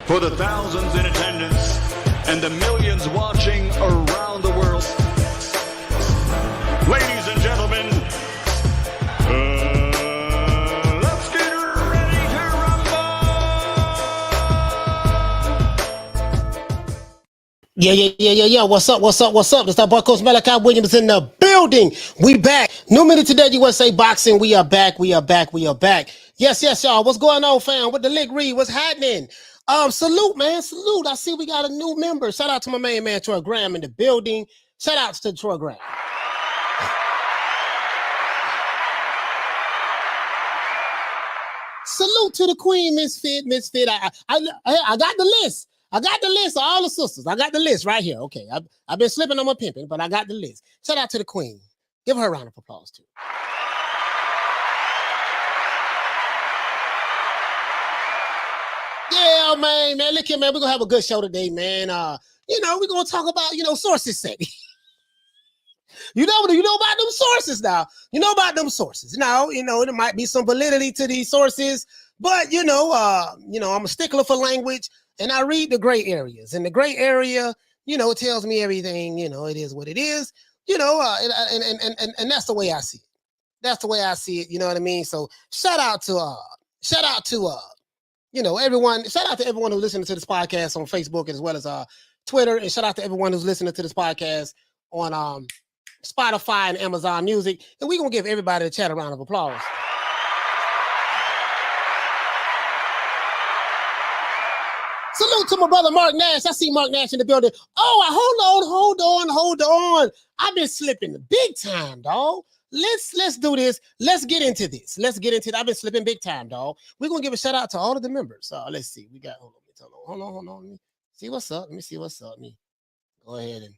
for the thousands in attendance and the millions watching around the world. Ladies and gentlemen, let's get ready to rumble! Yeah. What's up? This is our boy Coach Malachi Williams in the building. We back. New Minute Today USA Boxing. We are back. Yes, y'all. What's going on, fam? With the Lick Read, what's happening? Salute, man. Salute. I see we got a new member. Shout out to my main man, Troy Graham, in the building. Shout out to Troy Graham. Salute to the Queen, Misfit. I got the list. I got the list of all the sisters. I got the list right here. Okay, I've been slipping on my pimping, but I got the list. Shout out to the Queen. Give her a round of applause, too. Yeah, man. Look here, man. We're gonna have a good show today, man. We're gonna talk about, sources say. You know about them sources now. You know about them sources. Now, there might be some validity to these sources, but I'm a stickler for language, and I read the gray areas. And the gray area, it tells me everything. It is what it is. And that's the way I see it. That's the way I see it. You know what I mean? So shout out to everyone. Shout out to everyone who's listening to this podcast on Facebook as well as Twitter, and shout out to everyone who's listening to this podcast on Spotify and Amazon Music. And we're gonna give everybody in the chat a round of applause. Salute to my brother Mark Nash. I see Mark Nash in the building. Oh, hold on. I've been slipping big time, dog. Let's do this. Let's get into this. I've been slipping big time, dog. We're gonna give a shout out to all of the members. Let's see. We got hold on. Let me see what's up. Let me go ahead and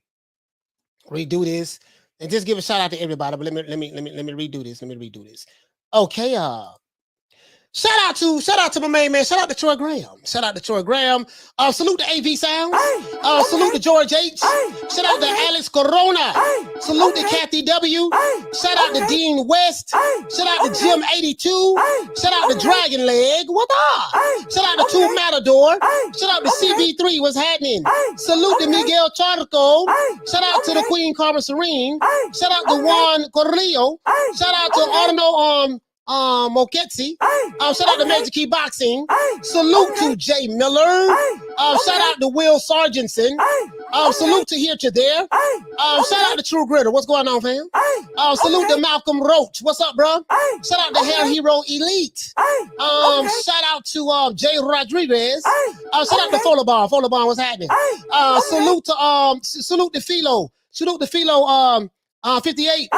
redo this and just give a shout out to everybody. But let me redo this. Okay, Shout out to my main man. Shout out to Troy Graham. Salute to AV Sounds. Salute to George H. Shout out to Alex Corona. Salute to Kathy W. Shout out to Dean West. Shout out to Jim 82. Shout out to Dragon Leg. What up? Shout out to Two Matador. Shout out to CB3. What's happening? Salute to Miguel Charco. Shout out to the Queen Carmen Serene. Shout out to Juan Corrillo. Shout out to Arno Moketsi. Shout out to Magic Key Boxing. Salute to Jay Miller. Shout out to Will Sargentson. Salute to Here to There. Shout out to True Gritter. What's going on, fam? Salute to Malcolm Roach. What's up, bro? Shout out to Hair Hero Elite. Shout out to Jay Rodriguez. Shout out to Folabon. What's happening? Salute to Philo. 58. 58.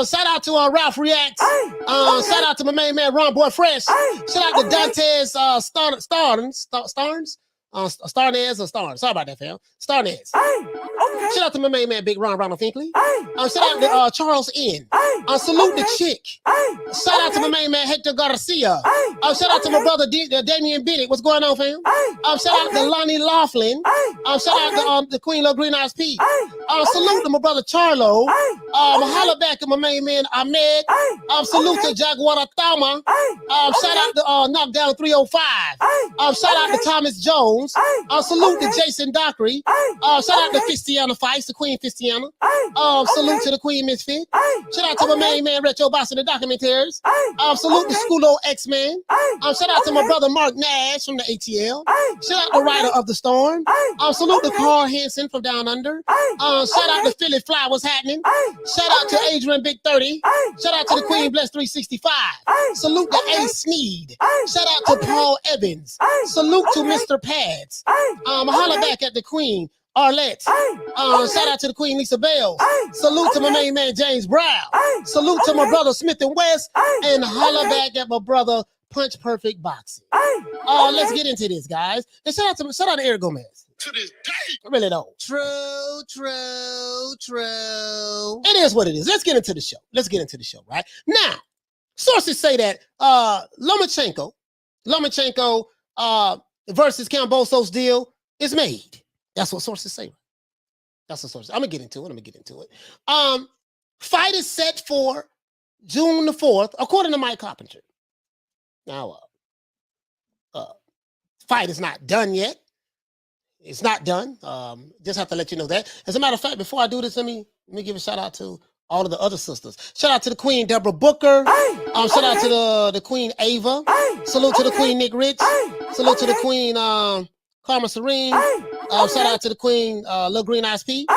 Shout out to Ralph Reacts. Shout out to my main man Ron Boy Fresh. Shout out to Dantes Starnez or Starnes. Sorry about that, fam. Starnez. Shout out to my main man Big Ronald Finkley. Shout out to Charles N. Salute the Chick. Shout out to my main man Hector Garcia. Shout out to my brother Damian Bennett. What's going on, fam? Shout out to Lonnie Laughlin. Shout out to the Queen of Green Eyes Pete. Salute to my brother Charlo. Holla back to my main man Ahmed. Salute to Jaguar Thama. Shout out to Knockdown 305. Shout out to Thomas Jones. Salute to Jason Dockery. Shout out to Fistiana Fights, the Queen Fistiana. Salute to the Queen Misfit. Shout out to my main man Retro Boss and the Documentaries. Salute to Schoolo X-Man. Shout out to my brother Mark Nash from the ATL. Shout out to Rider of the Storm. Salute to Carl Hansen from Down Under. Shout out to Philly Fly. What's happening? Shout out to Adrian Big 30. Shout out to the Queen Bless 365. Salute to A Sneed. Shout out to Paul Evans. Salute to Mr. Pads. Holla back at the Queen Arlette. Shout out to the Queen Lisa Bell. Salute to my main man James Brown. Salute to my brother Smith and West. And holla back at my brother Punch Perfect Boxing. Let's get into this, guys. And shout out to Eric Gomez. To this day. I really don't. True. It is what it is. Let's get into the show, right? Now, sources say that Lomachenko versus Kambosos deal is made. That's what sources say. I'm gonna get into it. Fight is set for June the 4th, according to Mike Coppinger. Now, fight is not done yet. It's not done. Just have to let you know that. As a matter of fact, before I do this, let me give a shout out to all of the other sisters. Shout out to the Queen Deborah Booker. Shout out to the Queen Ava. Salute to the Queen Nick Rich. Salute to the Queen Karma Serene. Shout out to the Queen Lil Green Eyes P.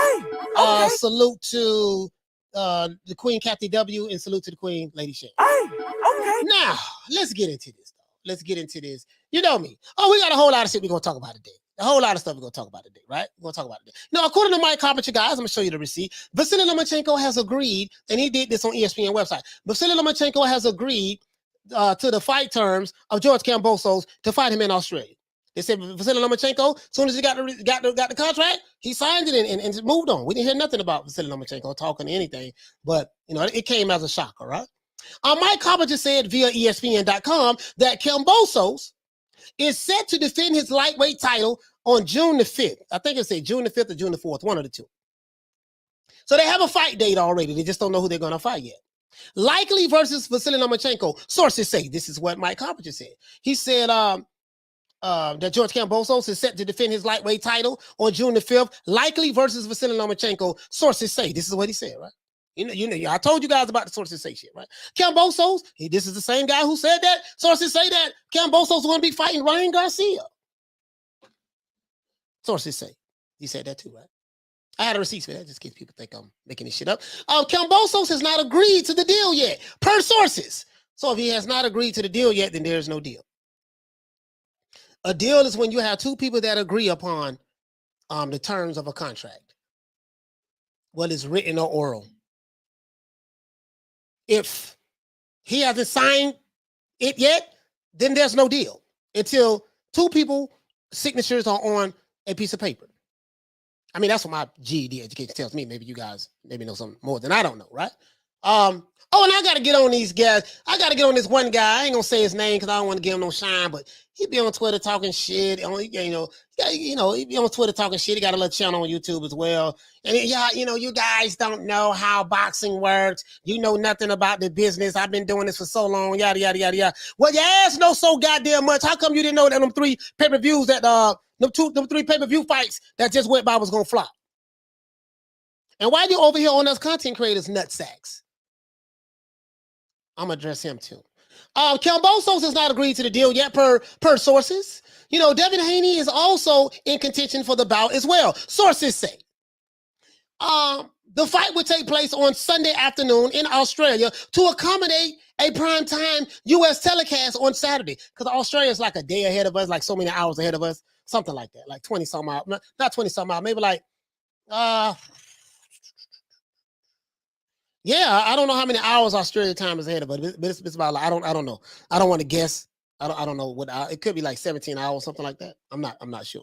Salute to the Queen Kathy W. And salute to the Queen Lady Shay. Now, let's get into this. Let's get into this. You know me. Oh, we got a whole lot of shit we're going to talk about today. A whole lot of stuff we're going to talk about today, right? We're going to talk about it today. Now, according to Mike Coppinger, guys, I'm going to show you the receipt. Vasiliy Lomachenko has agreed, and he did this on ESPN website. Vasiliy Lomachenko has agreed to the fight terms of George Kambosos to fight him in Australia. They said Vasiliy Lomachenko, as soon as he got the contract, he signed it and moved on. We didn't hear nothing about Vasiliy Lomachenko talking to anything, but, you know, it came as a shocker, right? Mike Coppinger said via ESPN.com that Kambosos is set to defend his lightweight title on June the 5th. I think it said June the 5th or June the 4th, one of the two. So they have a fight date already. They just don't know who they're going to fight yet. Likely versus Vasiliy Lomachenko. Sources say, this is what Mike Coppinger said. He said that George Kambosos is set to defend his lightweight title on June the 5th. Likely versus Vasiliy Lomachenko. Sources say, this is what he said, right? You know, I told you guys about the sources say shit, right? Kambosos, this is the same guy who said that. Sources say that Kambosos is going to be fighting Ryan Garcia. Sources say. He said that too, right? I had a receipt for that, just in case people think I'm making this shit up. Kambosos has not agreed to the deal yet, per sources. So if he has not agreed to the deal yet, then there's no deal. A deal is when you have two people that agree upon the terms of a contract, whether it's written or oral. If he hasn't signed it yet, then there's no deal until two people signatures are on a piece of paper. I mean, that's what my GED education tells me. Maybe you guys maybe know something more than I don't know, right? Oh, and I got to get on these guys. I got to get on this one guy. I ain't going to say his name because I don't want to give him no shine, but he be on Twitter talking shit. He be on Twitter talking shit. He got a little channel on YouTube as well. And you guys don't know how boxing works. You know nothing about the business. I've been doing this for so long, yada, yada, yada, yada. Well, your ass know so goddamn much. How come you didn't know that them three pay-per-views that, them three pay-per-view fights that just went by was going to flop? And why you over here on us content creators nutsacks? I'm going to address him too. Kambosos has not agreed to the deal yet per sources. You know, Devin Haney is also in contention for the bout as well. Sources say. The fight would take place on Sunday afternoon in Australia to accommodate a primetime U.S. telecast on Saturday. Because Australia is like a day ahead of us, like so many hours ahead of us. Something like that, like 20-some hours. Not 20-some hours, maybe like, yeah, I don't know how many hours Australia time is ahead of us, but it's about, like, I don't know. I don't want to guess. I don't know what it could be, like 17 hours, something like that. I'm not sure.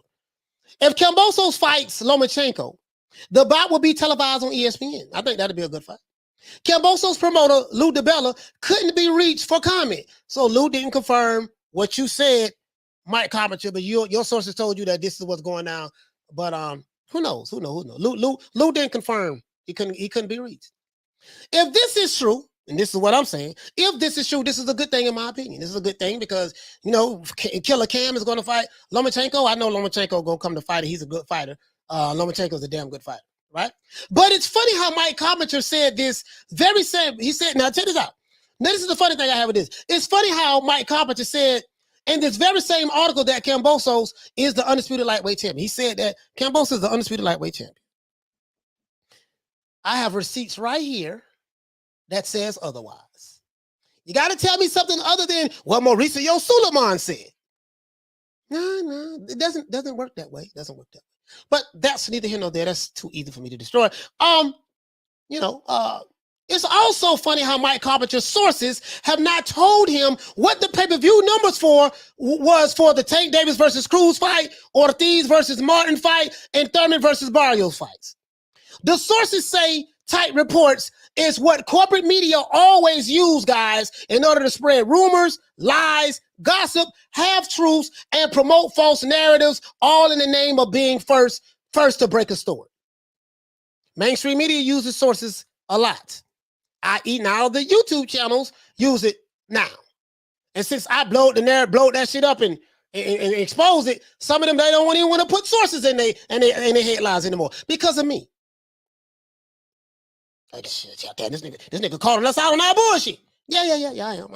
If Kambosos fights Lomachenko, the bout will be televised on ESPN. I think that'd be a good fight. Kambosos promoter Lou DiBella couldn't be reached for comment, so Lou didn't confirm what you said, Mike Coppinger, but your sources told you that this is what's going down. But who knows? Who knows? Lou didn't confirm. He couldn't be reached. If this is true, and this is what I'm saying, if this is true, this is a good thing in my opinion. This is a good thing because, you know, Killer Cam is going to fight Lomachenko. I know Lomachenko going to come to fight. He's a good fighter. Lomachenko is a damn good fighter, right? But it's funny how Mike Coppinger said this very same. He said, now check this out. Now this is the funny thing I have with this. It's funny how Mike Coppinger said in this very same article that Kambosos is the undisputed lightweight champion. He said that Kambosos is the undisputed lightweight champion. I have receipts right here that says otherwise. You got to tell me something other than what Mauricio Sulaiman said. No, it doesn't work that way. It doesn't work that way. But that's neither here nor there. That's too easy for me to destroy. It's also funny how Mike Coppinger's sources have not told him what the pay-per-view numbers was for the Tank Davis versus Cruz fight, Ortiz versus Martin fight, and Thurman versus Barrrios fights. The sources say tight reports is what corporate media always use, guys, in order to spread rumors, lies, gossip, half-truths, and promote false narratives, all in the name of being first to break a story. Mainstream media uses sources a lot. I.e. now the YouTube channels use it now. And since I blowed that shit up and and expose it. Some of them, they don't even want to put sources in their headlines anymore because of me. Like, shit, this nigga calling us out on our bullshit. Yeah, I am.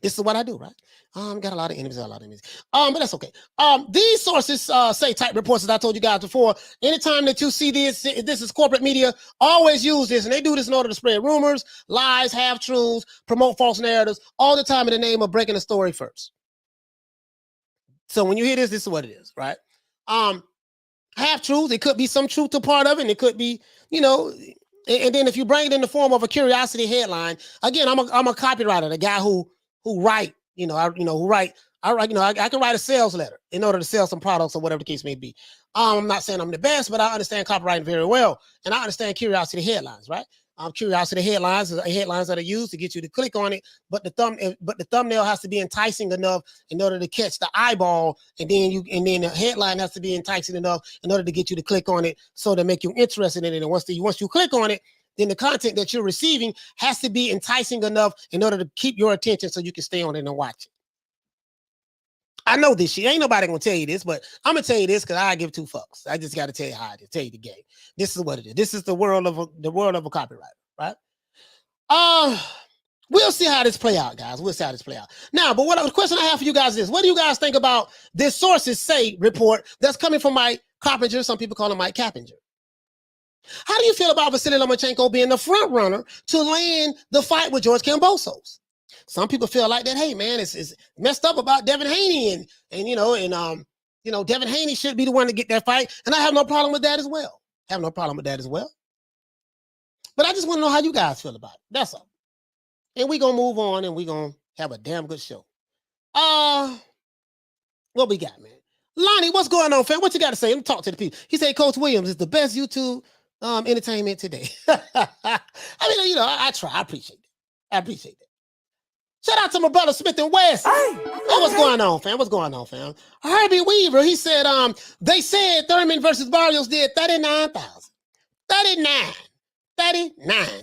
This is what I do, right? Got a lot of enemies, but that's okay. These sources say type reports, as I told you guys before. Anytime that you see this is corporate media, always use this, and they do this in order to spread rumors, lies, half-truths, promote false narratives, all the time in the name of breaking the story first. So when you hear this is what it is, right? Half-truths, it could be some truth to part of it, and it could be, and then if you bring it in the form of a curiosity headline, again, I'm a copywriter, the guy who write, I can write a sales letter in order to sell some products or whatever the case may be. I'm not saying I'm the best, but I understand copywriting very well, and I understand curiosity headlines, right? Curiosity headlines are headlines that are used to get you to click on it, but the thumbnail has to be enticing enough in order to catch the eyeball, and then the headline has to be enticing enough in order to get you to click on it, so to make you interested in it. And once you click on it, then the content that you're receiving has to be enticing enough in order to keep your attention, so you can stay on it and watch it. I know this shit. Ain't nobody gonna tell you this, but I'm gonna tell you this because I give two fucks. I just gotta tell you how it is, tell you the game. This is what it is. This is the world of a copywriter, right? We'll see how this play out, guys. We'll see how this play out. Now, but the question I have for you guys is, what do you guys think about this sources say report that's coming from Mike Coppinger? Some people call him Mike Coppinger. How do you feel about Vasiliy Lomachenko being the front runner to land the fight with George Kambosos? Some people feel like that, hey man, it's messed up about Devin Haney and Devin Haney should be the one to get that fight. And I have no problem with that as well. But I just want to know how you guys feel about it. That's all. And we're gonna move on and we're gonna have a damn good show. What we got, man? Lonnie, what's going on, fam? What you got to say? Let me talk to the people. He said Coach Williams is the best YouTube entertainment today. I try. I appreciate that. Shout out to my brother Smith and West. Hey, what's going on, fam? Herbie Weaver, he said, they said Thurman versus Barrrios did 39,000. 39.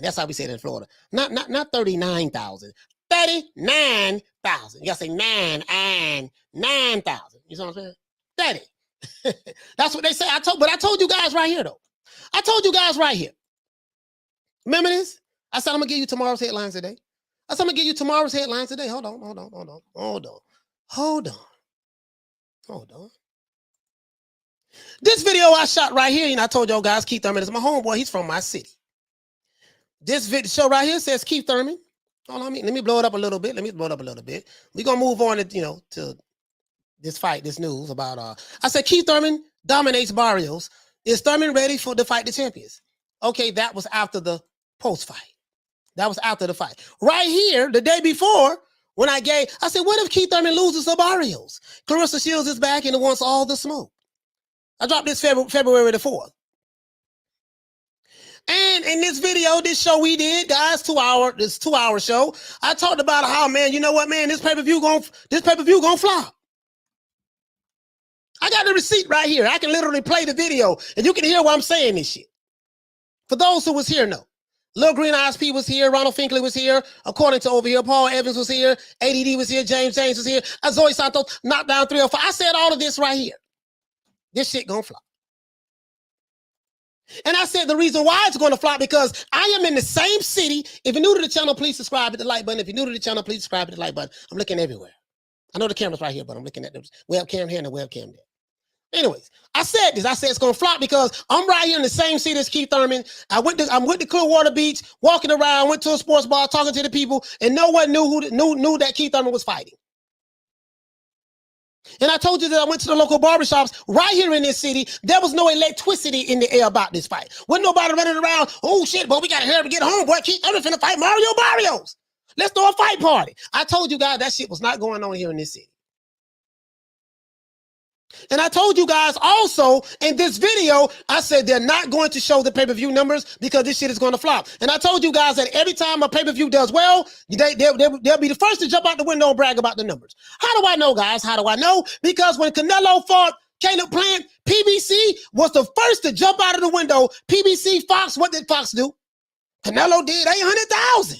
That's how we say it in Florida. Not 39,000. 39,000. You gotta say 9,000. You know what I'm saying? 30. That's what they say. I told you guys right here, though. Remember this? I said I'm gonna give you tomorrow's headlines today. Hold on. This video I shot right here, and I told y'all guys, Keith Thurman is my homeboy. He's from my city. This video show right here says Keith Thurman. Hold on, let me blow it up a little bit. We're gonna move on to this fight, this news about I said Keith Thurman dominates Barrrios. Is Thurman ready to fight the champions? Okay, that was after the post-fight. Right here, the day before, when I said, what if Keith Thurman loses to Barrrios? Clarissa Shields is back and it wants all the smoke. I dropped this February the 4th. And in this video, this show we did, guys, 2-hour show, I talked about how, man, you know what, man, this pay-per-view gonna flop. I got the receipt right here. I can literally play the video, and you can hear why I'm saying this shit. For those who was here, know. Lil Green Eyes P was here. Ronald Finkley was here. According to over here, Paul Evans was here. ADD was here. James was here. Zoe Santos knocked down 305. I said all of this right here. This shit gonna flop. And I said the reason why it's gonna flop because I am in the same city. If you're new to the channel, please subscribe, hit the like button. If you're new to the channel, please subscribe, hit the like button. I'm looking everywhere. I know the camera's right here, but I'm looking at the webcam here and the webcam there. Anyways, I said it's gonna flop because I'm right here in the same city as Keith Thurman. I'm with the Clearwater Beach, walking around, went to a sports bar, talking to the people, and no one knew that Keith Thurman was fighting. And I told you that I went to the local barbershops right here in this city. There was no electricity in the air about this fight. Wasn't nobody running around, oh shit, boy, we gotta hurry up and get home, boy. Keith Thurman finna fight Mario Barrios. Let's throw a fight party. I told you guys that shit was not going on here in this city. And I told you guys also in this video, I said they're not going to show the pay-per-view numbers because this shit is going to flop. And I told you guys that every time a pay-per-view does well, they'll be the first to jump out the window and brag about the numbers. How do I know, guys? How do I know? Because when Canelo fought Caleb Plant, PBC was the first to jump out of the window. PBC, Fox, what did Fox do? Canelo did 800,000.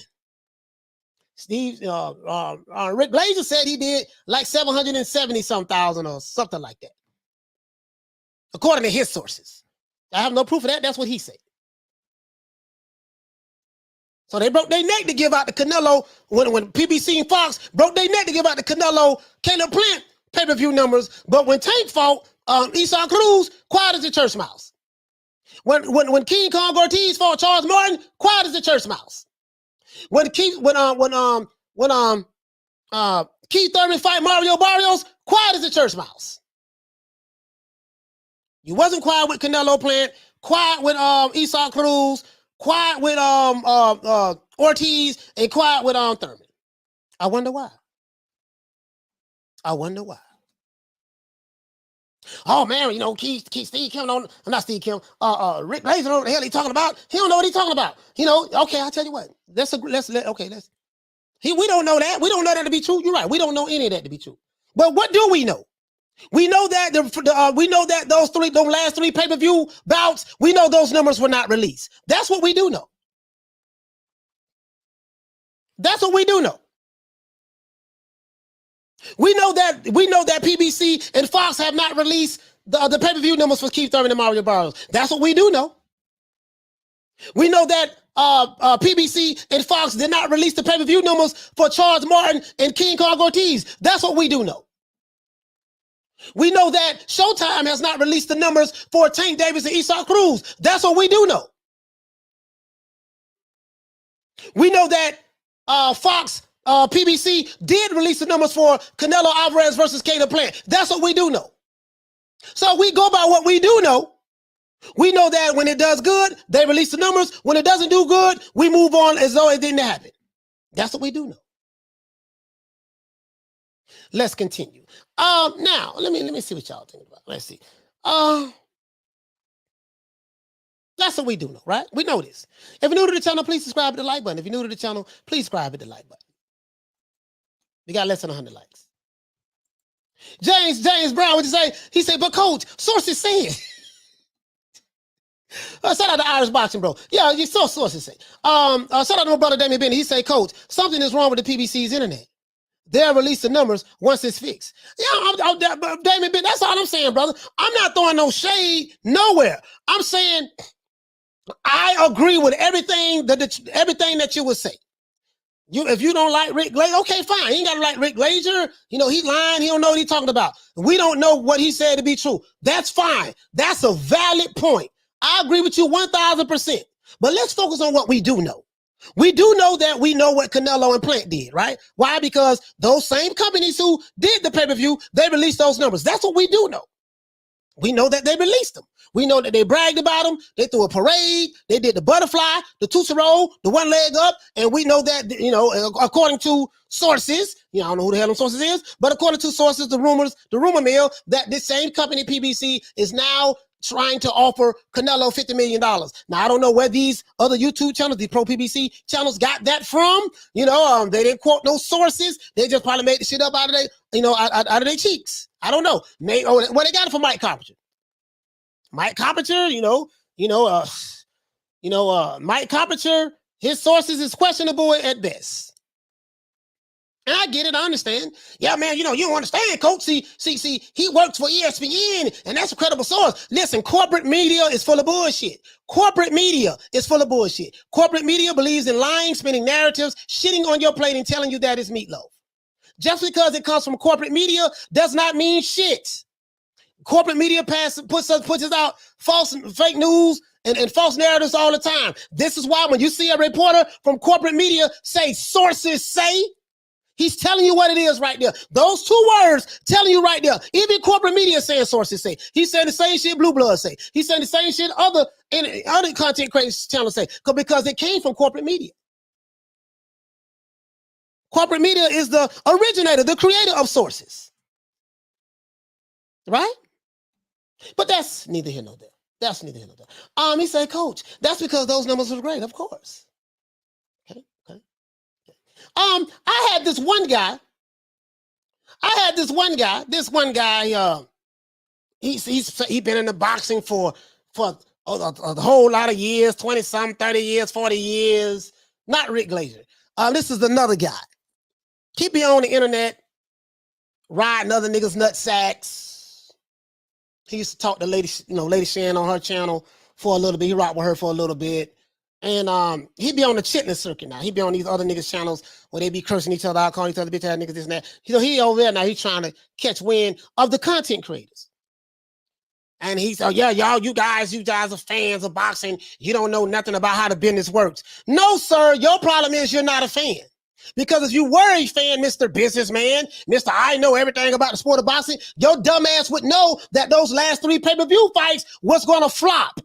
Rick Glazer said he did like 770-some thousand or something like that, according to his sources. I have no proof of that. That's what he said. So they broke their neck to give out the Canelo, when PBC and Fox broke their neck to give out the Canelo Caleb Plant pay-per-view numbers. But when Tank fought Esau Cruz, quiet as the church mouse. When King Kong Ortiz fought Charles Martin, quiet as the church mouse. When Keith Thurman fight Mario Barrios, quiet as the church mouse. You wasn't quiet with Canelo Plant, quiet with Esau Cruz, quiet with Ortiz, and quiet with Thurman. I wonder why. Oh man, you know, Steve Kim don't, not Steve Kim, Rick Glazer don't know what the hell he talking about. He don't know what he talking about. You know, okay, I'll tell you what. We don't know that. We don't know that to be true. You're right. We don't know any of that to be true. But what do we know? We know that those last three pay-per-view bouts, we know those numbers were not released. That's what we do know. That's what we do know. We know that PBC and Fox have not released the pay-per-view numbers for Keith Thurman and Mario Barrios. That's what we do know. We know that PBC and Fox did not release the pay-per-view numbers for Charles Martin and King Kong Ortiz. That's what we do know. We know that Showtime has not released the numbers for Tank Davis and Esau Cruz. That's what we do know. We know that Fox, PBC did release the numbers for Canelo Alvarez versus Caleb Plant. That's what we do know. So we go by what we do know. We know that when it does good, they release the numbers. When it doesn't do good, we move on as though it didn't happen. That's what we do know. Let's continue. Now let me see what y'all think about. Let's see. That's what we do know, right? We know this. If you're new to the channel, please subscribe to the like button. If you're new to the channel, please subscribe to the like button. We got less than 100 likes. James Brown, what you say? He said, but coach, sources say it. Shout out to Irish Boxing, bro. Yeah, you saw sources say. Shout out to my brother Damien Benny. He said, coach, something is wrong with the PBC's internet. They'll release the numbers once it's fixed. Yeah, Damien Benny, that's all I'm saying, brother. I'm not throwing no shade nowhere. I'm saying I agree with everything that you would say. If you don't like Rick Glazer, okay, fine. You ain't gotta like Rick Glazer. You know, he lying. He don't know what he's talking about. We don't know what he said to be true. That's fine. That's a valid point. I agree with you 1,000%. But let's focus on what we do know. We do know that we know what Canelo and Plant did, right? Why? Because those same companies who did the pay-per-view, they released those numbers. That's what we do know. We know that they released them. We know that they bragged about them. They threw a parade. They did the butterfly, the Tootsie Roll, the one leg up. And we know that, you know, according to sources, you know, I don't know who the hell them sources is, but according to sources, the rumor mill, that this same company, PBC, is now trying to offer Canelo $50 million. Now, I don't know where these other YouTube channels, these pro-PBC channels got that from. You know, they didn't quote no sources. They just probably made the shit up out of their, you know, out of their cheeks. I don't know. They got it from Mike Coppinger. Mike Coppinger, Mike Coppinger, his sources is questionable at best. And I get it, I understand. Yeah, man, you don't understand, coach. See, he works for ESPN, and that's a credible source. Listen, corporate media is full of bullshit. Corporate media is full of bullshit. Corporate media believes in lying, spinning narratives, shitting on your plate and telling you that it's meatloaf. Just because it comes from corporate media does not mean shit. Corporate media puts out fake news and false narratives all the time. This is why when you see a reporter from corporate media say sources say, he's telling you what it is right there. Those two words telling you right there. Even corporate media saying sources say. He's saying the same shit Blue Blood say. He's saying the same shit other content creators channels say because it came from corporate media. Corporate media is the originator, the creator of sources. Right? But that's neither here nor there. That's neither here nor there. He said, coach, that's because those numbers were great, of course. Okay. I had this one guy. This one guy, he's been in the boxing for a whole lot of years, 20-some, 30 years, 40 years. Not Rick Glazer. This is another guy. He be on the internet, riding other niggas' nut sacks. He used to talk to Lady Shan on her channel for a little bit. He rocked with her for a little bit. And he be on the chitlin circuit now. He be on these other niggas' channels where they be cursing each other out, calling each other bitch ass niggas, this and that. So he over there now, he's trying to catch wind of the content creators. And he's, oh yeah, y'all, you guys are fans of boxing. You don't know nothing about how the business works. No, sir, your problem is you're not a fan. Because if you were a fan, Mr. Businessman, Mr. I know everything about the sport of boxing, your dumb ass would know that those last 3 pay-per-view fights was going to flop.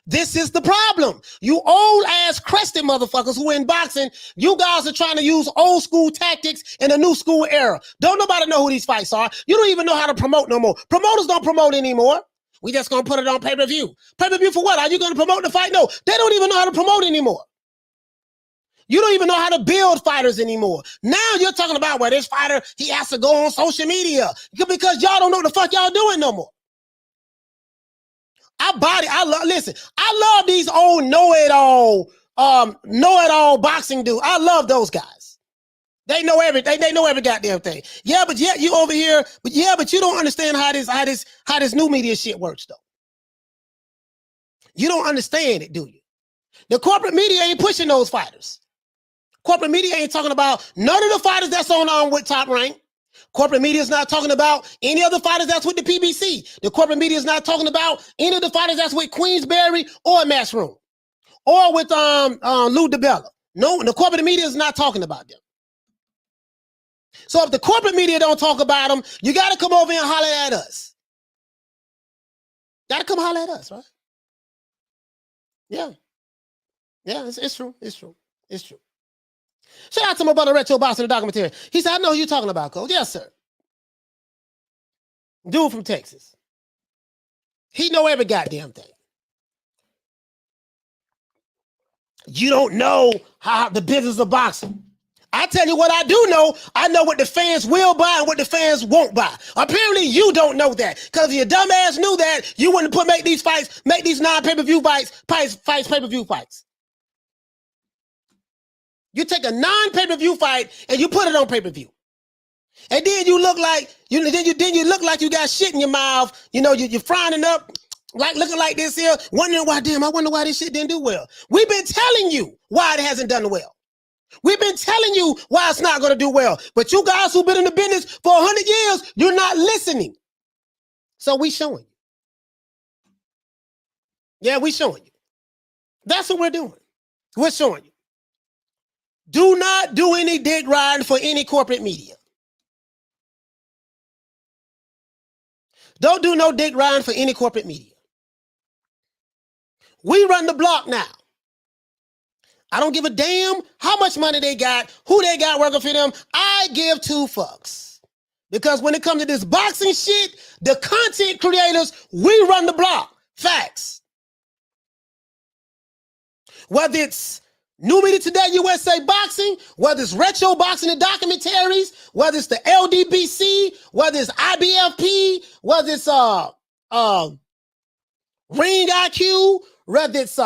This is the problem. You old ass crested motherfuckers who in boxing, you guys are trying to use old school tactics in a new school era. Don't nobody know who these fights are. You don't even know how to promote no more. Promoters don't promote anymore. We just gonna put it on pay-per-view. Pay-per-view for what? Are you gonna promote the fight? No, they don't even know how to promote anymore. You don't even know how to build fighters anymore. Now you're talking about, well, this fighter, he has to go on social media because y'all don't know what the fuck y'all doing no more. Listen, I love these old know-it-all boxing dudes. I love those guys. They know everything. They know every goddamn thing. Yeah, but yet you over here, but you don't understand how this new media shit works, though. You don't understand it, do you? The corporate media ain't pushing those fighters. Corporate media ain't talking about none of the fighters that's on with Top Rank. Corporate media is not talking about any of the fighters that's with the PBC. The corporate media is not talking about any of the fighters that's with Queensberry or Matchroom or with Lou DiBella. No, the corporate media is not talking about them. So if the corporate media don't talk about them, you got to come over and holler at us. Got to come holler at us, right? Yeah. Yeah, it's true. It's true. It's true. Shout out to my brother Retro Boss in the documentary. He said, I know who you're talking about, Coach. Yes, sir. Dude from Texas. He know every goddamn thing. You don't know how the business of boxing. I tell you what I do know. I know what the fans will buy and what the fans won't buy. Apparently, you don't know that. Because if your dumb ass knew that, you wouldn't make these non-pay-per-view fights pay-per-view fights. You take a non-pay-per-view fight and you put it on pay-per-view. And then you look like you look like you got shit in your mouth. You know, you're frowning up, like looking like this here, wondering why, damn, I wonder why this shit didn't do well. We've been telling you why it hasn't done well. We've been telling you why it's not going to do well. But you guys who've been in the business for 100 years, you're not listening. So we showing you. Yeah, we showing you. That's what we're doing. We're showing you. Do not do any dick riding for any corporate media. Don't do no dick riding for any corporate media. We run the block now. I don't give a damn how much money they got, who they got working for them. I give 2 fucks. Because when it comes to this boxing shit, the content creators, we run the block. Facts. Whether it's New Media Today USA Boxing, whether it's Retro Boxing and documentaries, whether it's the LDBC, whether it's IBFP, whether it's Ring IQ, whether it's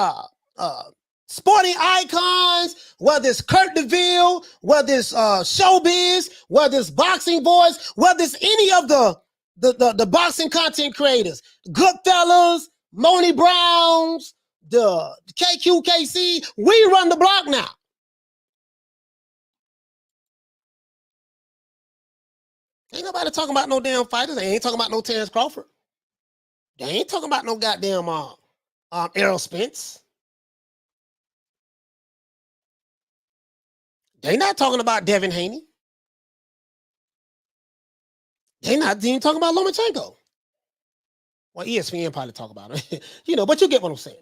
Sporting Icons, whether it's Kurt DeVille, whether it's Showbiz, whether it's Boxing Voice, whether it's any of the boxing content creators, Goodfellas, Moni Browns, the KQKC, we run the block now. Ain't nobody talking about no damn fighters. They ain't talking about no Terrence Crawford. They ain't talking about no goddamn Errol Spence. They not talking about Devin Haney. They not even talking about Lomachenko. Well, ESPN probably talk about it. But you get what I'm saying.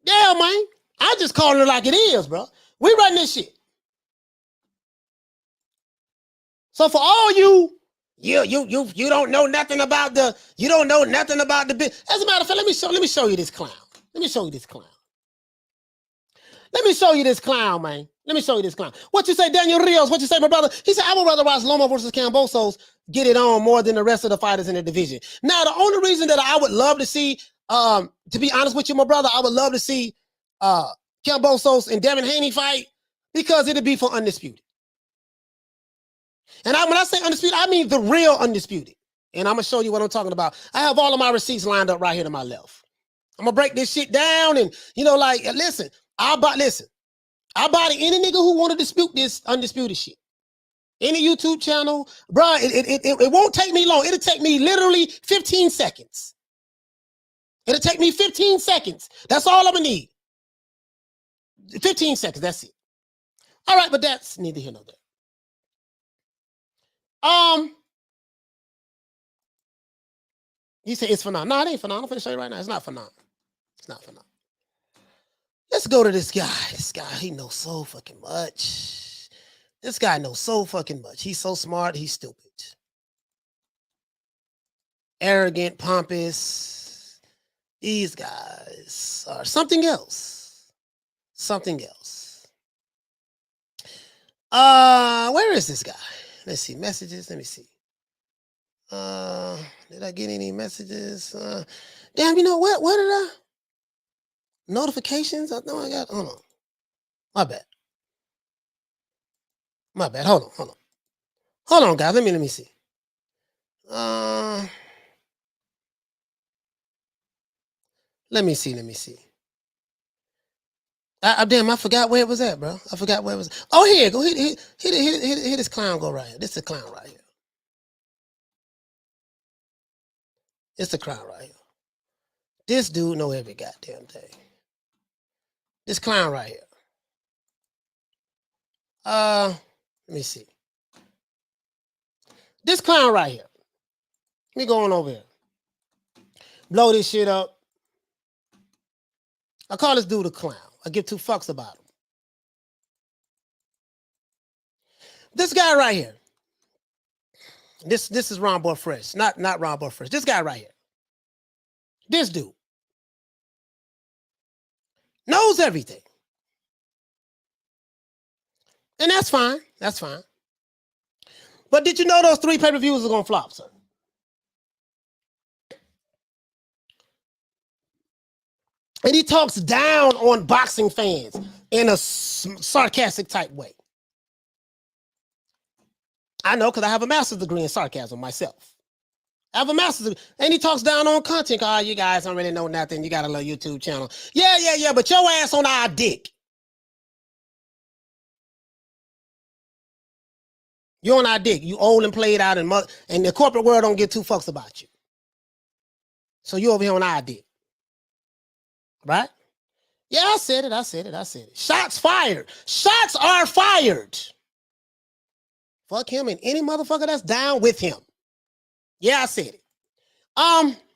Yeah, man. I just calling it like it is, bro. We run this shit. So for all you don't know nothing about the bit. As a matter of fact, let me show you this clown. Let me show you this clown, man. Let me show you this clown. What you say, Daniel Rios? What you say, my brother? He said, I would rather watch Loma versus Kambosos get it on more than the rest of the fighters in the division. Now, the only reason that I would love to see, to be honest with you, my brother, I would love to see Kambosos and Devin Haney fight? Because it'll be for Undisputed. And when I say Undisputed, I mean the real Undisputed. And I'm going to show you what I'm talking about. I have all of my receipts lined up right here to my left. I'm going to break this shit down and, listen, I'll buy any nigga who want to dispute this Undisputed shit. Any YouTube channel, bro, it won't take me long. It'll take me literally 15 seconds. It'll take me 15 seconds. That's all I'm going to need. 15 seconds, that's it. All right, but that's neither here nor there. You say it's for now. No, it ain't for now. I'm going to show you right now. It's not for now. It's not for now. Let's go to this guy. This guy, he knows so fucking much. This guy knows so fucking much. He's so smart, he's stupid. Arrogant, pompous. These guys are something else. Something else. Where is this guy? Let's see. Messages. Let me see. Did I get any messages? Damn, you know what? What did I? Notifications? I know I got. Hold on. My bad. My bad. Hold on. Hold on, guys. Let me see. Let me see. Damn, I forgot where it was at, bro. I forgot where it was. Oh, here. Go hit this clown go right here. This is the clown right here. It's the clown right here. This dude know every goddamn thing. This clown right here. Let me see. This clown right here. Let me go on over here. Blow this shit up. I call this dude a clown. I give two fucks about him. This guy right here. This is Ron Boy Fresh. Not Ron Boy Fresh. This guy right here. This dude knows everything. And that's fine. That's fine. But did you know those 3 pay-per-views are going to flop, sir? And he talks down on boxing fans in a sarcastic type way. I know because I have a master's degree in sarcasm myself. I have a master's degree. And he talks down on content. Oh, you guys don't really know nothing. You got a little YouTube channel. Yeah, but your ass on our dick. You're on our dick. You old and played out, and the corporate world don't give 2 fucks about you. So you over here on our dick. Right? Yeah, I said it. Shots fired. Shots are fired. Fuck him and any motherfucker that's down with him. Yeah, I said it.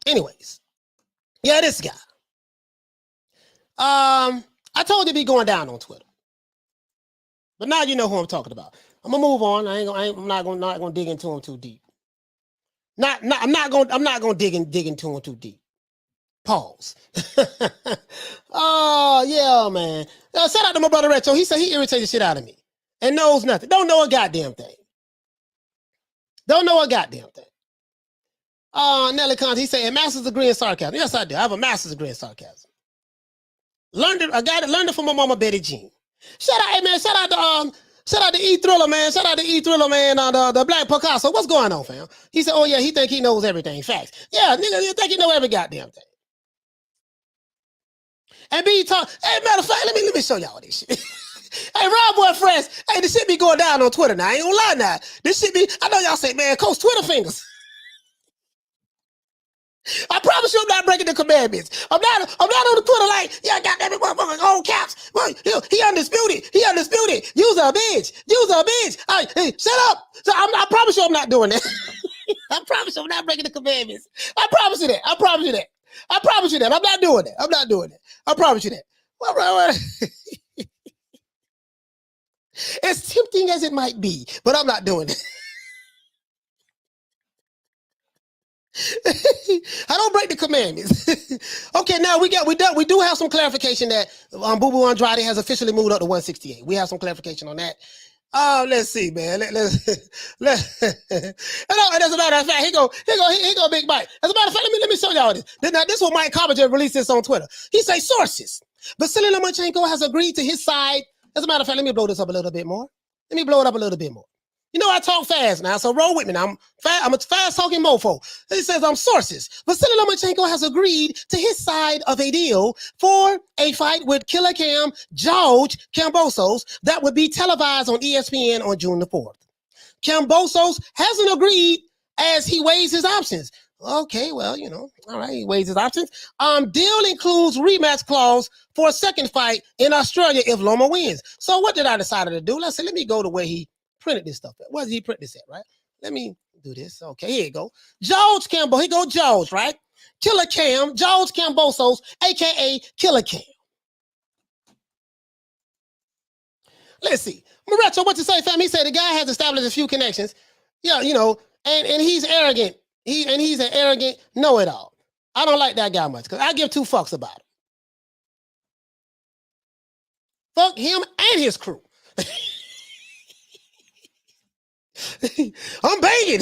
Anyways. Yeah, this guy. I told you to be going down on Twitter. But now you know who I'm talking about. I'm gonna move on. I'm not gonna dig into him too deep. I'm not gonna dig into him too deep. Pause. Oh yeah, man. Shout out to my brother Retro. He said he irritated the shit out of me and knows nothing. Don't know a goddamn thing. Nelly Conte, he said, a master's degree in sarcasm. Yes, I do. I have a master's degree in sarcasm. Learned it from my mama Betty Jean. Shout out to E Thriller, man. The Black Picasso. What's going on, fam? He said, oh yeah, he think he knows everything. Facts. Yeah, nigga, you think he know every goddamn thing. And B talk. Hey, matter of fact, let me show y'all this shit. Hey, Rob Boy Fresh. Hey, this shit be going down on Twitter now. I ain't gonna lie now. This shit be. I know y'all say, man, Coach Twitter fingers. I promise you, I'm not breaking the commandments. I'm not on the Twitter like, yeah, goddamn it, motherfucker, old caps. Well, he undisputed. Use a bitch. Hey, shut up. So I promise you, I'm not doing that. I promise you, I'm not breaking the commandments. I promise you that. I'm not doing that. I promise you that. Well, as tempting as it might be, but I'm not doing it. I don't break the commandments. Okay, now we do have some clarification that Boo Boo Andrade has officially moved up to 168. We have some clarification on that. Let's see, man. And as a matter of fact, he go big bite. As a matter of fact, let me show y'all this. Now, this is what Mike Coppinger released this on Twitter. He say sources. Vasiliy Lomachenko has agreed to his side. As a matter of fact, let me blow this up a little bit more. Let me blow it up a little bit more. You know, I talk fast now, so roll with me. Now, I'm a fast-talking mofo. He says, sources. Vasiliy Lomachenko has agreed to his side of a deal for a fight with Killer Cam George Kambosos that would be televised on ESPN on June the 4th. Kambosos hasn't agreed as he weighs his options. Okay, well, you know, all right, he weighs his options. Deal includes rematch clause for a second fight in Australia if Loma wins. So what did I decide to do? Let's say, let me go to where he printed this stuff at. Where did he print this at, right? Let me do this. Okay, here you go. George Kambo, here go George, right? Killer Cam, George Kambosos, aka Killer Cam. Let's see. Marecho, what you say, fam? He said the guy has established a few connections. Yeah, you know, and he's arrogant. He's an arrogant know-it-all. I don't like that guy much because I give two fucks about him. Fuck him and his crew. I'm banging.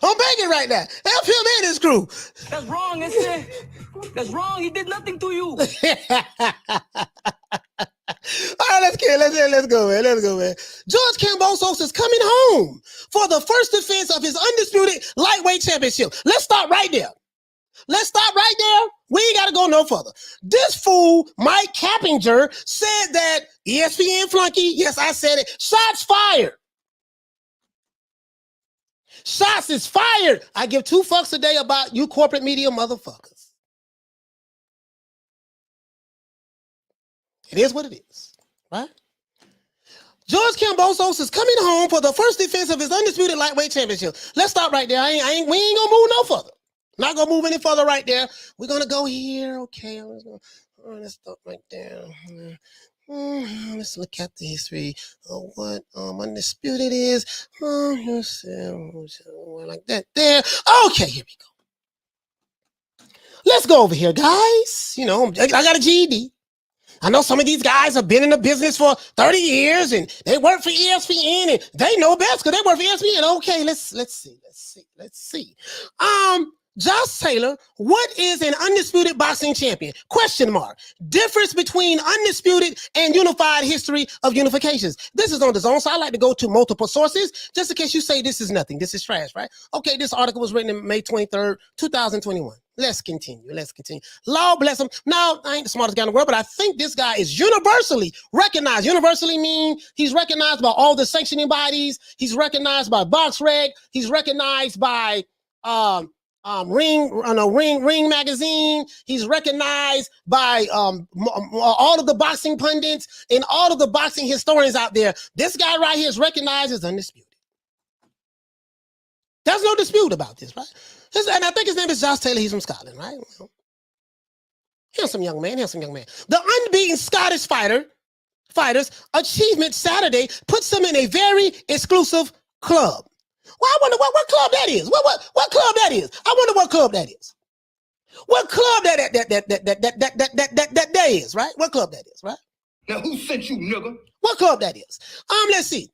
I'm banging right now. Help him and his crew. That's wrong, isn't it? That's wrong. He did nothing to you. All right, let's go, man. Let's go, man. George Kambosos is coming home for the first defense of his undisputed lightweight championship. Let's stop right there. We ain't got to go no further. This fool, Mike Coppinger, said that ESPN flunky, yes, I said it, shots fired. Shots is fired. I give two fucks a day about you corporate media motherfuckers. It is what it is, right? George Kambosos is coming home for the first defense of his undisputed lightweight championship. Let's stop right there. We ain't gonna move no further. Not gonna move any further right there. We're gonna go here. Okay, let's stop right there. Let's look at the history of what Undisputed is. Like that there. Okay, here we go. Let's go over here, guys. You know, I got a GED. I know some of these guys have been in the business for 30 years and they work for ESPN and they know best because they work for ESPN. Okay, let's see. Josh Taylor, what is an undisputed boxing champion? Question mark. Difference between undisputed and unified history of unifications. This is on the zone, so I like to go to multiple sources just in case you say this is nothing. This is trash, right? Okay, this article was written in May 23rd, 2021. Let's continue. Lord bless him. Now, I ain't the smartest guy in the world, but I think this guy is universally recognized. Universally mean he's recognized by all the sanctioning bodies. He's recognized by BoxRec. He's recognized by Ring magazine. He's recognized by all of the boxing pundits and all of the boxing historians out there. This guy right here is recognized as undisputed. There's no dispute about this, right? And I think his name is Josh Taylor. He's from Scotland, right? Handsome young man. The unbeaten Scottish fighters achievement Saturday puts him in a very exclusive club. Well, I wonder what club that is. What club that is? I wonder what club that is. What club that is, right? What club that is, right? Now who sent you, nigga? What club that is? Let's see.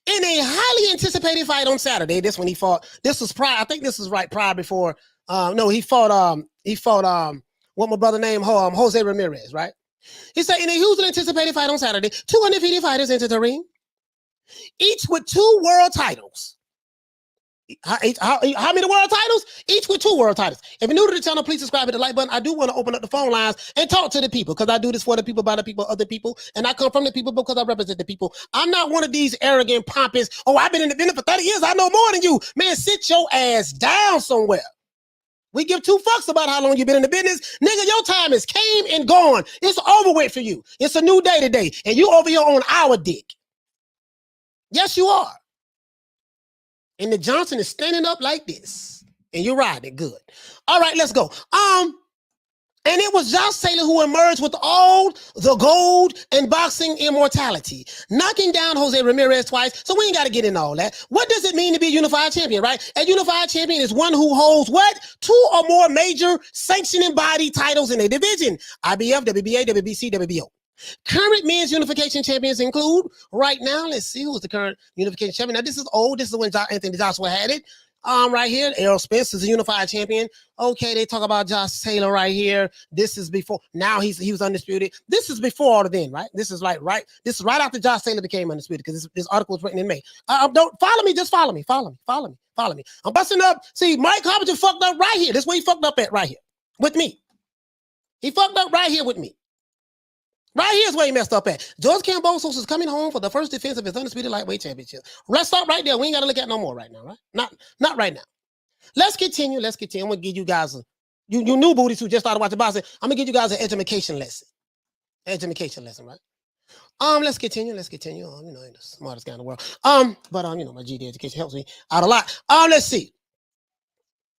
In a highly anticipated fight on Saturday, this one he fought. This was prior. I think this was right prior before. He fought what my brother named Jose Ramirez, right? He said in a hugely anticipated fight on Saturday, 250 fighters entered the ring, each with 2 world titles. How many world titles? Each with 2 world titles. If you're new to the channel, please subscribe, hit the like button. I do want to open up the phone lines and talk to the people because I do this for the people, by the people, other people, and I come from the people because I represent the people. I'm not one of these arrogant, pompous, I've been in the business for 30 years. I know more than you. Man, sit your ass down somewhere. We give 2 fucks about how long you've been in the business. Nigga, your time is came and gone. It's over with for you. It's a new day today, and you over here on our dick. Yes, you are. And the Johnson is standing up like this. And you're riding good. All right, let's go. And it was Josh Taylor who emerged with all the gold and boxing immortality, knocking down Jose Ramirez twice. So we ain't got to get into all that. What does it mean to be a unified champion, right? A unified champion is one who holds what? 2 or more major sanctioning body titles in a division. IBF, WBA, WBC, WBO. Current men's unification champions include, right now, let's see who's the current unification champion. Now, this is old. This is when Anthony Joshua had it. Right here, Errol Spence is a unified champion. Okay, they talk about Josh Taylor right here. This is before. Now he was undisputed. This is before all of them, right? This is This is right after Josh Taylor became undisputed because this article was written in May. Don't follow me. Just follow me. Follow me. I'm busting up. See, Mike Coppinger fucked up right here. This is where he fucked up at right here with me. He fucked up right here with me. Right here's where he messed up at. George Kambosos is coming home for the first defense of his undisputed lightweight championship. Let's stop right there. We ain't got to look at no more right now, right? Not right now. Let's continue. I'm gonna give you guys you new booties who just started watching boxing. I'm gonna give you guys an education lesson. Right? Let's continue. You know, ain't the smartest guy in the world. You know, my GD education helps me out a lot. Let's see.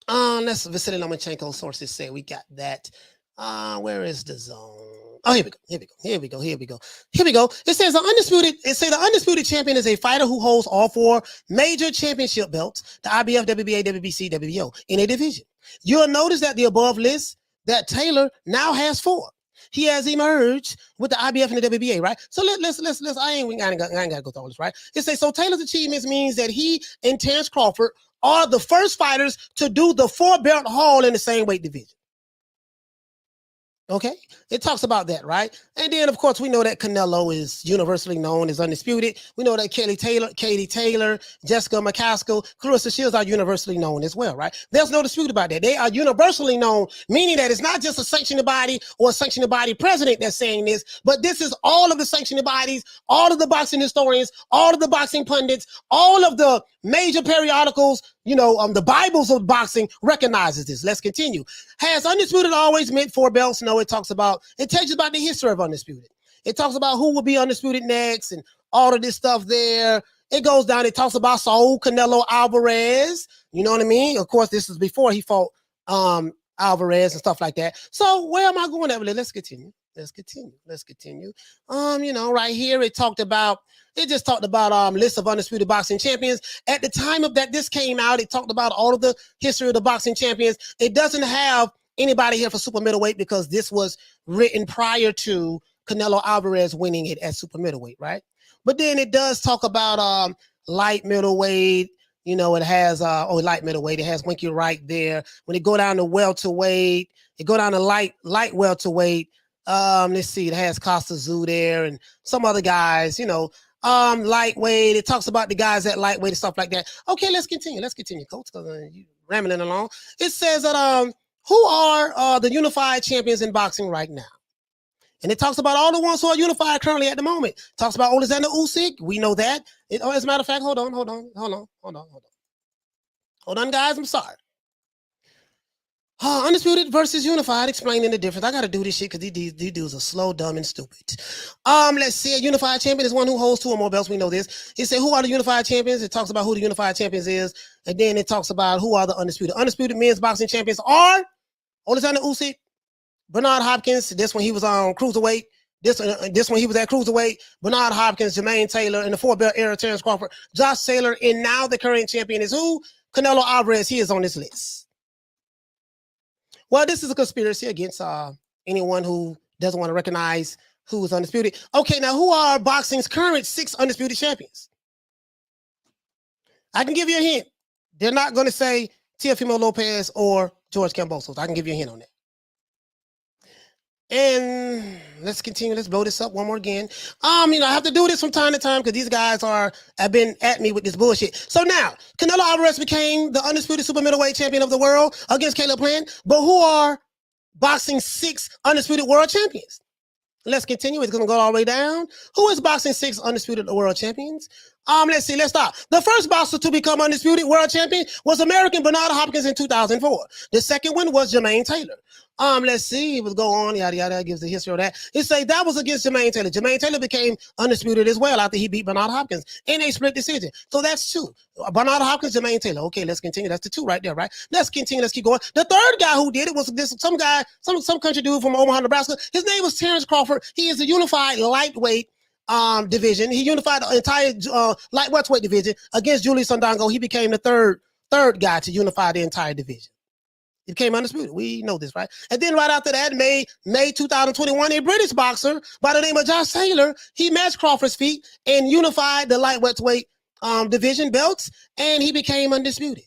Vasiliy Lomachenko sources say we got that. Where is the zone? Oh, here we go. It says the undisputed champion is a fighter who holds all 4 major championship belts, the IBF, WBA, WBC, WBO, in a division. You'll notice that the above list that Taylor now has 4. He has emerged with the IBF and the WBA, right? So let's I ain't gotta go through all this, right? It says so Taylor's achievements means that he and Terrence Crawford are the first fighters to do the 4-belt haul in the same weight division. Okay, it talks about that, right? And then, of course, we know that Canelo is universally known as undisputed. We know that Katie Taylor, Jessica McCaskill, Clarissa Shields are universally known as well, right? There's no dispute about that. They are universally known, meaning that it's not just a sanctioning body or a sanctioning body president that's saying this, but this is all of the sanctioning bodies, all of the boxing historians, all of the boxing pundits, all of the major periodicals, you know, the Bibles of boxing recognizes this. Let's continue. Has undisputed always meant 4 belts? No, it tells you about the history of undisputed. It talks about who will be undisputed next and all of this stuff there. It goes down. It talks about Saul Canelo Alvarez. You know what I mean? Of course, this is before he fought Alvarez and stuff like that. So where am I going at? Let's continue. You know, right here, it just talked about list of undisputed boxing champions. At the time of that this came out, it talked about all of the history of the boxing champions. It doesn't have anybody here for super middleweight because this was written prior to Canelo Alvarez winning it at super middleweight, right? But then it does talk about light middleweight. You know, it has light middleweight. It has Winky right there. When it go down to welterweight, it go down to light welterweight. Let's see, it has Costa Zoo there and some other guys, you know, lightweight. It talks about the guys at lightweight and stuff like that. Okay, let's continue, coach, because you rambling along. It says that who are the unified champions in boxing right now? And it talks about all the ones who are unified currently at the moment. It talks about Alexander Usyk. We know that. As a matter of fact, hold on, guys. I'm sorry. Undisputed versus unified, explaining the difference. I got to do this shit because these dudes are slow, dumb, and stupid. Let's see. A unified champion is one who holds 2 or more belts. We know this. It said, who are the unified champions? It talks about who the unified champions is. And then it talks about who are the undisputed. Undisputed men's boxing champions are Alexander Usyk, Bernard Hopkins. This one he was on cruiserweight. This one he was at cruiserweight. Bernard Hopkins, Jermaine Taylor, in the 4-belt era, Terrence Crawford, Josh Taylor, and now the current champion is who? Canelo Alvarez. He is on this list. Well, this is a conspiracy against anyone who doesn't want to recognize who is undisputed. Okay, now who are boxing's current 6 undisputed champions? I can give you a hint. They're not going to say Teofimo Lopez or George Kambosos. I can give you a hint on that. And let's continue. Let's blow this up one more again. You know, I have to do this from time to time because these guys have been at me with this bullshit. So now, Canelo Alvarez became the undisputed super middleweight champion of the world against Caleb Plant. But who are boxing's 6 undisputed world champions? Let's continue. It's going to go all the way down. Who is boxing's 6 undisputed world champions? Let's see. Let's stop. The first boxer to become undisputed world champion was American Bernard Hopkins in 2004. The second one was Jermaine Taylor. Let's see. It would go on. Yada yada. Gives the history of that. It say that was against Jermaine Taylor. Jermaine Taylor became undisputed as well after he beat Bernard Hopkins in a split decision. So that's 2. Bernard Hopkins, Jermaine Taylor. Okay, let's continue. That's the 2 right there, right? Let's continue. Let's keep going. The third guy who did it was some guy, some country dude from Omaha, Nebraska. His name was Terrence Crawford. He is a unified lightweight division. He unified the entire light welterweight division against Julius Sandango. He became the third guy to unify the entire division. He became undisputed. We know this, right? And then right after that, May 2021, a British boxer by the name of Josh Taylor, he matched Crawford's feat and unified the light welterweight division belts, and he became undisputed.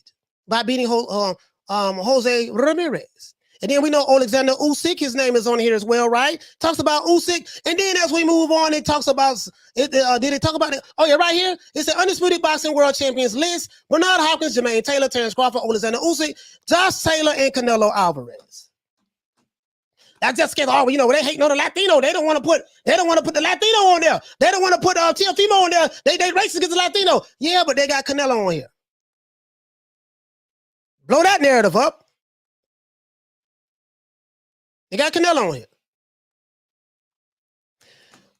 by beating Jose Ramirez. And then we know Alexander Usyk, his name is on here as well, right? Talks about Usyk. And then as we move on, it talks about, did it talk about it? Oh, yeah, right here. It's the Undisputed Boxing World Champions list. Bernard Hopkins, Jermaine Taylor, Terrence Crawford, Alexander Usyk, Josh Taylor, and Canelo Alvarez. That's just because, oh, you know, they hating on the Latino. They don't want to put the Latino on there. They don't want to put Teofimo on there. They racist against the Latino. Yeah, but they got Canelo on here. Blow that narrative up. They got Canelo on here.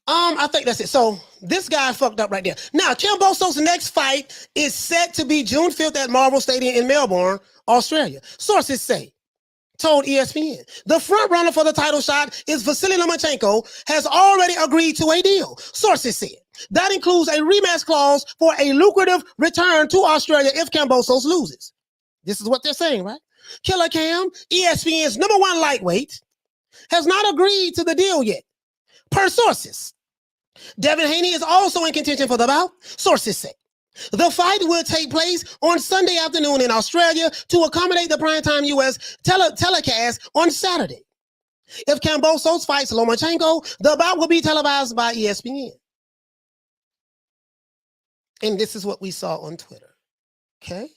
I think that's it. So this guy fucked up right there. Now, Kambosos' next fight is set to be June 5th at Marvel Stadium in Melbourne, Australia. Sources say, told ESPN, the front runner for the title shot is Vasyl Lomachenko has already agreed to a deal. Sources said that includes a rematch clause for a lucrative return to Australia if Kambosos loses. This is what they're saying, right? Killer Cam, ESPN's #1 lightweight, has not agreed to the deal yet. Per sources, Devin Haney is also in contention for the bout. Sources say the fight will take place on Sunday afternoon in Australia to accommodate the primetime U.S. telecast on Saturday. If Kambosos fights Lomachenko, the bout will be televised by ESPN. And this is what we saw on Twitter. Okay?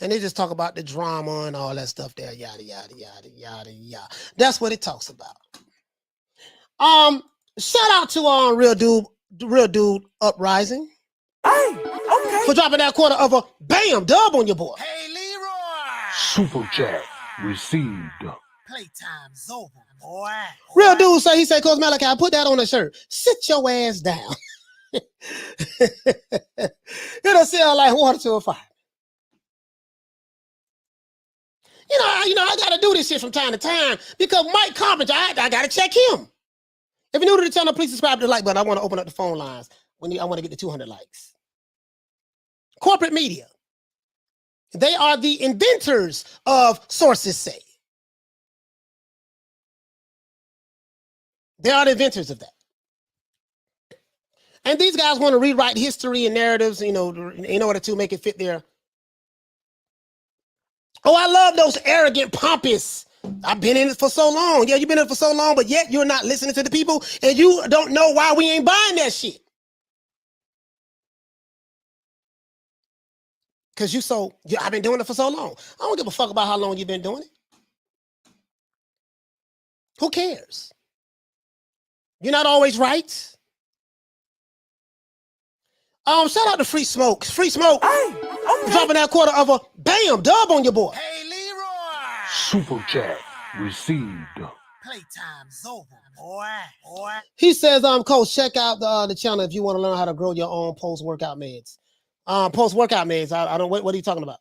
And they just talk about the drama and all that stuff there, yada, yada, yada, yada, yada. That's what it talks about. Shout out to Real Dude Uprising. Hey, okay. For dropping that quarter of a bam dub on your boy. Hey, Leroy. Super chat received. Playtime's over, boy. Real Dude he said, Coach Malachi, put that on a shirt. Sit your ass down. It'll sell like water to a fire. You know, I gotta do this shit from time to time because Mike Coppinger, I gotta check him. If you're new to the channel, please subscribe to the like button. I want to open up the phone lines I want to get to 200 likes. Corporate media. They are the inventors of sources say. They are the inventors of that. And these guys want to rewrite history and narratives, you know, in order to make it fit their. Oh, I love those arrogant, pompous. I've been in it for so long. Yeah, you've been in it for so long, but yet you're not listening to the people and you don't know why we ain't buying that shit. Because I've been doing it for so long. I don't give a fuck about how long you've been doing it. Who cares? You're not always right. Shout out to Free Smoke. Free Smoke. Hey, okay. Dropping that quarter of a bam dub on your boy. Hey, Leroy. Super chat received. Playtime's over, boy. He says, Coach, check out the channel if you want to learn how to grow your own post-workout meds. Post-workout meds. I don't. What are you talking about?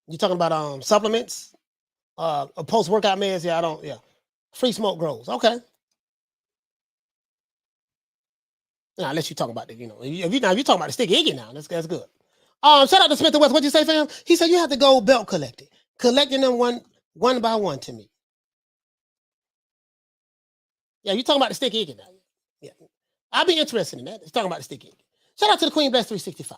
You talking about supplements? Post-workout meds? Yeah, I don't. Yeah. Free Smoke grows. Okay. Now, unless you talk about the, you know, if you're talking about the sticky icky now, that's good. Shout out to Smith and West. What'd you say, fam? He said you have to go belt collecting them one by one to me. Yeah, you talking about the sticky icky now. Yeah, I'll be interested in that. He's talking about the sticky icky. Shout out to the Queen Bless 365.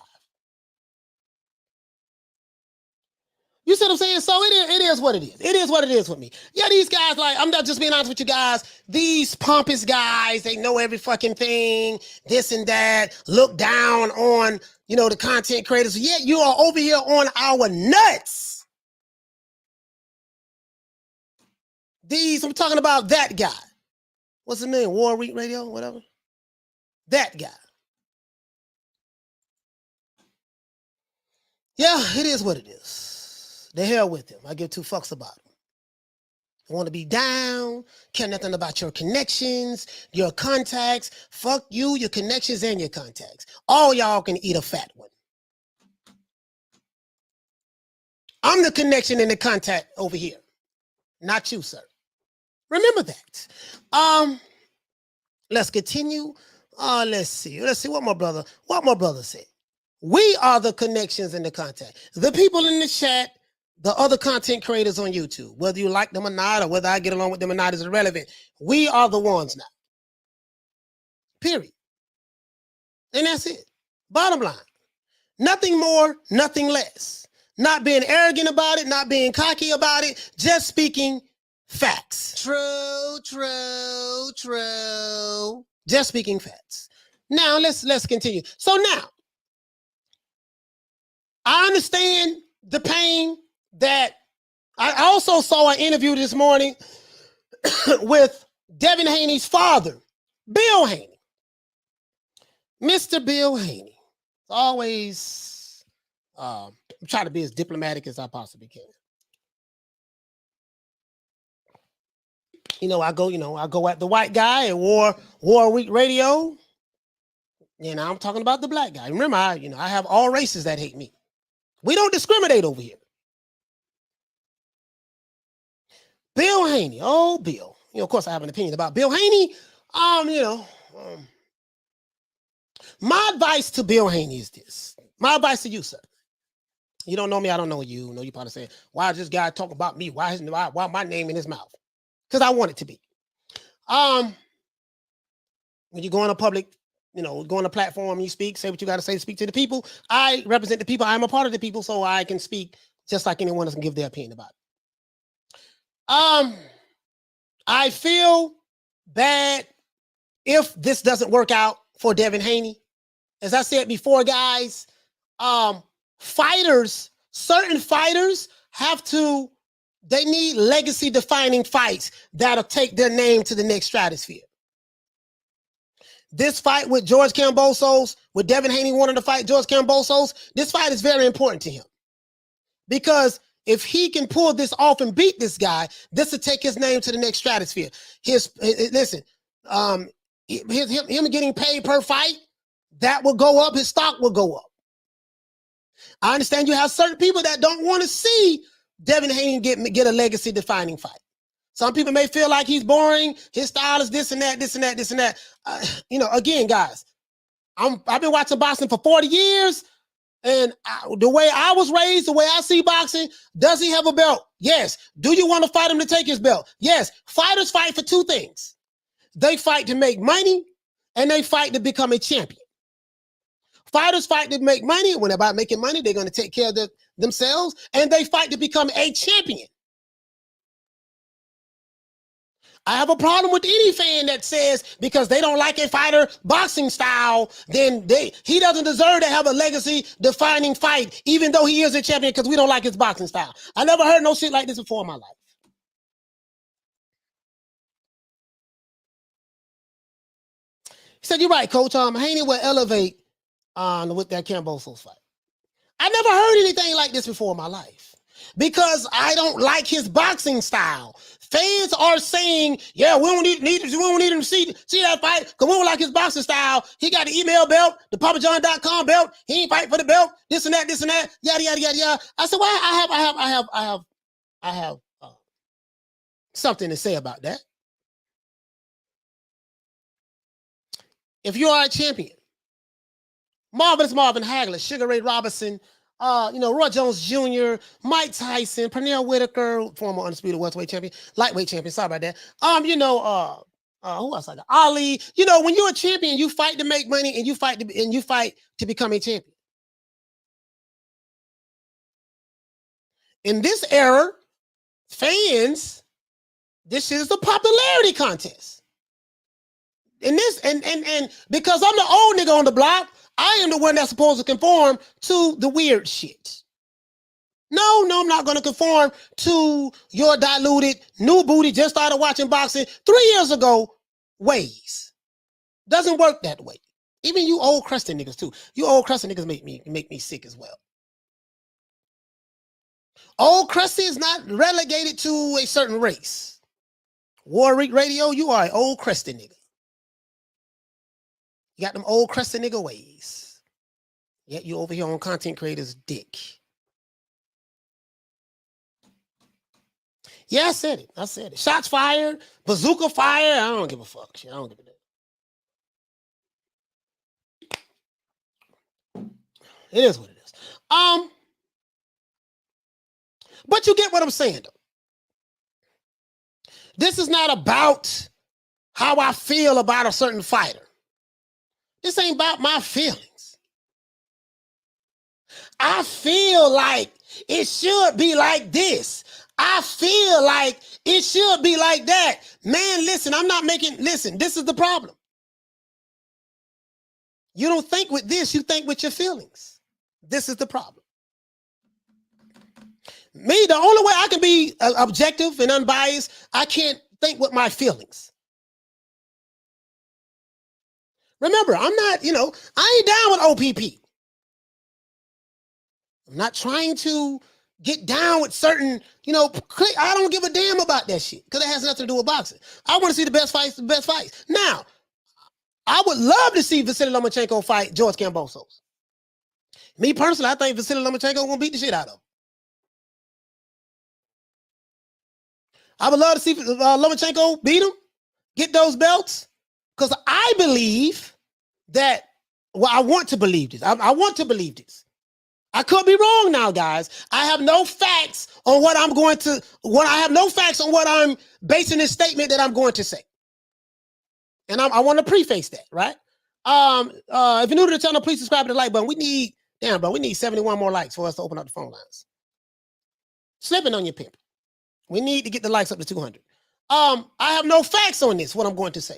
You see what I'm saying? So it is what it is. It is what it is with me. Yeah, these guys, like, I'm not just being honest with you guys. These pompous guys, they know every fucking thing, this and that, look down on, you know, the content creators. Yet you are over here on our nuts. I'm talking about that guy. What's his name? War Week Radio, whatever. That guy. Yeah, it is what it is. The hell with him. I give two fucks about him. I want to be down, care nothing about your connections, your contacts. Fuck you, your connections, and your contacts. All y'all can eat a fat one. I'm the connection and the contact over here. Not you, sir. Remember that. Let's continue. Let's see what my brother said. We are the connections and the contact. The people in the chat, the other content creators on YouTube, whether you like them or not, or whether I get along with them or not is irrelevant. We are the ones now. Period. And that's it. Bottom line. Nothing more, nothing less. Not being arrogant about it, not being cocky about it, just speaking facts. True. Just speaking facts. Now let's continue. So now, I understand the pain that I also saw an interview this morning with Devin Haney's father, Bill Haney. Mr. Bill Haney. Always try to be as diplomatic as I possibly can. I go at the white guy at War Week Radio. I'm talking about the black guy. Remember, I have all races that hate me. We don't discriminate over here. Bill Haney. Oh, Bill. Of course, I have an opinion about Bill Haney. My advice to Bill Haney is this. My advice to you, sir. You don't know me, I don't know you. You probably saying, why does this guy talk about me? Why my name in his mouth? Because I want it to be. When you go on a public, go on a platform, you speak, say what you got to say, speak to the people. I represent the people. I'm a part of the people, so I can speak just like anyone else can give their opinion about it. I feel bad if this doesn't work out for Devin Haney. As I said before, guys, certain fighters they need legacy defining fights that'll take their name to the next stratosphere. This fight with George Kambosos, with Devin Haney wanting to fight George Kambosos, this fight is very important to him. Because if he can pull this off and beat this guy, this will take his name to the next stratosphere. Him getting paid per fight, that will go up, his stock will go up. I understand you have certain people that don't want to see Devin Haney get a legacy-defining fight. Some people may feel like he's boring, his style is this and that. Again, guys, I've been watching boxing for 40 years, and the way I was raised, the way I see boxing, does he have a belt? Yes. Do you want to fight him to take his belt? Yes. Fighters fight for two things. They fight to make money, and they fight to become a champion. Fighters fight to make money. When about making money, they're going to take care of themselves, and they fight to become a champion. I have a problem with any fan that says because they don't like a fighter boxing style, then he doesn't deserve to have a legacy-defining fight, even though he is a champion, because we don't like his boxing style. I never heard no shit like this before in my life. He said, "You're right, Coach. Haney will elevate with that Kambosos fight." I never heard anything like this before in my life because I don't like his boxing style. Fans are saying, "Yeah, we don't need him to see that fight because we don't like his boxing style. He got the email belt, the PapaJohn.com belt. He ain't fight for the belt. This and that, yada yada yada yada." I said, "Well, I have something to say about that. If you are a champion, Marvelous Marvin Hagler, Sugar Ray Robinson, Roy Jones Jr., Mike Tyson, Pernell Whitaker, former undisputed welterweight champion, lightweight champion. Sorry about that. Who else? Like Ali. When you're a champion, you fight to make money, and you fight to become a champion. In this era, fans, this shit is a popularity contest. And because I'm the old nigga on the block, I am the one that's supposed to conform to the weird shit. No, I'm not going to conform to your diluted, new booty, just started watching boxing 3 years ago ways. Doesn't work that way. Even you old crusty niggas too. You old crusty niggas make me sick as well. Old crusty is not relegated to a certain race. Warwick Radio, you are an old crusty nigga. You got them old crusty nigga ways. Yet you over here on content creators' dick. Yeah, I said it. Shots fired, bazooka fire. I don't give a fuck. Shit, I don't give a damn. It is what it is. But you get what I'm saying, though. This is not about how I feel about a certain fighter. This ain't about my feelings. I feel like it should be like this. I feel like it should be like that. Man, listen, listen, this is the problem. You don't think with this, you think with your feelings. This is the problem. Me, the only way I can be objective and unbiased, I can't think with my feelings. Remember, I'm not, I ain't down with OPP. I'm not trying to get down with certain, I don't give a damn about that shit because it has nothing to do with boxing. I want to see the best fights. Now, I would love to see Vasyl Lomachenko fight George Kambosos. Me personally, I think Vasyl Lomachenko will beat the shit out of him. I would love to see Lomachenko beat him, get those belts, because I believe that, I want to believe this. I want to believe this. I could be wrong now, guys. I have no facts on what I'm basing this statement that I'm going to say. And I want to preface that, right? If you're new to the channel, please subscribe to the like button. We need 71 more likes for us to open up the phone lines. Slipping on your pimp. We need to get the likes up to 200. I have no facts on this, what I'm going to say.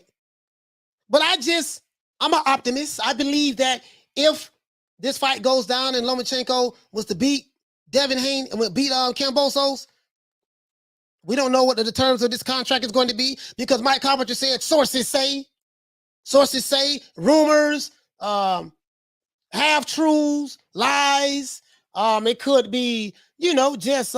But I'm an optimist. I believe that if this fight goes down and Lomachenko was to beat Devin Haney and beat Kambosos, we don't know what the terms of this contract is going to be because Mike Coppinger said sources say, rumors, half-truths, lies. It could be, just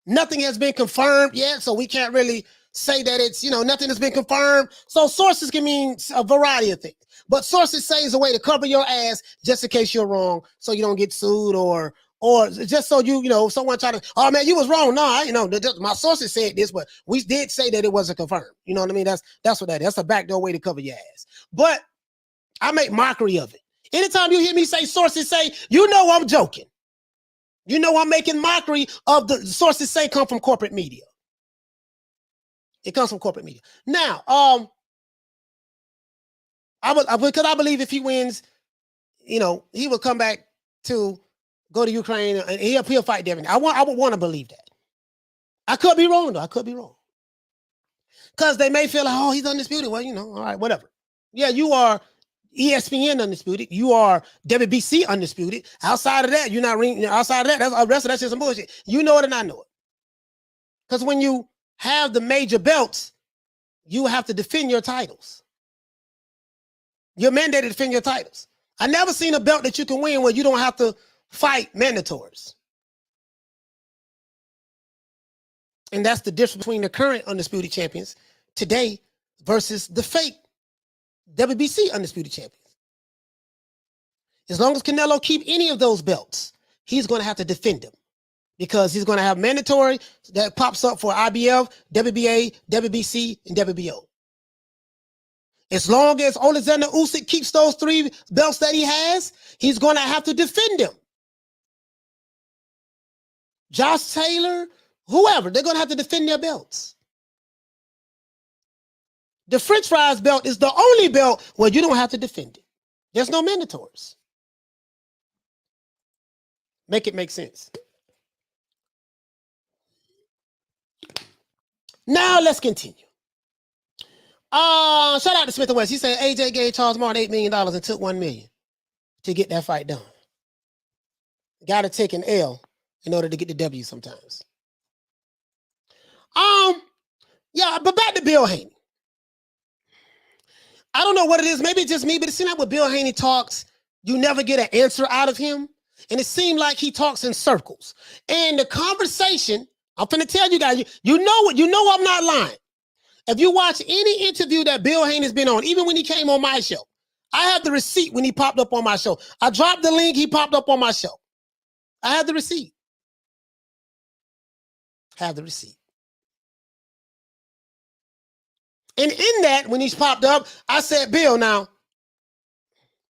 nothing has been confirmed yet, so we can't really say that it's, nothing has been confirmed. So sources can mean a variety of things. But sources say is a way to cover your ass just in case you're wrong so you don't get sued or just so someone try to, oh man, you was wrong. No, my sources said this, but we did say that it wasn't confirmed. You know what I mean? That's what that is. That's a backdoor way to cover your ass. But I make mockery of it. Anytime you hear me say sources say, I'm joking. I'm making mockery of the sources say come from corporate media. It comes from corporate media. Now, because I believe if he wins, he will come back to go to Ukraine and he'll fight Devin. I would want to believe that. I could be wrong though. I could be wrong. Because they may feel like, oh, he's undisputed. Well, all right, whatever. Yeah, you are ESPN undisputed. You are WBC undisputed. Outside of that, you're not ring. Outside of that, the rest of that's just some bullshit. You know it and I know it. Because when you have the major belts, you have to defend your titles. You're mandated to defend your titles. I never seen a belt that you can win where you don't have to fight mandatories. And that's the difference between the current undisputed champions today versus the fake WBC undisputed champions. As long as Canelo keep any of those belts, he's going to have to defend them because he's going to have mandatory that pops up for IBF, WBA, WBC, and WBO. As long as Alexander Usyk keeps those 3 belts that he has, he's going to have to defend them. Josh Taylor, whoever, they're going to have to defend their belts. The French fries belt is the only belt where you don't have to defend it. There's no mandatories. Make it make sense. Now let's continue. Shout out to Smith & West. He said AJ gave Charles Martin $8 million and took $1 million to get that fight done. Got to take an L in order to get the W sometimes. Yeah, but back to Bill Haney. I don't know what it is. Maybe it's just me, but it seems like when Bill Haney talks, you never get an answer out of him. And it seemed like he talks in circles. And the conversation, I'm finna tell you guys, you know I'm not lying. If you watch any interview that Bill Haney's been on, even when he came on my show, I have the receipt when he popped up on my show. I dropped the link, he popped up on my show. I have the receipt. Have the receipt. And in that, when he's popped up, I said, Bill, now,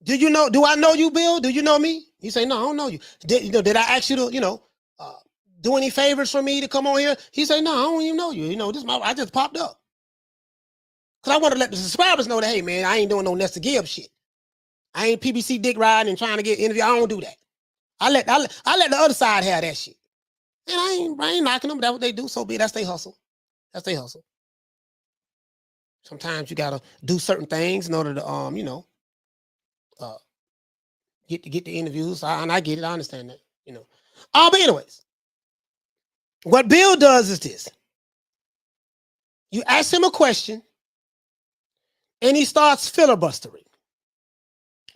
do I know you, Bill? Do you know me? He said, no, I don't know you. Did I ask you to, do any favors for me to come on here? He said, no, I don't even know you. I just popped up. Because I want to let the subscribers know that, hey, man, I ain't doing no Nestor Gibbs shit. I ain't PBC dick riding and trying to get interview. I don't do that. I let the other side have that shit. And I ain't knocking them. That's what they do. So be it. That's their hustle. That's their hustle. Sometimes you gotta do certain things in order to get the interviews. And I get it. I understand that. But anyways, what Bill does is this. You ask him a question, and he starts filibustering.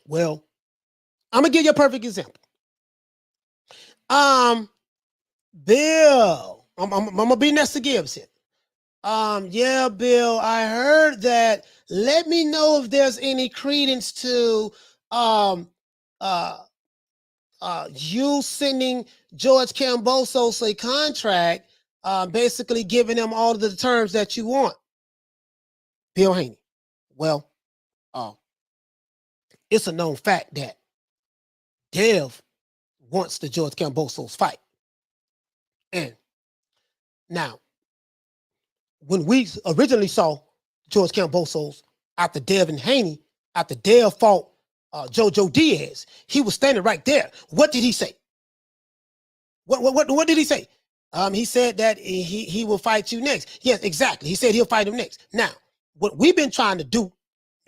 Well, I'm gonna give you a perfect example. Bill, I'm gonna be next to Gibbs here. Yeah, Bill, I heard that. Let me know if there's any credence to you sending George Kambosos a contract, basically giving him all of the terms that you want. Bill Haney. Well, it's a known fact that Dev wants the George Kambosos fight. And now, when we originally saw George Kambosos after Devin Haney, after Dev fought Jojo Diaz, he was standing right there. What did he say? What did he say? He said that he will fight you next. Yes, exactly. He said he'll fight him next. Now, what we've been trying to do,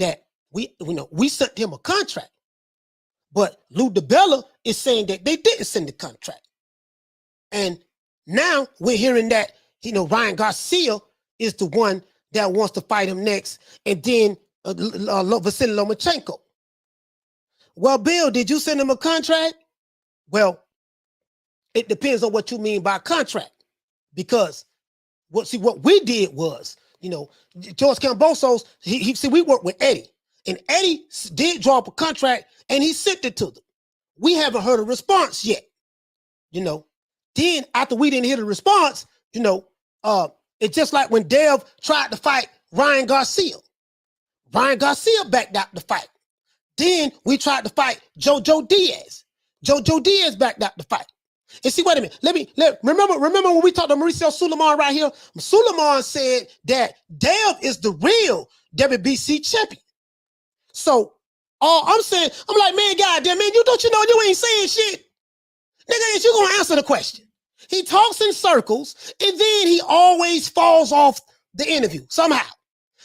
that we sent him a contract, but Lou DiBella is saying that they didn't send the contract. And now we're hearing that, Ryan Garcia is the one that wants to fight him next, and then Vasyl Lomachenko. Well, Bill, did you send him a contract? Well, it depends on what you mean by contract, because what we did was, George Kambosos, we worked with Eddie, and Eddie did draw up a contract, and he sent it to them. We haven't heard a response yet, Then after we didn't hear the response, it's just like when Dev tried to fight Ryan Garcia. Ryan Garcia backed out the fight. Then we tried to fight Jojo Diaz. Jojo Diaz backed out the fight. And see, wait a minute. Remember when we talked to Mauricio Sulaiman right here? Sulaiman said that Dev is the real WBC champion. So all I'm saying, I'm like, man, goddamn, man, you ain't saying shit. Nigga, you gonna answer the question. He talks in circles, and then he always falls off the interview somehow.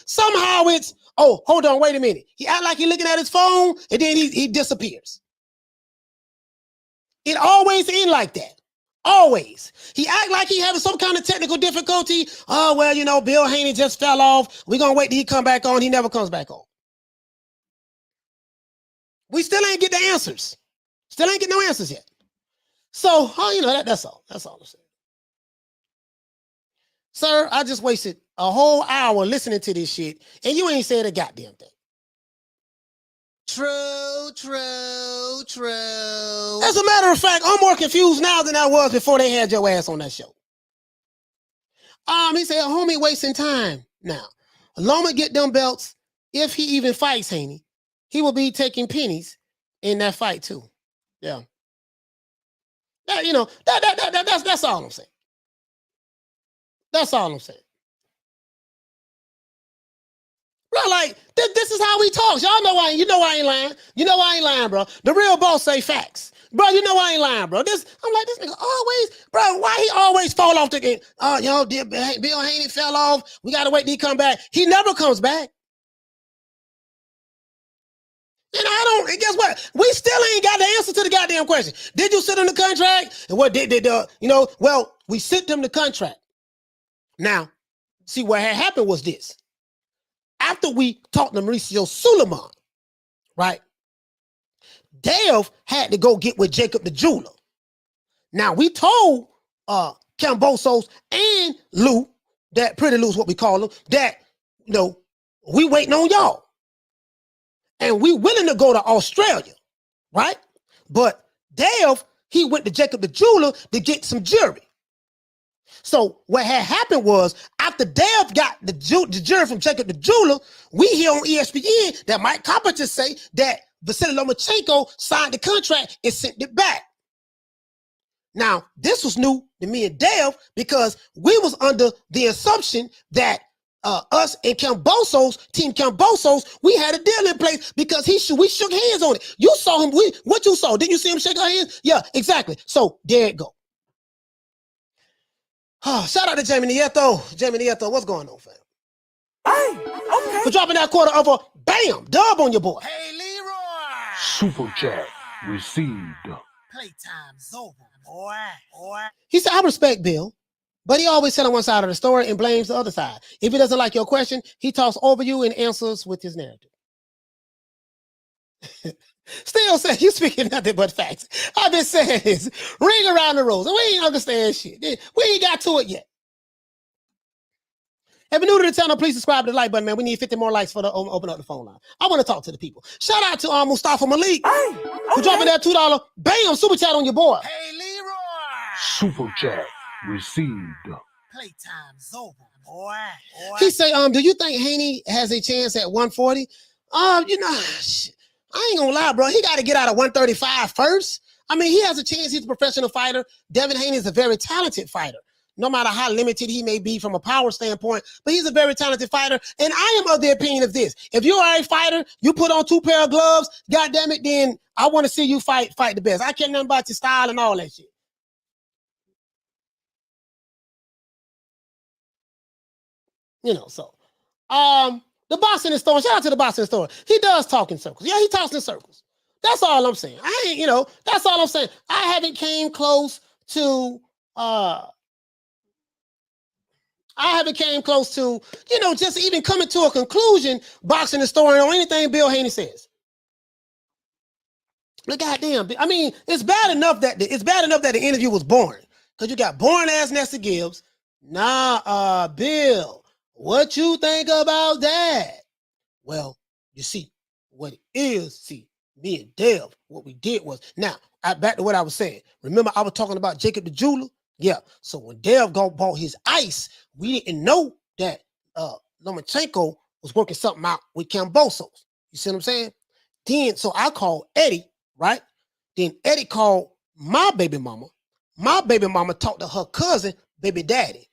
Somehow it's, oh, hold on, wait a minute. He act like he's looking at his phone, and then he disappears. It always ends like that. Always. He act like he having some kind of technical difficulty. Oh, well, Bill Haney just fell off. We're going to wait till he come back on. He never comes back on. We still ain't get the answers. Still ain't get no answers yet. So, that's all. That's all I'm saying. Sir, I just wasted a whole hour listening to this shit, and you ain't said a goddamn thing. True. As a matter of fact, I'm more confused now than I was before they had your ass on that show. He said, homie wasting time. Now, Loma get them belts. If he even fights Haney, he will be taking pennies in that fight too. Yeah. That's all I'm saying. That's all I'm saying. Bro, like, this is how we talk. Y'all know I ain't lying. You know I ain't lying, bro. The real boss say facts. Bro, you know I ain't lying, bro. I'm like, this nigga always, bro, why he always fall off the game? Bill Haney fell off. We got to wait till he come back. He never comes back. And guess what? We still ain't got the answer to the goddamn question. Did you send him the contract? And what well, we sent them the contract. Now, see, what had happened was this. After we talked to Mauricio Sulaiman, right? Dev had to go get with Jacob the jeweler. Now, we told Kambosos and Lou, that Pretty Lou's what we call him, that, we waiting on y'all. And we willing to go to Australia, right? But Dev, he went to Jacob the jeweler to get some jewelry. So what had happened was, after Dev got the jury from Jacob the jeweler, we hear on ESPN that Mike Coppinger say that Vasiliy Lomachenko signed the contract and sent it back. Now, this was new to me and Dev, because we was under the assumption that us and Kambosos, Team Kambosos, we had a deal in place because we shook hands on it. You saw him. What you saw? Didn't you see him shake our hands? Yeah, exactly. So there it go. Oh, shout out to Jamie Nieto. Jamie Nieto, what's going on, fam? Hey, okay. For dropping that quarter of a bam dub on your boy. Hey, Leroy. Super chat received. Playtime's over, boy. He said, I respect Bill, but he always sits on one side of the story and blames the other side. If he doesn't like your question, he talks over you and answers with his narrative. Still saying you speaking nothing but facts. I've been saying this. Ring around the roses. We ain't understand shit. We ain't got to it yet. If you're new to the channel, please subscribe to the like button, man. We need 50 more likes for the open up the phone line. I want to talk to the people. Shout out to Mustafa Malik for dropping that $2 bam super chat on your boy. Hey, Leroy. Super chat received. Playtime's over, boy. He say, do you think Haney has a chance at 140? I ain't gonna lie, bro. He got to get out of 135 first. I mean, he has a chance. He's a professional fighter. Devin Haney is a very talented fighter, no matter how limited he may be from a power standpoint, but he's a very talented fighter. And I am of the opinion of this. If you are a fighter, you put on 2 pair of gloves, God damn it, then I want to see you fight the best. I care nothing about your style and all that shit. So the boss in the store, shout out to the boss in the store. He does talk in circles. Yeah, he talks in circles. That's all I'm saying. That's all I'm saying. I haven't came close to just even coming to a conclusion, boxing the story on anything Bill Haney says. But goddamn, I mean, it's bad enough that the interview was boring. Because you got boring ass Nestor Gibbs. Bill, what you think about that? Well, you see, what it is, me and Dev, what we did was, now, back to what I was saying. Remember, I was talking about Jacob the Jeweler? Yeah, so when Dev bought his ice, we didn't know that Lomachenko was working something out with Kambosos. You see what I'm saying? Then, so I called Eddie, right? Then Eddie called my baby mama. My baby mama talked to her cousin, baby daddy.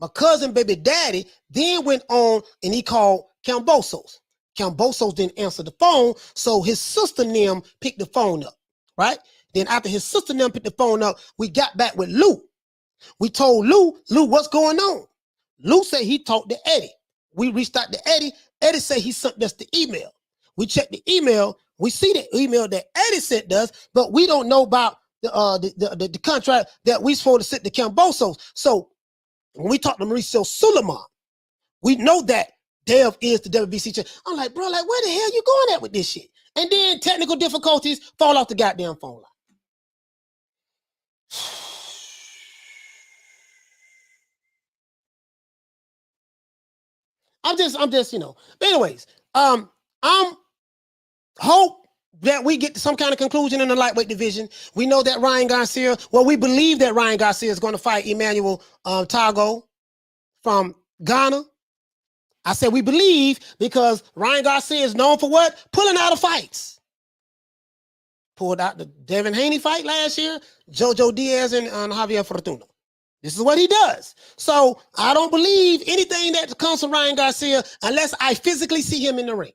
My cousin, baby daddy, then went on and he called Kambosos. Kambosos didn't answer the phone, so his sister Nim picked the phone up, right? Then after his sister Nim picked the phone up, we got back with Lou. We told Lou, what's going on? Lou said he talked to Eddie. We reached out to Eddie. Eddie said he sent us the email. We checked the email. We see the email that Eddie sent us, but we don't know about the contract that we supposed to send to Kambosos. So when we talked to Mauricio Suleiman, we know that Dev is the WBC champ. I'm like, bro, like, where the hell you going at with this shit? And then technical difficulties fall off the goddamn phone line. I'm just, but anyways, I'm hope that we get to some kind of conclusion in the lightweight division. We know that Ryan Garcia, we believe that Ryan Garcia is going to fight Emmanuel Tago from Ghana. I said we believe because Ryan Garcia is known for what? Pulling out of fights. Pulled out the Devin Haney fight last year, Jojo Diaz and Javier Fortuna. This is what he does. So I don't believe anything that comes from Ryan Garcia unless I physically see him in the ring.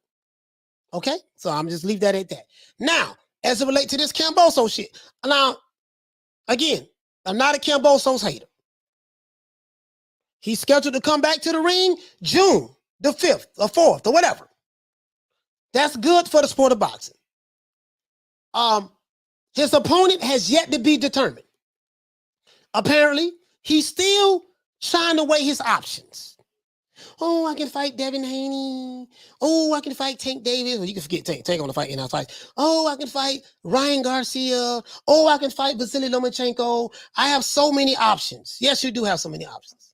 Okay? So I'm just leave that at that. Now, as it relates to this Kambosos shit. Now, again, I'm not a Kambosos hater. He's scheduled to come back to the ring June the 5th or 4th or whatever. That's good for the sport of boxing. His opponent has yet to be determined. Apparently, he's still trying to weigh his options. Oh, I can fight Devin Haney. Oh, I can fight Tank Davis. Well, you can forget Tank. Tank on the fight in-house fights. Oh, I can fight Ryan Garcia. Oh, I can fight Vasiliy Lomachenko. I have so many options. Yes, you do have so many options.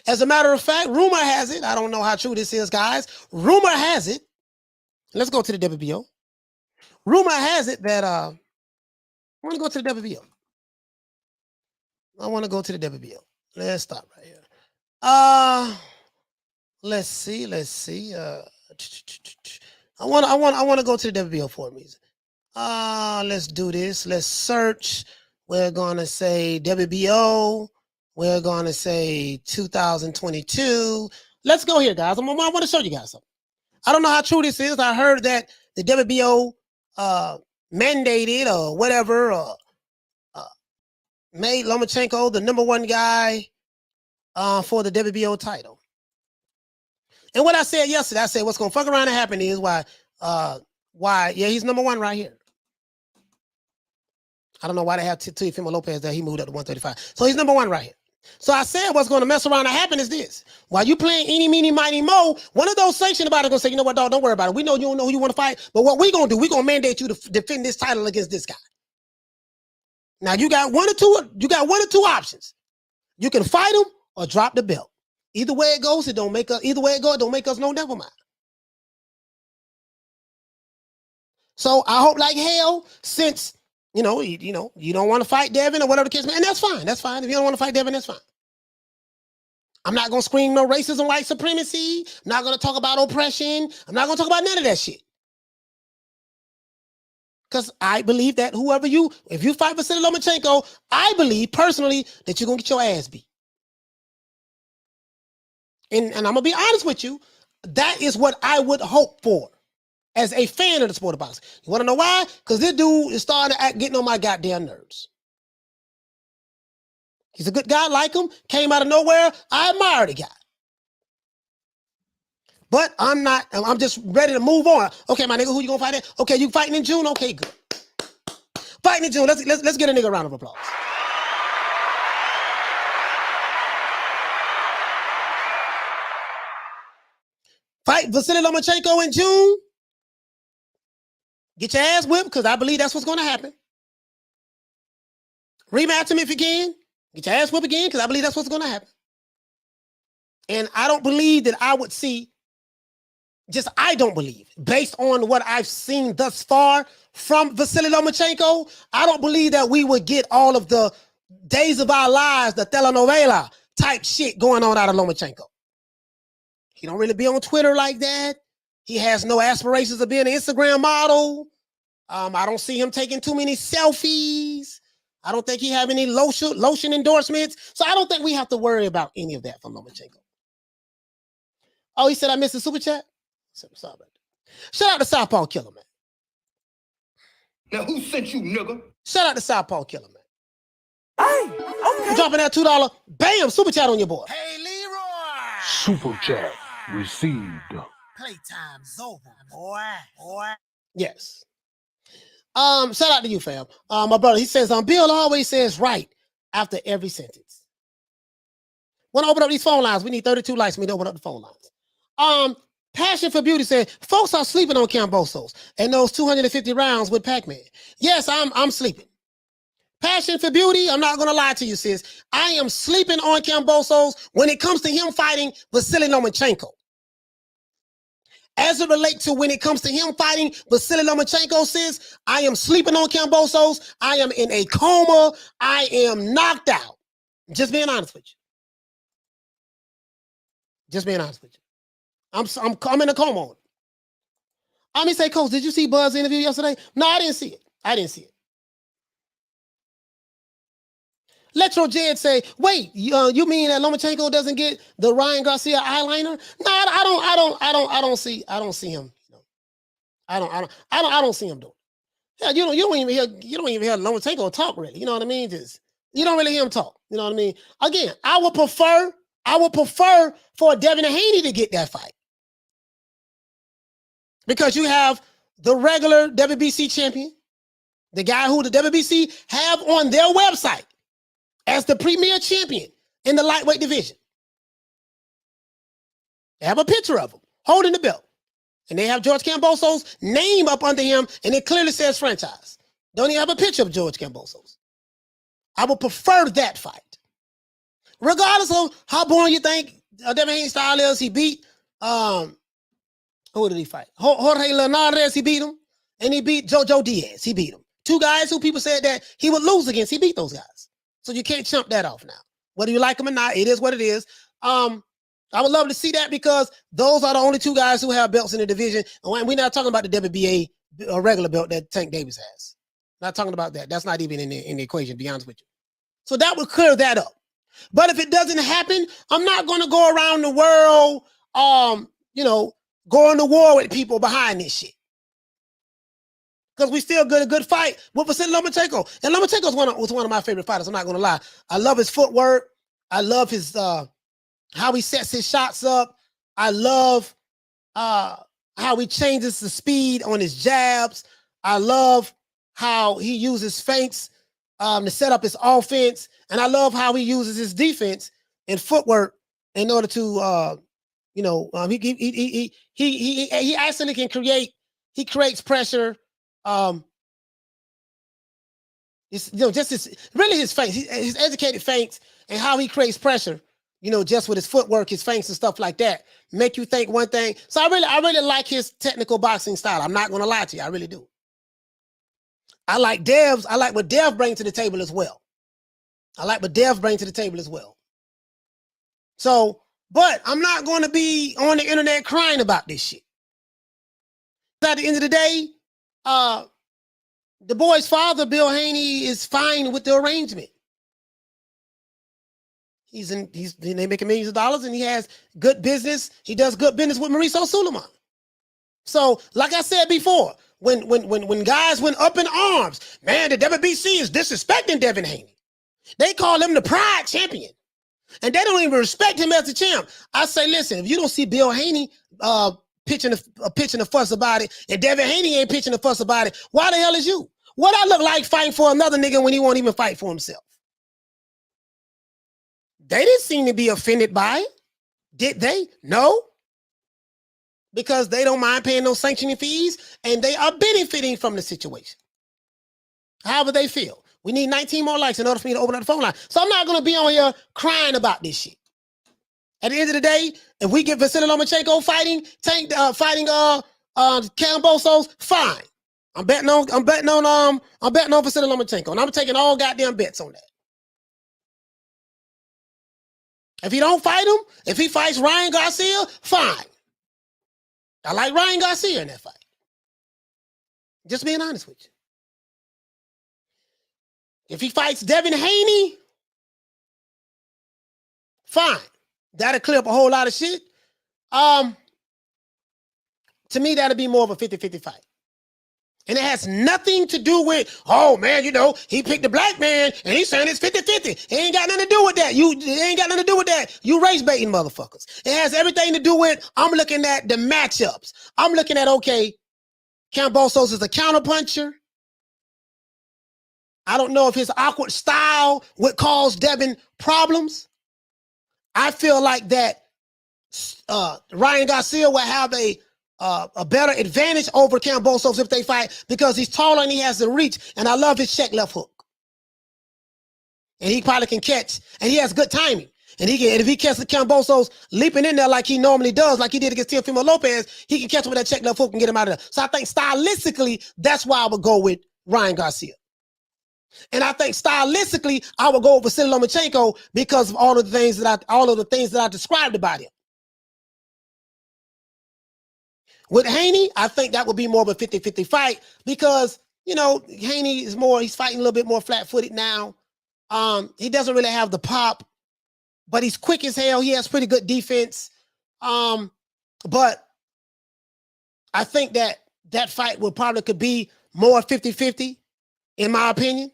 As a matter of fact, rumor has it, I don't know how true this is, guys. Rumor has it, let's go to the WBO. Rumor has it that, I want to go to the WBO. I want to go to the WBO. Let's stop right here. Let's see. I want to go to the WBO for a reason. Let's do this. Let's search. We're gonna say WBO. We're going to say 2022. Let's go here, guys. I want to show you guys something. I don't know how true this is. I heard that the WBO mandated or whatever made Lomachenko the #1 guy for the WBO title. And what I said yesterday, I said what's going to fuck around and happen is why, yeah, he's #1 right here. I don't know why they have Teofimo Lopez there. He moved up to 135. So he's #1 right here. So I said what's going to mess around and happen is this. While you playing eeny, meeny, miny, mo, one of those sanctioned about it going to say, you know what, dog, don't worry about it. We know you don't know who you want to fight, but what we going to do, we going to mandate you to defend this title against this guy. Now you got one or two options. You can fight him or drop the belt. Either way it goes, it don't make us no never mind. So I hope like hell, since you don't want to fight Devin or whatever the case, and that's fine. That's fine. If you don't want to fight Devin, that's fine. I'm not going to scream no racism, white supremacy. I'm not going to talk about oppression. I'm not going to talk about none of that shit. Because I believe that if you fight Vasyl Lomachenko, I believe personally that you're going to get your ass beat. And I'm going to be honest with you, that is what I would hope for as a fan of the sport of boxing. You want to know why? Because this dude is starting to getting on my goddamn nerves. He's a good guy, like him, came out of nowhere. I admire the guy. But I'm just ready to move on. Okay, my nigga, who you gonna fight at? Okay, you fighting in June? Okay, good. Fighting in June. Let's get a nigga a round of applause. Fight Vasiliy Lomachenko in June. Get your ass whipped, because I believe that's what's gonna happen. Rematch him if you can. Get your ass whipped again, because I believe that's what's gonna happen. And I don't believe that I would see. I don't believe, based on what I've seen thus far from Vasiliy Lomachenko, I don't believe that we would get all of the days of our lives, the telenovela type shit going on out of Lomachenko. He don't really be on Twitter like that. He has no aspirations of being an Instagram model. I don't see him taking too many selfies. I don't think he have any lotion endorsements. So I don't think we have to worry about any of that from Lomachenko. Oh, he said I missed the super chat? Sorry about that. Shout out to Southpaw Killer, man. Now who sent you, nigga? Shout out to Southpaw Killer, man. Hey, okay. Dropping that $2. Bam, super chat on your boy. Hey, Leroy! Super chat received. Playtime's over, boy. Yes. Shout out to you, fam. My brother, he says, Bill always says right after every sentence. Want to open up these phone lines? We need 32 likes for me to open up the phone lines. Passion for Beauty said, folks are sleeping on Kambosos and those 250 rounds with Pac-Man. Yes, I'm sleeping. Passion for Beauty, I'm not going to lie to you, sis. I am sleeping on Kambosos when it comes to him fighting Vasiliy Lomachenko. As it relates to when it comes to him fighting Vasiliy Lomachenko, sis, I am sleeping on Kambosos. I am in a coma. I am knocked out. Just being honest with you. Just being honest with you. I'm in a coma on it. I'm gonna say, Coach, did you see Bud's interview yesterday? No, I didn't see it. Letro Jed say, wait, you mean that Lomachenko doesn't get the Ryan Garcia eyeliner? No, I don't see him. I don't see him doing it. Yeah, you don't even hear Lomachenko talk really. You know what I mean? You don't really hear him talk. You know what I mean? Again, I would prefer for Devin Haney to get that fight. Because you have the regular WBC champion, the guy who the WBC have on their website as the premier champion in the lightweight division. They have a picture of him holding the belt. And they have George Kambosos' name up under him, and it clearly says franchise. Don't even have a picture of George Kambosos. I would prefer that fight. Regardless of how boring you think Devin Haney's style is, he beat, who did he fight? Jorge Linares, he beat him. And he beat Jojo Diaz, he beat him. Two guys who people said that he would lose against, he beat those guys. So you can't chump that off now. Whether you like him or not, it is what it is. I would love to see that because those are the only two guys who have belts in the division. And we're not talking about the WBA regular belt that Tank Davis has. Not talking about that. That's not even in the equation, to be honest with you. So that would clear that up. But if it doesn't happen, I'm not going to go around the world, going to war with people behind this shit. Because we still get a good fight with Vasyl Lomachenko. And Lomachenko was one of my favorite fighters, I'm not going to lie. I love his footwork. I love his how he sets his shots up. I love how he changes the speed on his jabs. I love how he uses feints to set up his offense. And I love how he uses his defense and footwork in order to, he actually can he creates pressure. Just his feints, his educated feints and how he creates pressure, just with his footwork, his feints and stuff like that, make you think one thing. So I really like his technical boxing style. I'm not going to lie to you. I really do. I like what Dev brings to the table as well. So, but I'm not going to be on the internet crying about this shit. At the end of the day, the boy's father, Bill Haney, is fine with the arrangement. They making millions of dollars and he has good business. He does good business with Mauricio Sulaiman. So, like I said before, when guys went up in arms, man, the WBC is disrespecting Devin Haney. They call him the pride champion. And they don't even respect him as the champ. I say, listen, if you don't see Bill Haney pitching a fuss about it, and Devin Haney ain't pitching a fuss about it, why the hell is you? What I look like fighting for another nigga when he won't even fight for himself? They didn't seem to be offended by it. Did they? No. Because they don't mind paying those sanctioning fees, and they are benefiting from the situation. However they feel. We need 19 more likes in order for me to open up the phone line. So I'm not going to be on here crying about this shit. At the end of the day, if we get Vasyl Lomachenko fighting Kambosos, fine. I'm betting on Vasyl Lomachenko, and I'm taking all goddamn bets on that. If he don't fight him, if he fights Ryan Garcia, fine. I like Ryan Garcia in that fight. Just being honest with you. If he fights Devin Haney, fine. That'll clear up a whole lot of shit. To me, that'll be more of a 50-50 fight. And it has nothing to do with, oh man, he picked the black man and he's saying it's 50-50. It ain't got nothing to do with that. You race baiting motherfuckers. It has everything to do with, I'm looking at the matchups. I'm looking at, okay, Kambosos is a counterpuncher. I don't know if his awkward style would cause Devin problems. I feel like that Ryan Garcia will have a better advantage over Kambosos if they fight because he's taller and he has the reach. And I love his check left hook. And he probably can catch. And he has good timing. And if he catches Kambosos leaping in there like he normally does, like he did against Teofimo Lopez, he can catch him with that check left hook and get him out of there. So I think stylistically, that's why I would go with Ryan Garcia. And I think stylistically, I would go with Vasyl Lomachenko because of all of the things that I described about him. With Haney, I think that would be more of a 50-50 fight because, Haney is he's fighting a little bit more flat-footed now. He doesn't really have the pop, but he's quick as hell. He has pretty good defense. But I think that fight could be more 50-50, in my opinion.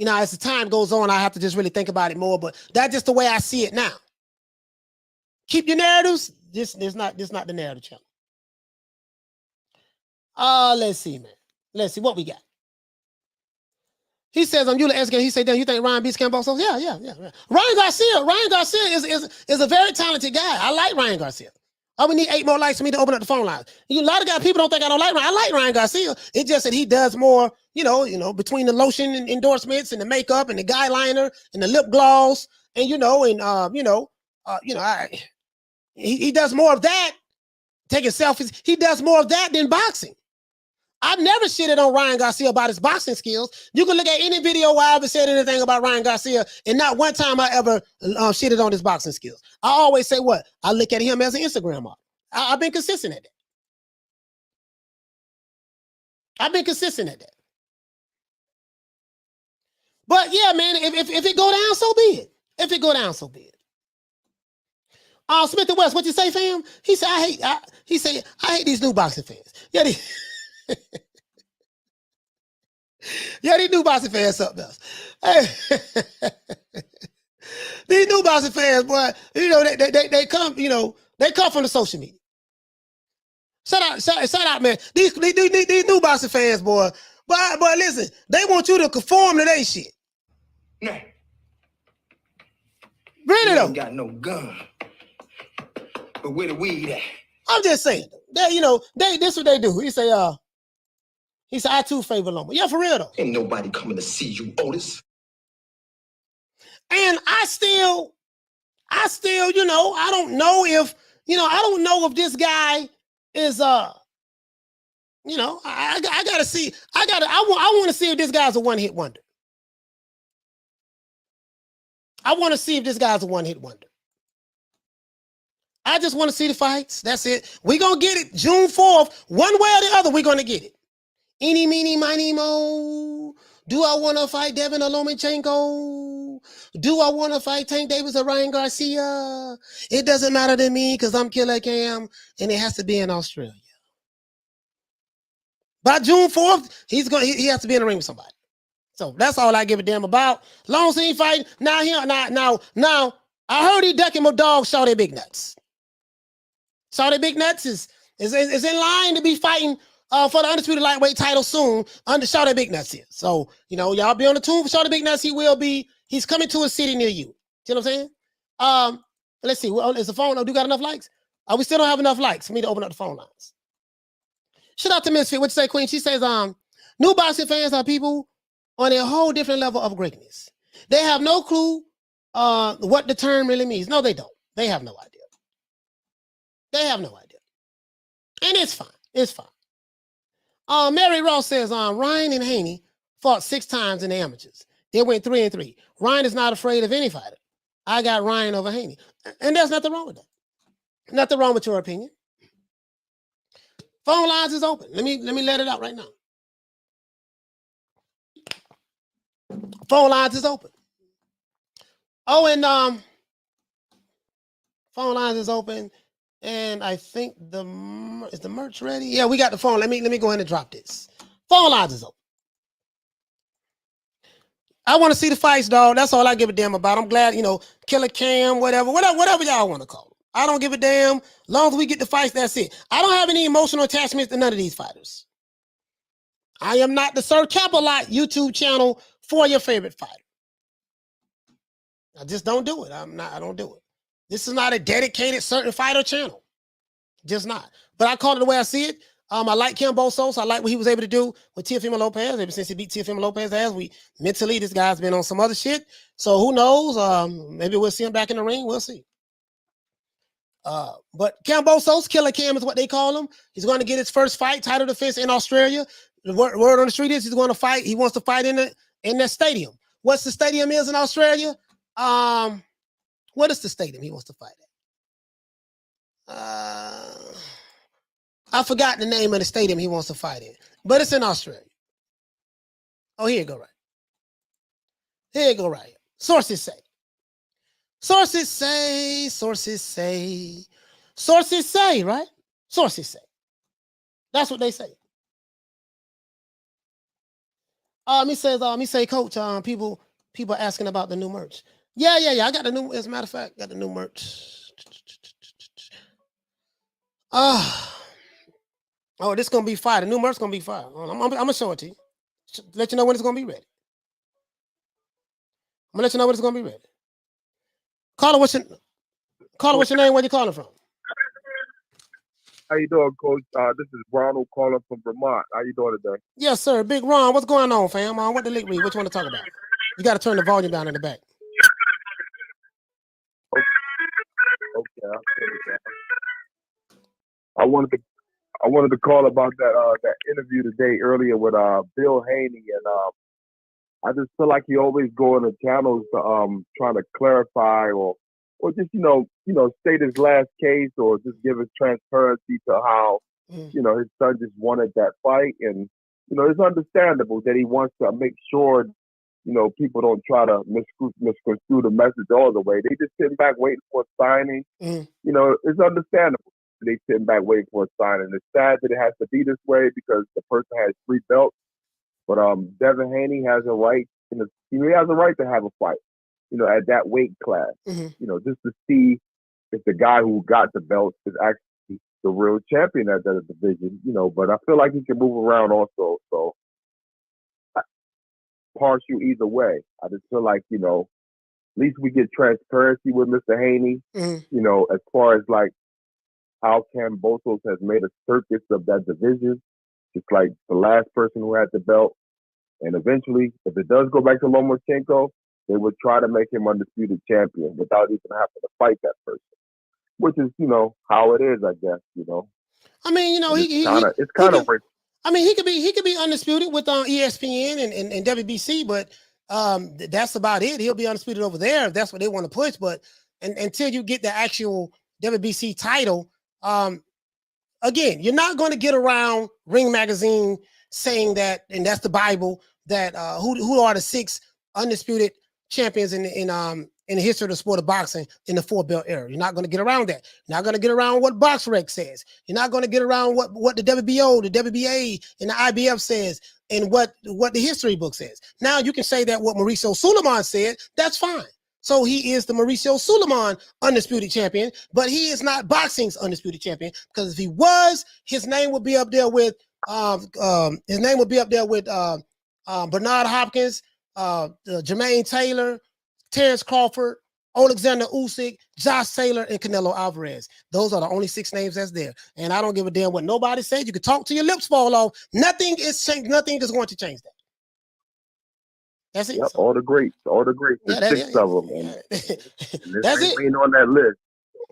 As the time goes on, I have to just really think about it more, but that's just the way I see it now. Keep your narratives. This is not the narrative channel. Let's see, man. Let's see what we got. He says, I'm Eula Eskin. He said, damn, you think Ryan beats Kambosos? Yeah. Ryan Garcia is a very talented guy. I like Ryan Garcia. I would need 8 more likes for me to open up the phone lines. A lot of people don't think I don't like Ryan. I like Ryan Garcia. It's just that he does more, between the lotion and endorsements and the makeup and the guy liner and the lip gloss and he does more of that. Taking selfies. He does more of that than boxing. I've never shitted on Ryan Garcia about his boxing skills. You can look at any video where I ever said anything about Ryan Garcia, and not one time I ever shitted on his boxing skills. I always say what? I look at him as an Instagram model. I've been consistent at that. But yeah, man, if it go down, so be it. If it go down, so be it. Smith and West, what you say, fam? He said, I hate these new boxing fans. Yeah, these new boxing fans something else. Hey, these new boxing fans, boy, they come, they come from the social media. Shout out, man. These new boxing fans, boy. But listen, they want you to conform to their shit. Nah. Really though. Ain't got no gun. But where the weed at? I'm just saying. This what they do. He say, I too favor Loma. Yeah, for real though. Ain't nobody coming to see you, Otis. And I still, I don't know if, this guy is, I gotta see. I want to see if this guy's a one-hit wonder. I want to see if this guy's a one-hit wonder. I just want to see the fights. That's it. We're going to get it June 4th. One way or the other, we're going to get it. Eeny, meeny, miny, mo. Do I want to fight Devin Lomachenko? Do I want to fight Tank Davis or Ryan Garcia? It doesn't matter to me because I'm Killer Cam, and it has to be in Australia. By June 4th, he has to be in the ring with somebody. So that's all I give a damn about. Long as he ain't fighting. Now, I heard he ducking my dog, Shawty Big Nuts. Shawty Big Nuts is in line to be fighting for the Undisputed Lightweight title soon under Shawty Big Nuts here. So, y'all be on the tune for Shawty Big Nuts. He's coming to a city near you. See what I'm saying? Let's see. Is the phone, do you got enough likes? We still don't have enough likes for me to open up the phone lines. Shout out to Misfit. What you say, Queen? She says, new boxing fans are people on a whole different level of greatness. They have no clue what the term really means. No, they don't. They have no idea. They have no idea. And it's fine. It's fine. Mary Ross says, Ryan and Haney fought 6 times in the amateurs. They went 3-3. Ryan is not afraid of any fighter. I got Ryan over Haney. And there's nothing wrong with that. Nothing wrong with your opinion. Phone lines is open. Let me let it out right now. Phone lines is open. Oh, and phone lines is open. And I think is the merch ready? Yeah, we got the phone. Let me go ahead and drop this. Phone lines is open. I want to see the fights, dog. That's all I give a damn about. I'm glad, Killer Cam, whatever y'all want to call them. I don't give a damn. As long as we get the fights, that's it. I don't have any emotional attachments to none of these fighters. I am not the Sir Capalot YouTube channel for your favorite fighter. I just don't do it. I don't do it. This is not a dedicated certain fighter channel. Just not. But I call it the way I see it. I like Kambosos. I like what he was able to do with Teofimo Lopez. Ever since he beat Teofimo Lopez's ass, mentally, this guy's been on some other shit. So who knows? Maybe we'll see him back in the ring. We'll see. But Kambosos, Killer Cam is what they call him. He's going to get his first fight, title defense in Australia. The word on the street is he's going to fight. He wants to fight in that stadium. What's the stadium is in Australia? What is the stadium he wants to fight at? I forgot the name of the stadium he wants to fight in, but it's in Australia. Oh, here you go, right. Here you go, right. Sources say. Sources say, right? Sources say. That's what they say. Me say, Coach, people asking about the new merch. Yeah. I got the new, as a matter of fact, got the new merch. Oh, this is going to be fire. The new merch is going to be fire. I'm going to show it to you. Let you know when it's going to be ready. I'm going to let you know when it's going to be ready. Caller, what's your name? Where you calling from? How you doing, Coach? This is Ronald calling from Vermont. How you doing today? Yes, sir. Big Ron, what's going on, fam? What the league read? What you want to talk about? You got to turn the volume down in the back. Okay. I wanted to call about that interview today earlier with Bill Haney, and I just feel like he always go in the channels to trying to clarify or just state his last case or just give his transparency to how his son just wanted that fight, and it's understandable that he wants to make sure people don't try to misconstrue the message all the way. They just sitting back waiting for a signing. It's understandable. They sitting back waiting for a signing. It's sad that it has to be this way because the person has 3 belts. But Devin Haney has a right. He has a right to have a fight. At that weight class. Just to see if the guy who got the belt is actually the real champion at that division. But I feel like he can move around also. So partial either way. I just feel like, at least we get transparency with Mr. Haney, as far as like how Kambosos has made a circus of that division, just like the last person who had the belt. And eventually, if it does go back to Lomachenko, they would try to make him undisputed champion without even having to fight that person, which is, how it is, I guess, I mean, it's kind of rich. I mean, he could be undisputed with ESPN and WBC, but that's about it. He'll be undisputed over there if that's what they want to push. But until you get the actual WBC title, again, you're not going to get around Ring Magazine saying that, and that's the Bible, that who are the 6 undisputed champions in the history of the sport of boxing in the 4-belt era. You're not going to get around that. You're not going to get around what BoxRec says. You're not going to get around what the WBO, the WBA, and the IBF says, and what the history book says. Now you can say that what Mauricio Sulaiman said, that's fine. So he is the Mauricio Undisputed undisputed champion, but he is not boxing's undisputed champion, because if he was, his name would be up there with Bernard Hopkins, Jermaine Taylor, Terrence Crawford, Alexander Usyk, Josh Taylor, and Canelo Alvarez. Those are the only 6 names that's there. And I don't give a damn what nobody said. You can talk till your lips fall off. Nothing is changed. Nothing is going to change that. That's it. Yep, all the greats. There's 6 of them. And that's it. Ain't on that list.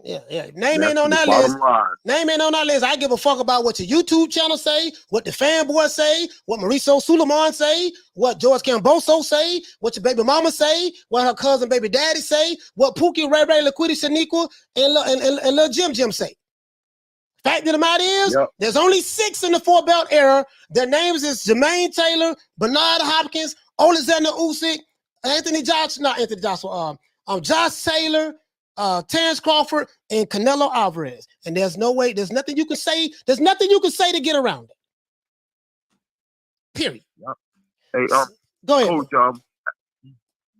Yeah. Name ain't on that list. Name ain't on that list. I give a fuck about what your YouTube channel say, what the fanboys say, what Mauricio Sulaiman say, what George Kambosos say, what your baby mama say, what her cousin baby daddy say, what Pookie, Ray Ray, Laquita, Shaniqua, and Lil Jim say. Fact of the matter is, there's only 6 in the 4-belt era. Their names is Jermaine Taylor, Bernard Hopkins, Alexander Usyk, Josh Taylor, Terrence Crawford, and Canelo Alvarez. And there's nothing you can say. There's nothing you can say to get around it. Period. Yep. Hey, go ahead. Coach,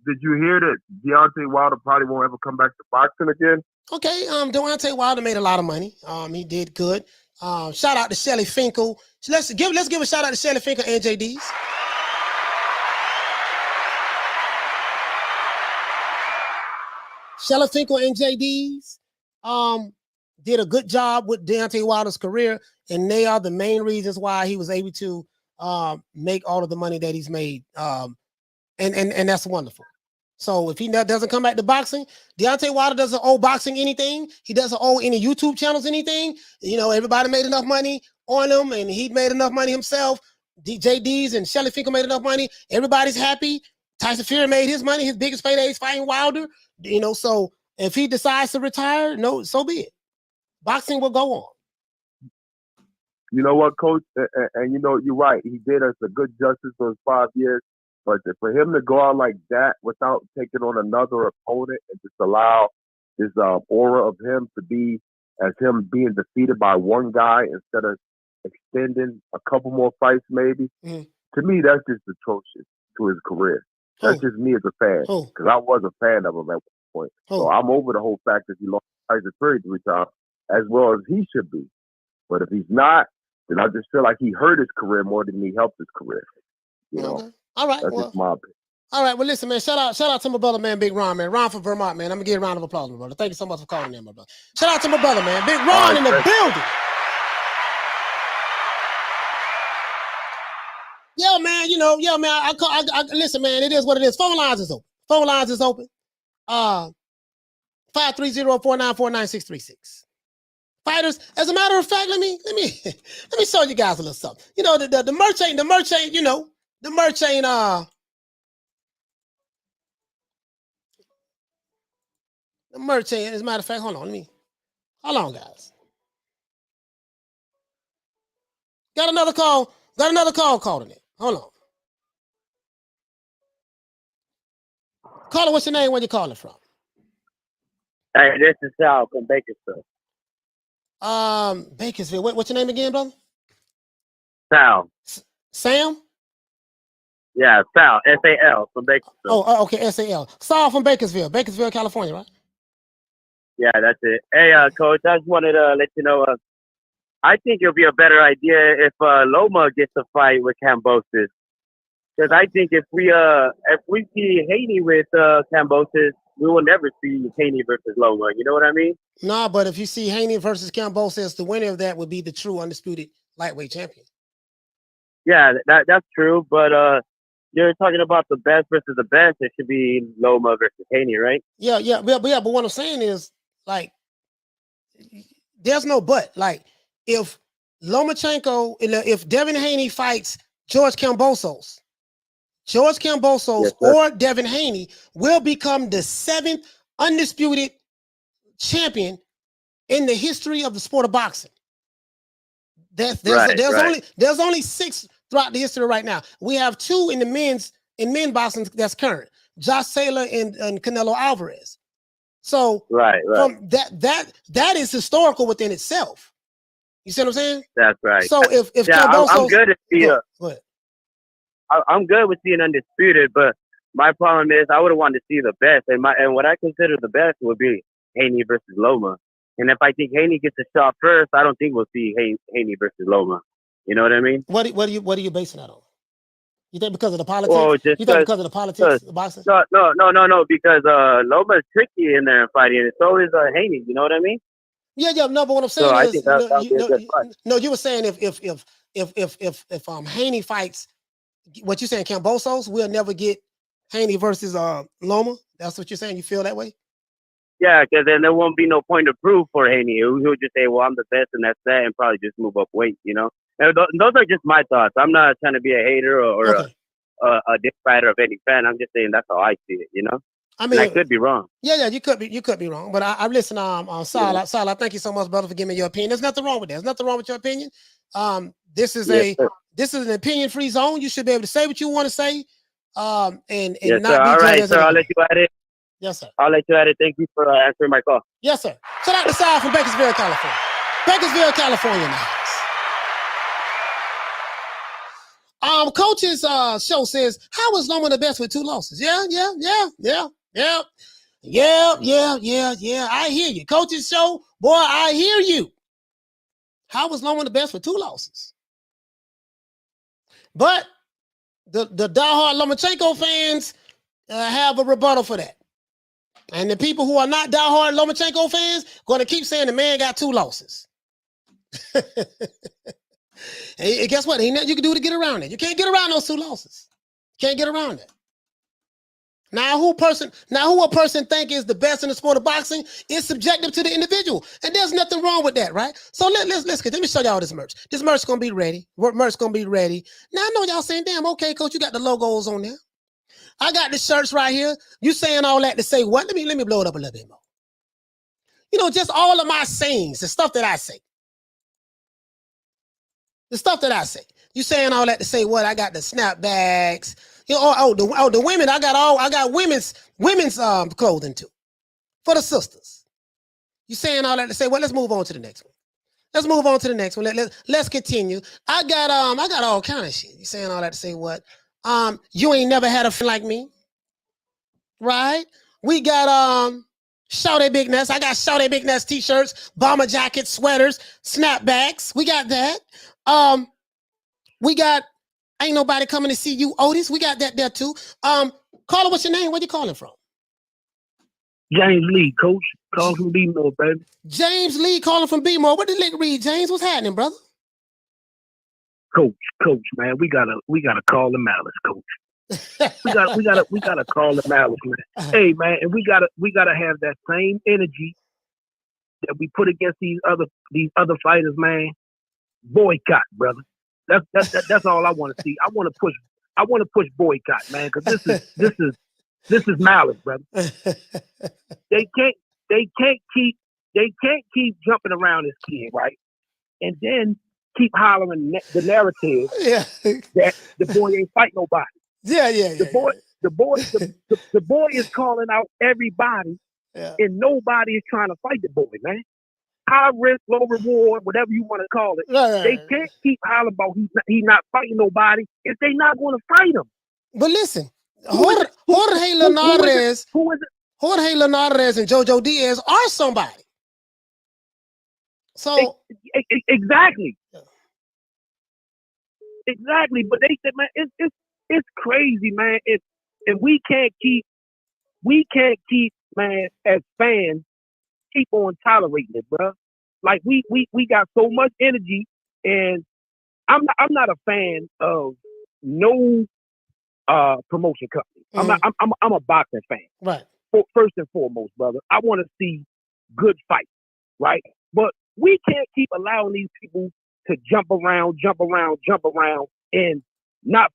did you hear that Deontay Wilder probably won't ever come back to boxing again? Okay, Deontay Wilder made a lot of money. He did good. Shout out to Shelly Finkel. Let's give a shout out to Shelly Finkel and JD's. Shelly Finkel and JD's did a good job with Deontay Wilder's career, and they are the main reasons why he was able to make all of the money that he's made. And that's wonderful. So if he doesn't come back to boxing, Deontay Wilder doesn't owe boxing anything. He doesn't owe any YouTube channels anything. Everybody made enough money on him, and he made enough money himself. JD's and Shelly Finkel made enough money. Everybody's happy. Tyson Fury made his money. His biggest payday is fighting Wilder. So if he decides to retire, so be it. Boxing will go on. You know what, Coach? And you're right. He did us a good justice those 5 years. But for him to go out like that without taking on another opponent and just allow this aura of him to be as him being defeated by one guy instead of extending a couple more fights maybe, to me, that's just atrocious to his career. That's just me as a fan, because I was a fan of him at one point. So I'm over the whole fact that he lost Tyson Fury 3 times, as well as he should be. But if he's not, then I just feel like he hurt his career more than he helped his career. Okay. All right. That's just my opinion. All right. Well, listen, man. Shout out to my brother, man, Big Ron, man. Ron from Vermont, man. I'm gonna give a round of applause, my brother. Thank you so much for calling in, my brother. Shout out to my brother, man. Big Ron in the building. Yo, man. I listen, man. It is what it is. Phone lines is open. 530-494-9636. Fighters, as a matter of fact, let me show you guys a little something. The merch ain't, the merch ain't, as a matter of fact, hold on, guys. Got another call calling it. Hold on. Caller, what's your name? Where you calling from? Hey, this is Sal from Bakersfield. Bakersfield. What's your name again, brother? Sal. Sam? Yeah, Sal. S-A-L from Bakersfield. Oh, okay. S-A-L. Sal from Bakersfield. Bakersfield, California, right? Yeah, that's it. Hey, Coach, I just wanted to let you know, I think it'll be a better idea if Loma gets a fight with Kambosos. Because I think if we see Haney with Kambosos, we will never see Haney versus Loma. You know what I mean? Nah, but if you see Haney versus Kambosos, the winner of that would be the true undisputed lightweight champion. Yeah, that's true. But you're talking about the best versus the best. It should be Loma versus Haney, right? Yeah. But what I'm saying is, like, there's no but. Like, if Lomachenko, if Devin Haney fights George Kambosos, yes, or Devin Haney will become the 7th undisputed champion in the history of the sport of boxing. There's only 6 throughout the history right now. We have 2 in men's boxing that's current: Josh Taylor and Canelo Alvarez. So from that is historical within itself. You see what I'm saying? That's right. So if Kambosos, I'm good to see go ahead. I'm good with seeing undisputed, but my problem is I would have wanted to see the best, and what I consider the best would be Haney versus Loma. And if I think Haney gets a shot first, I don't think we'll see Haney versus Loma. You know what I mean? What are you basing that on? You think because of the politics? Well, you think because of the politics of boxing? No, because Loma's tricky in there fighting, and so is Haney. You know what I mean? Yeah. No, but what I'm saying is, you were saying if Haney fights, what you saying, Kambosos, we'll never get Haney versus Loma. That's what you're saying. You feel that way? Yeah, because then there won't be no point of proof for Haney. He'll just say, "Well, I'm the best," and that's that, and probably just move up weight. You know, and those are just my thoughts. I'm not trying to be a hater or a dick fighter of any fan. I'm just saying that's how I see it. You know, I mean, and I could be wrong. Yeah, you could be wrong. But I listen. Sal, Sal, thank you so much, brother, for giving me your opinion. There's nothing wrong with that. There's nothing wrong with your opinion. This is an opinion-free zone. You should be able to say what you want to say. And yes, not sir. be all right, sir. I'll let you at it. Yes, sir. I'll let you at it. Thank you for answering my call. Yes, sir. Shout out to Sal from Bakersfield, California. Bakersfield, California in the house. Coach's show says, how is Loma the best with 2 losses? Yeah. I hear you. Coach's show, boy, I hear you. How was Loma the best with 2 losses? But the diehard Lomachenko fans have a rebuttal for that. And the people who are not diehard Lomachenko fans going to keep saying the man got 2 losses. And guess what? Ain't nothing you can do to get around it. You can't get around those 2 losses. Can't get around it. Now who a person think is the best in the sport of boxing is subjective to the individual. And there's nothing wrong with that, right? So let's get, let me show y'all this merch. This merch gonna be ready. Merch gonna be ready. Now I know y'all saying, damn, okay, coach, you got the logos on there. I got the shirts right here. You saying all that to say what? Let me blow it up a little bit more. You know, just all of my sayings, the stuff that I say. The stuff that I say. You saying all that to say what? I got the snapbacks. You know, the women, I got women's clothing too. For the sisters. You saying all that to say, well, let's move on to the next one. Let's continue. I got all kind of shit. You saying all that to say what? You ain't never had a friend like me. Right? We got Shout Big Nuts. I got Shout Big Nuts t-shirts, bomber jackets, sweaters, snapbacks. We got that. We got Ain't Nobody Coming to See You, Otis. We got that there too. Caller, what's your name? Where you calling from? James Lee, coach. Calling from B-More, baby. James Lee calling from B-More. What did Lick read, James? What's happening, brother? Coach, man. We gotta call the malice, coach. we gotta call the malice, man. Hey, man, and we gotta have that same energy that we put against these other fighters, man. Boycott, brother. That's all I want to see. I want to push boycott, man, because this is malice, brother. They can't keep jumping around this kid, right? And then keep hollering the narrative that the boy ain't fight nobody. Yeah. the boy is calling out everybody, and nobody is trying to fight the boy, man. High risk, low reward, whatever you want to call it. They can't keep hollering about he's not fighting nobody if they not going to fight him. But listen, Jorge Linares and Jojo Diaz are somebody. So exactly. Exactly. But they said, man, it's crazy, man. And we can't keep, man, as fans, keep on tolerating it, bro. Like we got so much energy, and I'm not a fan of no promotion company. I'm a boxing fan. Right. First and foremost, brother. I want to see good fights, right? But we can't keep allowing these people to jump around, and not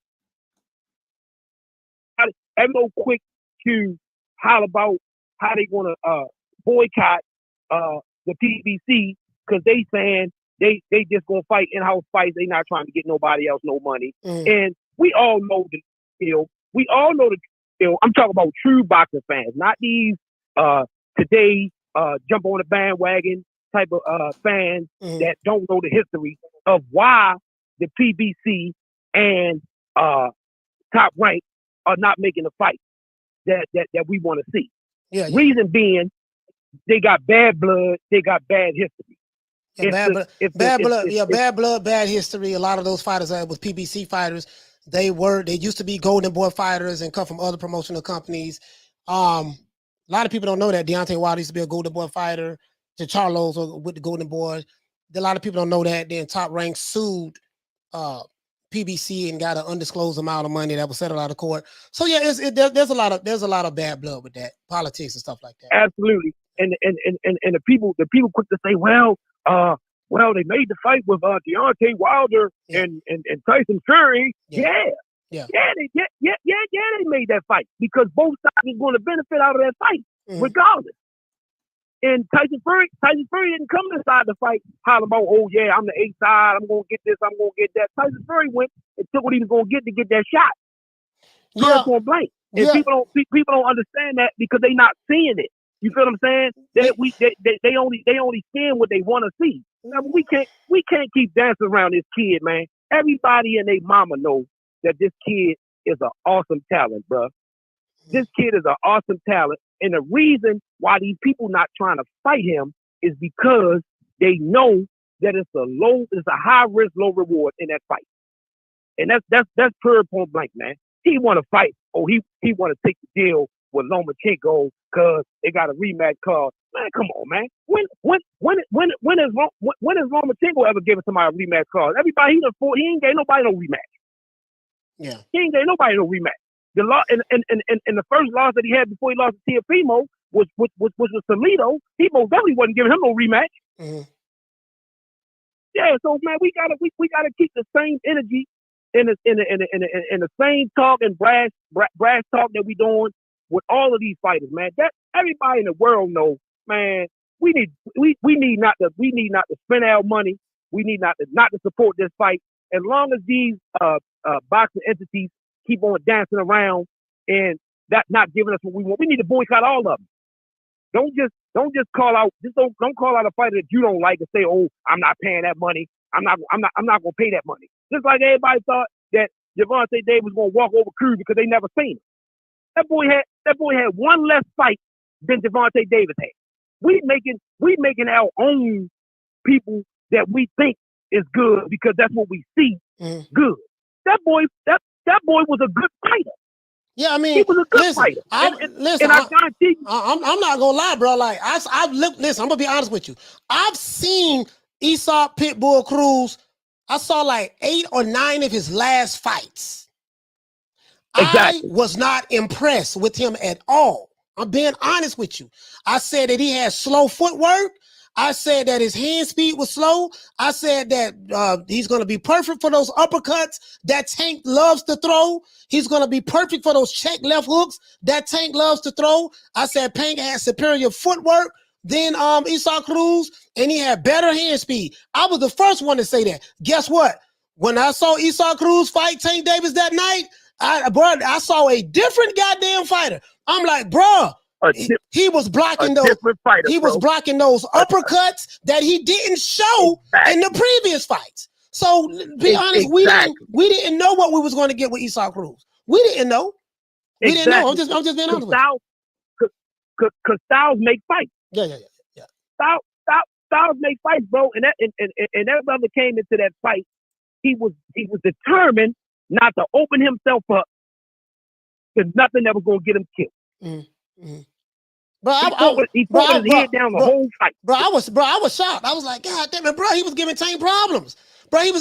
so quick to holler about how they want to boycott the PBC because they saying they just gonna fight in-house fights. They not trying to get nobody else no money. And we all know the deal. We all know the deal. I'm talking about true boxing fans, not these today jump on the bandwagon type of fans that don't know the history of why the PBC and Top Rank are not making the fight that we want to see. Yeah. Reason being, they got bad blood, they got bad history. Bad blood, bad history. A lot of those fighters with PBC fighters, they used to be Golden Boy fighters and come from other promotional companies. A lot of people don't know that Deontay Wilder used to be a Golden Boy fighter. Charlos with the Golden Boy. A lot of people don't know that. Then Top Rank sued PBC and got an undisclosed amount of money that was settled out of court. So yeah, there's a lot of bad blood with that, politics and stuff like that. Absolutely. And the people quick to say, well, they made the fight with Deontay Wilder and Tyson Fury. They made that fight because both sides is going to benefit out of that fight, regardless. And Tyson Fury didn't come to the side to fight, holler about, oh yeah, I'm the A side, I'm gonna get this, I'm gonna get that. Tyson Fury went and took what he was gonna get to get that shot. Point blank. And people don't understand that because they not seeing it. You feel what I'm saying? They only seeing what they want to see. Now, we can't keep dancing around this kid, man. Everybody and their mama knows that this kid is an awesome talent, bro. This kid is an awesome talent. And the reason why these people not trying to fight him is because they know that it's a high risk, low reward in that fight. And that's pure point blank, man. He want to fight. Oh, he want to take the deal with Lomachenko because they got a rematch card. Man, come on, man. When is Lomachenko ever giving somebody a rematch card? Everybody he ain't gave nobody no rematch. Yeah, he ain't gave nobody no rematch. The law and the first loss that he had before he lost to Teofimo was with Salido. He most definitely wasn't giving him no rematch. Yeah, so man, we gotta keep the same energy in the same talk and brass talk that we doing with all of these fighters, man. That everybody in the world knows, man. We need not to spend our money. We need not to support this fight. As long as these boxing entities keep on dancing around and that not giving us what we want, we need to boycott all of them. Don't just call out. Don't call out a fighter that you don't like and say, "Oh, I'm not paying that money. I'm not gonna pay that money." Just like everybody thought that Gervonta Davis was gonna walk over Cruz because they never seen him. That boy had one less fight than Gervonta Davis had. We making our own people that we think is good because that's what we see good. That boy was a good fighter. Yeah, I mean, he was a good fighter. I'm not gonna lie, bro. Like I've looked. Listen, I'm gonna be honest with you. I've seen Aesop Pitbull Cruz. I saw like 8 or 9 of his last fights. Exactly. I was not impressed with him at all. I'm being honest with you. I said that he had slow footwork. I said that his hand speed was slow. I said that he's going to be perfect for those uppercuts that Tank loves to throw. He's going to be perfect for those check left hooks that Tank loves to throw. I said Tank had superior footwork than Aesop Cruz, and he had better hand speed. I was the first one to say that. Guess what? When I saw Aesop Cruz fight Tank Davis that night, I saw a different goddamn fighter. I'm like, bro, he was blocking those. Fighter, he was blocking those uppercuts that he didn't show in the previous fights. So be honest, we didn't know what we was going to get with Vasyl Cruz. We didn't know. We didn't know. I'm just being honest with you. Because styles make fights. Yeah. Styles make fights, bro. And that brother came into that fight. He was determined not to open himself up to nothing that was going to get him killed. Mm-hmm. Bro, he put his head down the whole fight. Bro, I was shocked. I was like, God damn it, bro. He was giving Tank problems. Bro, he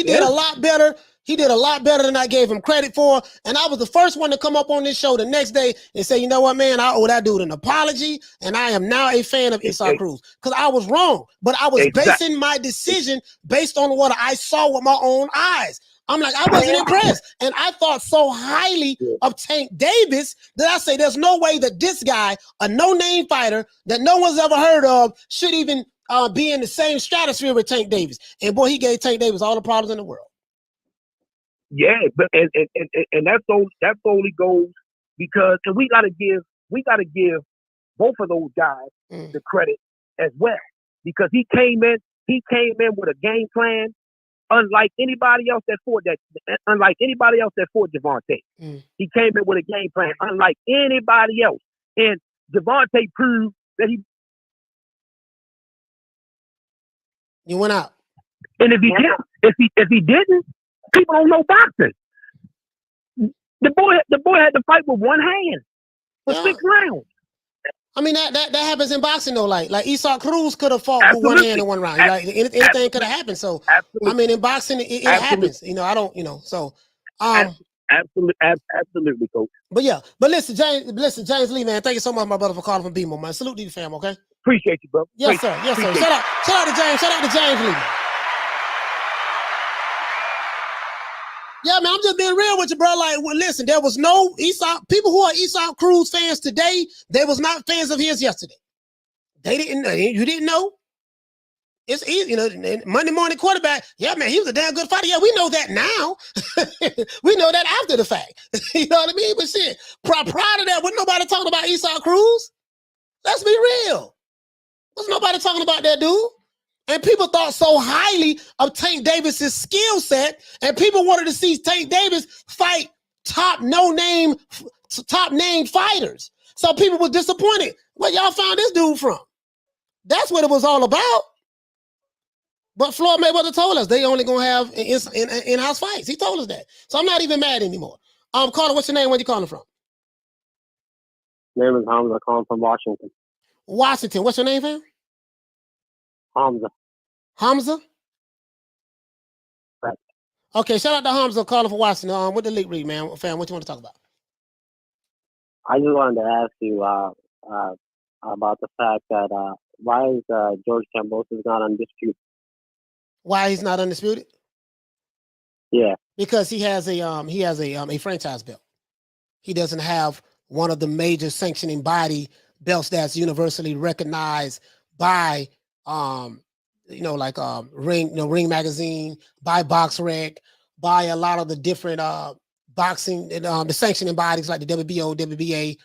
did a lot better. He did a lot better than I gave him credit for. And I was the first one to come up on this show the next day and say, you know what, man, I owe that dude an apology. And I am now a fan of Vasyl Cruz. Because I was wrong. But I was basing my decision based on what I saw with my own eyes. I'm like, I wasn't impressed. And I thought so highly of Tank Davis that I say there's no way that this guy, a no-name fighter that no one's ever heard of, should even be in the same stratosphere with Tank Davis. And boy, he gave Tank Davis all the problems in the world. Yeah, but and that's only goes because we gotta give both of those guys the credit as well. Because he came in with a game plan. Unlike anybody else that fought Devontae. He came in with a game plan, unlike anybody else. And Devontae proved that he went out. And if he didn't, people don't know boxing. The boy had to fight with one hand for 6 rounds. I mean that happens in boxing though. Like Vasyl Cruz could have fought with one hand in one round. Like anything could have happened. So I mean in boxing it happens. You know, I don't. You know, so absolutely, coach. But yeah, but listen, James Lee, man, thank you so much, my brother, for calling from BMO, man. Salute to you, fam. Okay. Appreciate you, bro. Yes, sir. Shout out to James Lee. Man. Yeah, man, I'm just being real with you, bro. Like, well, listen, there was no people who are Vasyl Cruz fans today. They was not fans of his yesterday. They didn't know. You didn't know. It's easy, you know. Monday morning quarterback. Yeah, man, he was a damn good fighter. Yeah, we know that now. We know that after the fact. You know what I mean? But shit, prior to that, wasn't nobody talking about Vasyl Cruz. Let's be real. Was nobody talking about that dude? And people thought so highly of Tank Davis's skill set, and people wanted to see Tank Davis fight top name fighters. So people were disappointed. Where y'all found this dude from? That's what it was all about. But Floyd Mayweather told us they only gonna have in-house fights. He told us that. So I'm not even mad anymore. Carter, what's your name? Where you calling from? Name is Hamza. Calling from Washington. Washington. What's your name, fam? Hamza? Right. Okay, shout out to Hamza calling for Washington. What the league read, man? Fam, what you want to talk about? I just wanted to ask you about the fact that why is George Kambosos not undisputed? Why he's not undisputed? Yeah, because he has a franchise belt. He doesn't have one of the major sanctioning body belts that's universally recognized by Ring Magazine, by BoxRec, by a lot of the different boxing the sanctioning bodies like the WBO, WBA,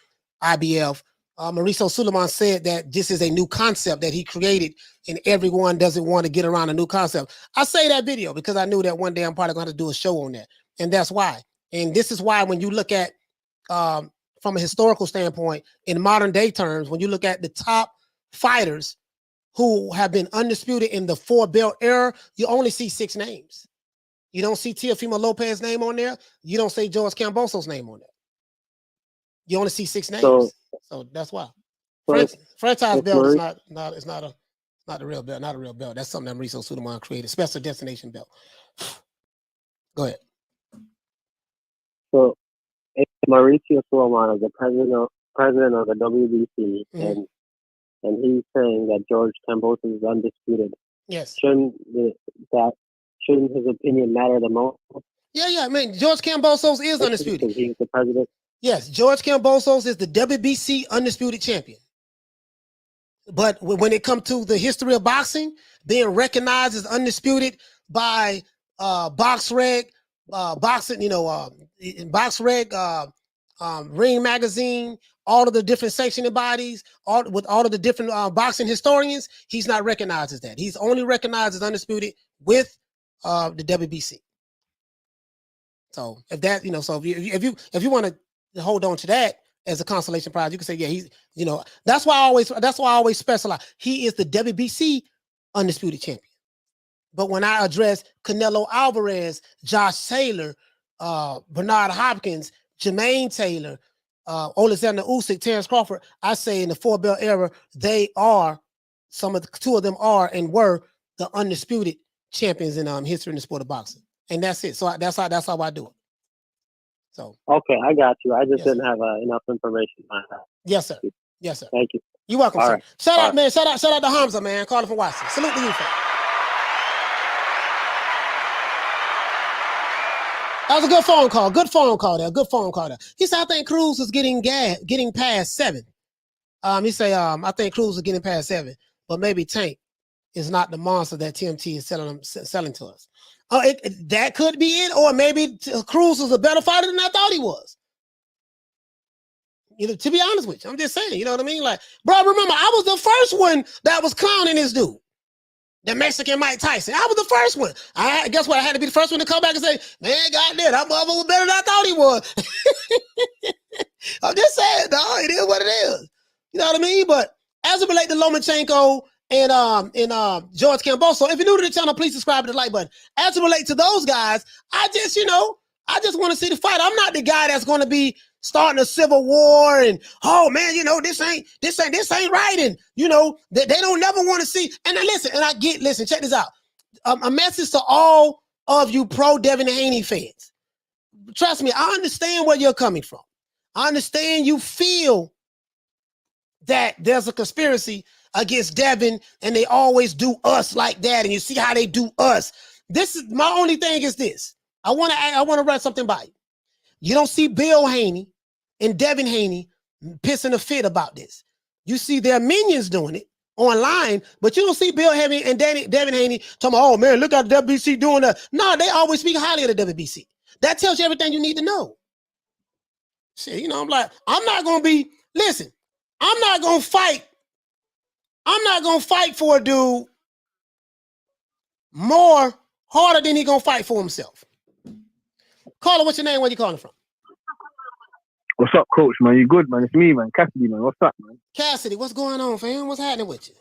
IBF. Mauricio Suleiman said that this is a new concept that he created, and everyone doesn't want to get around a new concept. I say that video because I knew that one day I'm probably going to do a show on that, and that's why. And this is why when you look at from a historical standpoint, in modern day terms, when you look at the top fighters who have been undisputed in the 4-belt era, you only see 6 names. You don't see Teofimo Lopez's name on there. You don't see George Kambosos' name on there. You only see 6 names. So that's why. Franchise belt is not a real belt. Not a real belt. That's something that Mauricio Suleiman created. Special destination belt. Go ahead. So Mauricio Suleiman is the president of the WBC, and he's saying that George Kambosos is undisputed. Yes. Shouldn't his opinion matter the most? Yeah. I mean, George Kambosos is undisputed. He's the president. Yes, George Kambosos is the WBC undisputed champion. But when it comes to the history of boxing, being recognized as undisputed by BoxRec, boxing, in Box Rec, Ring Magazine, all of the different sanctioning bodies, with all of the different boxing historians, he's not recognized as that. He's only recognized as Undisputed with the WBC. So if that, so if you want to hold on to that as a consolation prize, you can say, yeah, he's, that's why I always specialize. He is the WBC Undisputed champion. But when I address Canelo Alvarez, Josh Taylor, Bernard Hopkins, Jermaine Taylor, Alexander Usyk, Terrence Crawford, I say in the 4-belt era, they are two of them are and were the undisputed champions in history in the sport of boxing. And that's it. So that's how I do it. So okay, I got you. I just didn't have enough information on that. Yes, sir. Yes, sir. Thank you. You're welcome, All sir. right. Shout out, man. Shout out to Hamza, man. Calling from Watson. Salute to you, fam. That was a good phone call. Good phone call there. Good phone call there. He said, I think Cruz is getting past 7. He say, I think Cruz is getting past 7, but maybe Tank is not the monster that TMT is selling to us. That could be it, or maybe Cruz is a better fighter than I thought he was. To be honest with you, I'm just saying, you know what I mean? Like, bro, remember, I was the first one that was clowning this dude. The Mexican Mike Tyson. I was the first one. Guess what? I had to be the first one to come back and say, man, goddamn, that motherfucker was better than I thought he was. I'm just saying, dog, it is what it is. You know what I mean? But as it relates to Lomachenko and George Kambosos, if you're new to the channel, please subscribe to the like button. As it relates to those guys, I just want to see the fight. I'm not the guy that's going to be starting a civil war and, oh man, this ain't right. And they don't never want to see. And listen, check this out. A message to all of you pro Devin Haney fans. Trust me, I understand where you're coming from. I understand you feel that there's a conspiracy against Devin and they always do us like that. And you see how they do us. This is my only thing is this. I want to run something by you. You don't see Bill Haney and Devin Haney pissing a fit about this. You see their minions doing it online, but you don't see Bill Haney and Devin Haney talking about, oh man, look at the WBC doing that. No, they always speak highly of the WBC. That tells you everything you need to know. Shit, I'm like, I'm not going to fight for a dude more harder than he going to fight for himself. Caller, what's your name? Where you calling from? What's up, coach, man? You good, man? It's me, man. Cassidy, man. What's up, man? Cassidy, what's going on, fam? What's happening with you?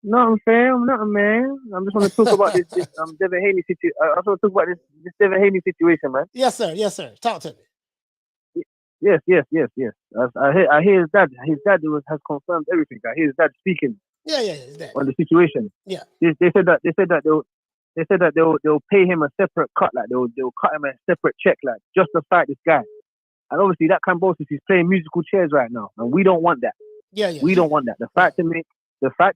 Nothing, fam. Nothing, man. I'm just want to talk about this Devin Haney situation. I also want to talk about this Devin Haney situation, man. Yes, sir. Yes, sir. Talk to me. Yes. I hear his dad. His dad has confirmed everything. I hear his dad speaking. Yeah, his dad. On the situation. Yeah. They said that they'll pay him a separate cut, like they'll cut him a separate check, like just to fight this guy. And obviously that Kambosos is playing musical chairs right now, and we don't want that. Yeah. We don't want that. The fight to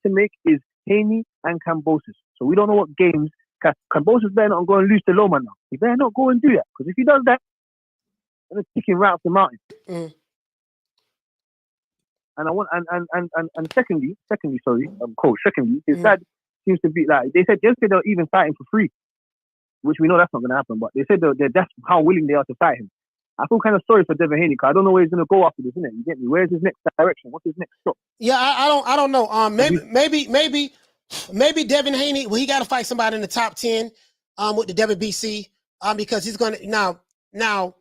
make is Haney and Kambosos. So we don't know what games. Kambosos better not go and lose to Loma now. He better not go and do that, because if he does that, I'm gonna kick him right off the mountain. Mm. And I want and secondly, coach. Secondly, his dad seems to be like they said they're even fighting for free, which we know that's not going to happen. But they said that's how willing they are to fight him. I feel kind of sorry for Devin Haney because I don't know where he's going to go after this, isn't it? You get me? Where's his next direction? What's his next stop? Yeah, I don't know. Maybe Devin Haney. Well, he got to fight somebody in the top 10 with the WBC because he's going to now.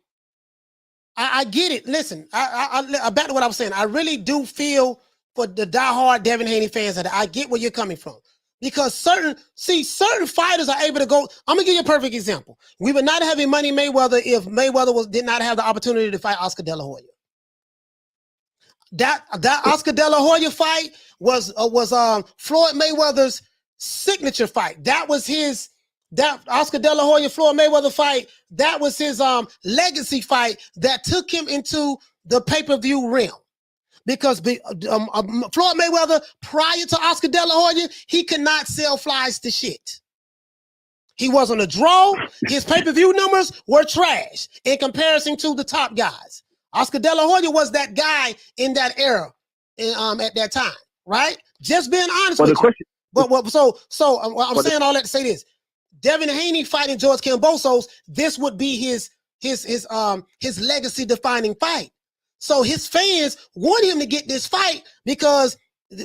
I get it. Listen, I back to what I was saying. I really do feel for the diehard Devin Haney fans that I get where you're coming from. Because certain fighters are able to go. I'm gonna give you a perfect example. We would not have a Money Mayweather if Mayweather did not have the opportunity to fight Oscar De La Hoya. That Oscar De La Hoya fight was Floyd Mayweather's signature fight. That Oscar De La Hoya Floyd Mayweather fight. That was his legacy fight that took him into the pay-per-view realm. Because Floyd Mayweather, prior to Oscar De La Hoya, he could not sell flies to shit. He wasn't a draw. His pay-per-view numbers were trash in comparison to the top guys. Oscar De La Hoya was that guy in that era, at that time, right? Just being honest with you. So I'm saying all that to say this. Devin Haney fighting George Kambosos, this would be his legacy defining fight. So his fans want him to get this fight because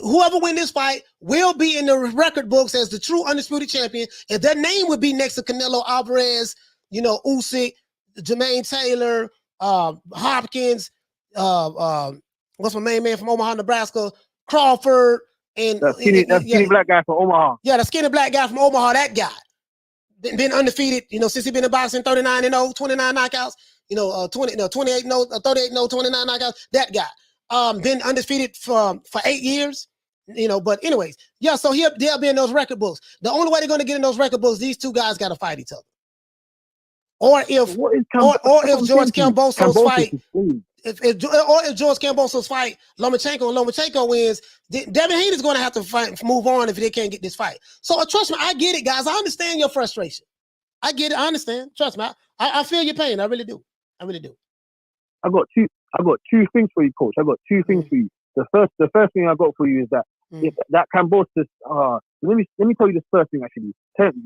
whoever wins this fight will be in the record books as the true undisputed champion, and their name would be next to Canelo Alvarez, Usyk, Jermaine Taylor, Hopkins, what's my main man from Omaha, Nebraska, Crawford, and the skinny black guy from Omaha. Yeah, the skinny black guy from Omaha, that guy. Been undefeated, since he been in boxing, 39-0, 29 knockouts, 28-0, 38-0, 29 knockouts, that guy. Been undefeated for 8 years, but anyways, yeah, so they'll be in those record books. The only way they're going to get in those record books, these two guys got to fight each other. Or if George Kambosos fight, if George Kambosos fight Lomachenko and Lomachenko wins, Devin Haney is going to have to move on if they can't get this fight. So trust me, I get it, guys. I understand your frustration. I get it. I understand. Trust me. I feel your pain. I really do. I really do. I got two things for you, Coach. I got two things for you. The first thing I got for you is that if that Kambosos. Let me tell you this first thing actually.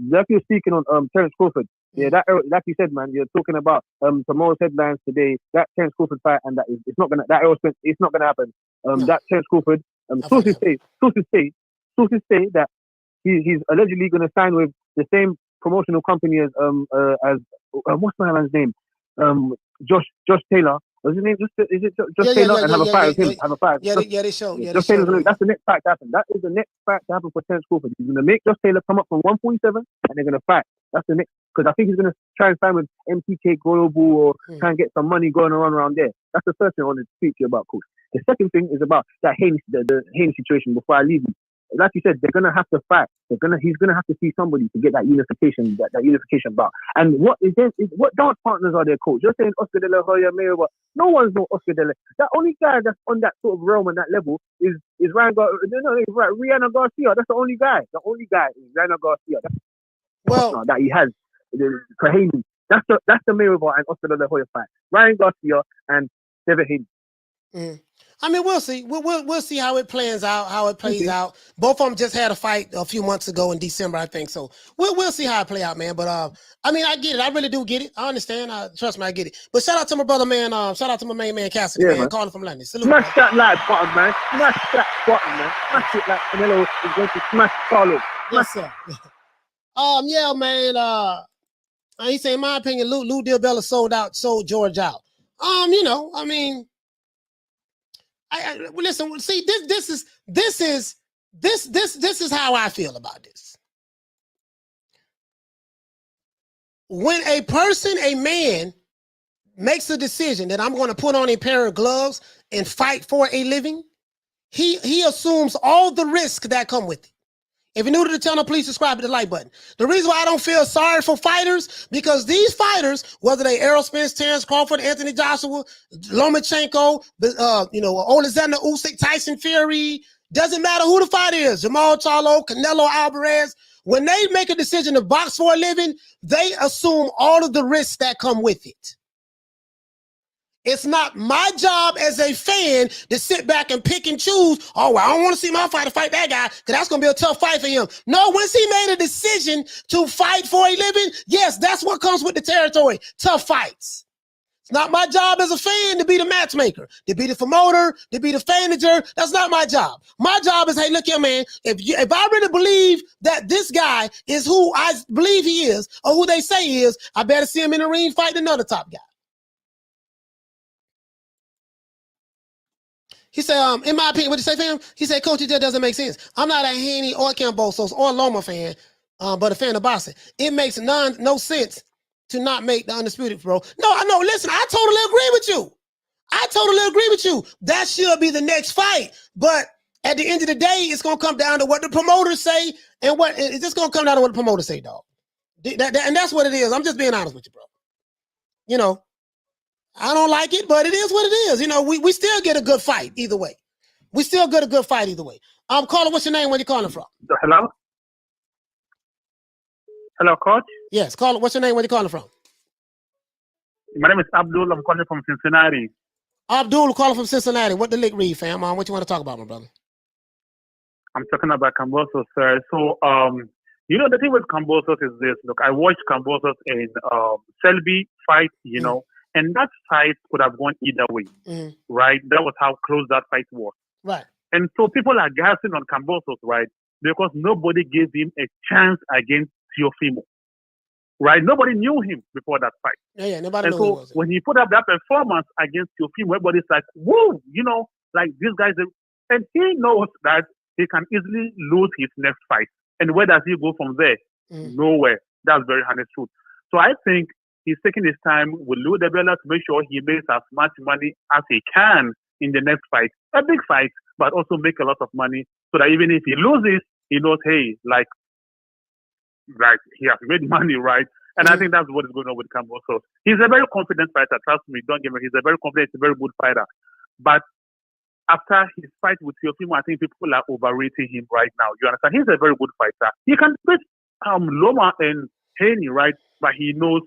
Like you're speaking on Terence Crawford. Yeah, that like you said, man. You're talking about tomorrow's headlines today. That Terence Crawford fight, and it's not gonna happen. That Terence Crawford. Sources say that he's allegedly gonna sign with the same promotional company as what's my man's name? Josh Taylor. What's his name? Is it Josh Taylor? And have a fight with him. Have a fight. Yeah, they show. Yeah, Josh Taylor. That's the next fight to happen. That is the next fight to happen for Terence Crawford. He's gonna make Josh Taylor come up from 147, and they're gonna fight. That's the next. Because I think he's gonna try and sign with MTK Global or try and get some money going around there. That's the first thing I wanted to speak to you about, Coach. The second thing is about that Haney, the Haney situation. Before I leave you, like you said, they're gonna have to fight. He's gonna have to see somebody to get that unification, that unification bout. And what dance partners are there, Coach? You're saying Oscar De La Hoya, Mayweather. No one's no Oscar De La. That only guy that's on that sort of realm and that level is Rihanna Garcia. That's the only guy. The only guy is Rihanna Garcia. That he has for Haney. That's the Mayweather and Oscar De La Hoya fight. Ryan Garcia and Devin Haney. I mean, we'll see. We'll see how it plans out, how it plays out. Both of them just had a fight a few months ago in December, I think. So we'll see how it play out, man. But I mean, I get it. I really do get it. I understand. Trust me, I get it. But shout out to my brother, man. Shout out to my main man, Cassidy, man. Calling from London. Salute. Smash that like button, man. Smash that button, man. Smash it like Canelo is going to smash Carlos. Yes, sir. Yeah, man. He said, in my opinion, Lou DiBella sold George out. I mean. Listen. See, this is how I feel about this. When a man makes a decision that I'm going to put on a pair of gloves and fight for a living, he assumes all the risks that come with it. If you're new to the channel, please subscribe to the like button. The reason why I don't feel sorry for fighters, because these fighters, whether they Errol Spence, Terence Crawford, Anthony Joshua, Lomachenko, Alexander Usyk, Tyson Fury, doesn't matter who the fighter is, Jamal Charlo, Canelo Alvarez, when they make a decision to box for a living, they assume all of the risks that come with it. It's not my job as a fan to sit back and pick and choose. Oh, well, I don't want to see my fighter fight that guy because that's going to be a tough fight for him. No, once he made a decision to fight for a living, yes, that's what comes with the territory. Tough fights. It's not my job as a fan to be the matchmaker, to be the promoter, to be the fanager. That's not my job. My job is, hey, look here, man, if I really believe that this guy is who I believe he is or who they say he is, I better see him in the ring fighting another top guy. He said, in my opinion, what did you say, fam? He said, Coach, it just doesn't make sense. I'm not a Haney or Kambosos or Loma fan, but a fan of boxing. It makes no sense to not make the Undisputed, bro. No, listen, I totally agree with you. That should be the next fight. But at the end of the day, it's going to come down to what the promoters say and it's just going to come down to what the promoters say, dog. And that's what it is. I'm just being honest with you, bro. I don't like it, but it is what it is. We still get a good fight either way. Caller, what's your name? Where you calling from? Hello? Hello, Coach? Yes, caller, what's your name? Where you calling from? My name is Abdullah. I'm calling from Cincinnati. Abdullah, calling from Cincinnati. What the lick read, fam? What you want to talk about, my brother? I'm talking about Kambosos, sir. So, You know, the thing with Kambosos is this. Look, I watched Kambosos in Selby fight, you know, and that fight could have gone either way, right? That was how close that fight was. Right. And so people are gassing on Kambosos, right? Because nobody gave him a chance against Teofimo, right? Nobody knew him before that fight. Yeah, nobody and knew who he so was. when he put up that performance against Teofimo, everybody's like, whoa, you know, like this guy's, and he knows that he can easily lose his next fight. And where does he go from there? Nowhere. That's very honest truth. So I think he's taking his time with DiBella to make sure he makes as much money as he can in the next fight. A big fight, but also make a lot of money so that even if he loses, he knows, hey, like he has made money, right? And I think that's what is going on with Kambosos. He's a very confident fighter. Trust me, don't get me. He's a very confident, he's a very good fighter. But after his fight with Teofimo, I think people are overrating him right now. You understand? He's a very good fighter. He can beat Loma and Haney, right? But he knows,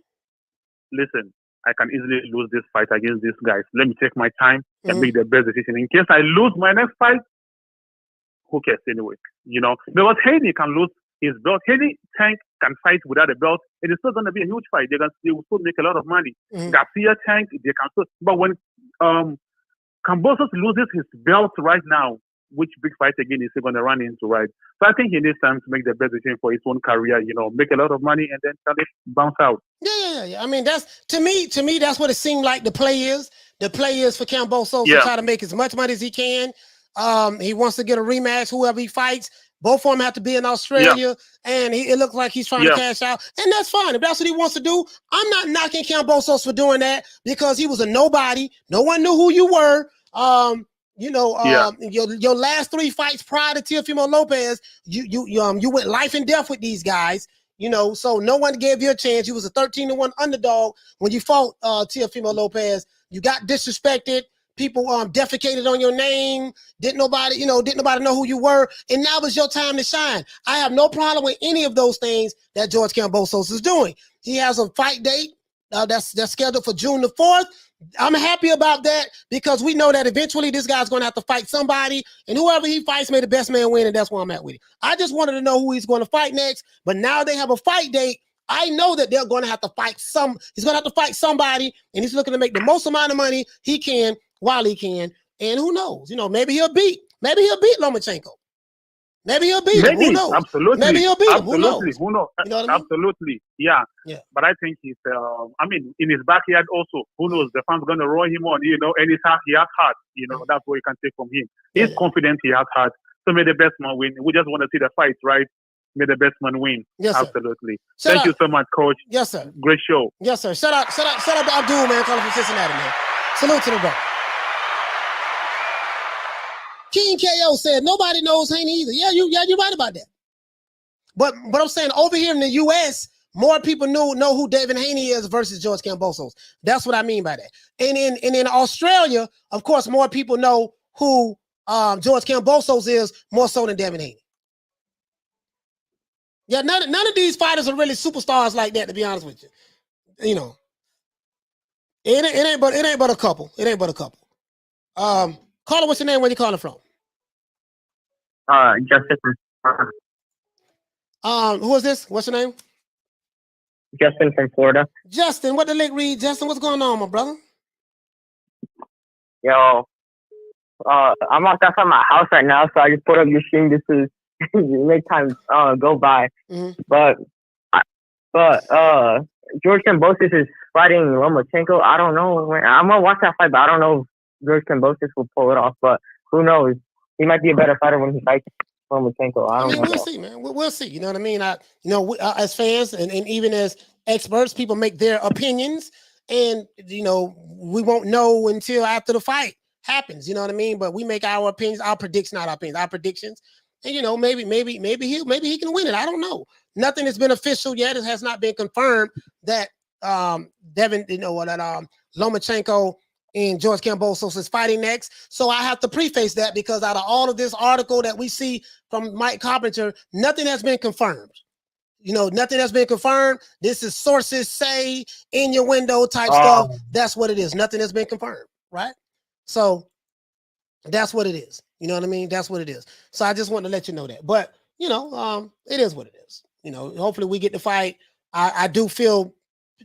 listen, I can easily lose this fight against these guys. Let me take my time and make the best decision. In case I lose my next fight, who cares anyway? You know, because Haney can lose his belt. Haney Tank can fight without a belt. It is still going to be a huge fight. They will still make a lot of money. Garcia Tank, they can still. But when Kambosos loses his belt right now, which big fight again is he going to run into, right? So I think he needs time to make the best decision for his own career, you know, make a lot of money and then kind of bounce out. Yeah. I mean, that's to me, that's what it seemed like the play is. The play is for Kambosos to try to make as much money as he can. He wants to get a rematch, whoever he fights. Both of them have to be in Australia, and it looks like he's trying to cash out, and that's fine. If that's what he wants to do, I'm not knocking Kambosos for doing that because he was a nobody. No one knew who you were. Your last 3 fights prior to Teofimo Lopez, you went life and death with these guys. You know, so no one gave you a chance. You was a 13-1 underdog when you fought Teofimo Lopez. You got disrespected. People defecated on your name. Didn't nobody know who you were. And now is your time to shine. I have no problem with any of those things that George Kambosos is doing. He has a fight date that's scheduled for June the 4th. I'm happy about that because we know that eventually this guy's going to have to fight somebody, and whoever he fights, may the best man win, and that's where I'm at with it. I just wanted to know who he's going to fight next, but now they have a fight date. I know that they're going to have to fight he's going to have to fight somebody, and he's looking to make the most amount of money he can while he can, and who knows? You know, maybe he'll beat Lomachenko. Maybe he'll beat him. Who knows? Absolutely. Maybe he'll beat him. Who knows? Who knows? You know what I mean? Absolutely. Yeah. But I think he's, in his backyard also, who knows? The fans going to roll him on, you know, and he has heart. You know, that's what you can take from him. He's confident he has heart. So may the best man win. We just want to see the fight, right? May the best man win. Yes, sir. Absolutely. Thank you so much, Coach. Yes, sir. Great show. Yes, sir. Shout out to Abdullah, man, calling from Cincinnati, man. Salute to the bro. King KO said nobody knows Haney either. Yeah, you're right about that. But I'm saying over here in the US, more people know who Devin Haney is versus George Kambosos. That's what I mean by that. And in Australia, of course, more people know who George Kambosos is more so than Devin Haney. Yeah, none of these fighters are really superstars like that, to be honest with you. You know, it ain't but a couple. It ain't but a couple. Caller, what's your name? Where you calling from? Justin. Who is this? What's your name? Justin from Florida. Justin, what the link read? Justin, what's going on, my brother? Yo, I'm outside from my house right now, so I just put up your stream just to make time go by. But George Kambosos is fighting Lomachenko. I don't know. I'm gonna watch that fight, but I don't know if George Kambosos will pull it off. But who knows? He might be a better fighter when he fights Lomachenko. I mean, we'll see, man. We'll see. You know what I mean? As fans and even as experts, people make their opinions, and you know we won't know until after the fight happens. You know what I mean? But we make our opinions, our predictions, not our opinions, our predictions. And you know, maybe he can win it. I don't know. Nothing has been official yet. It has not been confirmed that Lomachenko and George Kambosos is fighting next. So I have to preface that because out of all of this article that we see from Mike Coppinger, nothing has been confirmed. You know, nothing has been confirmed. This is sources say in your window type stuff. That's what it is. Nothing has been confirmed, right? So that's what it is. You know what I mean? That's what it is. So I just want to let you know that. But, you know, it is what it is. You know, hopefully we get the fight. I do feel,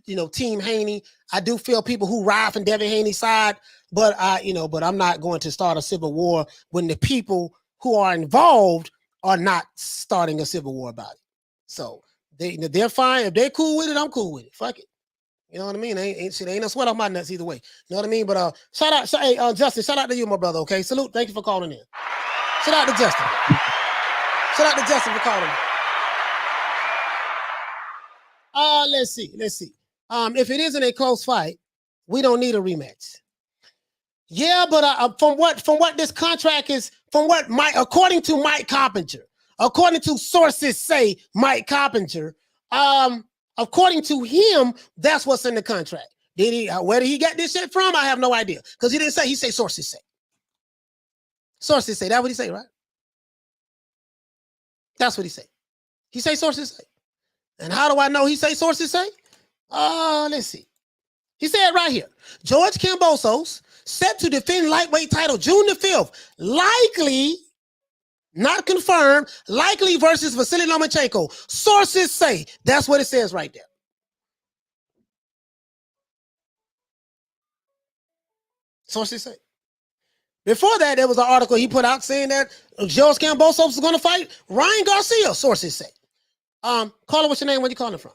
you know, Team Haney. I do feel people who ride from Devin Haney's side, but I'm not going to start a civil war when the people who are involved are not starting a civil war about it. So they're fine. If they're cool with it, I'm cool with it. Fuck it. You know what I mean? Ain't no sweat on my nuts either way. You know what I mean? But shout out, hey, Justin, shout out to you, my brother. Okay, salute. Thank you for calling in. Shout out to Justin. Shout out to Justin for calling in. Let's see. If it isn't a close fight, we don't need a rematch. Yeah, but from what this contract is, according to Mike Coppinger, according to sources say Mike Coppinger, according to him, that's what's in the contract. Where did he get this shit from? I have no idea. Because he didn't say, he say sources say. Sources say. That's what he say, right? That's what he say. He say sources say. And how do I know he say sources say? Let's see. He said right here, George Kambosos set to defend lightweight title June the 5th. Likely, not confirmed, likely versus Vasyl Lomachenko. Sources say. That's what it says right there. Sources say. Before that, there was an article he put out saying that George Kambosos is going to fight Ryan Garcia. Sources say. Caller, what's your name? Where you calling from?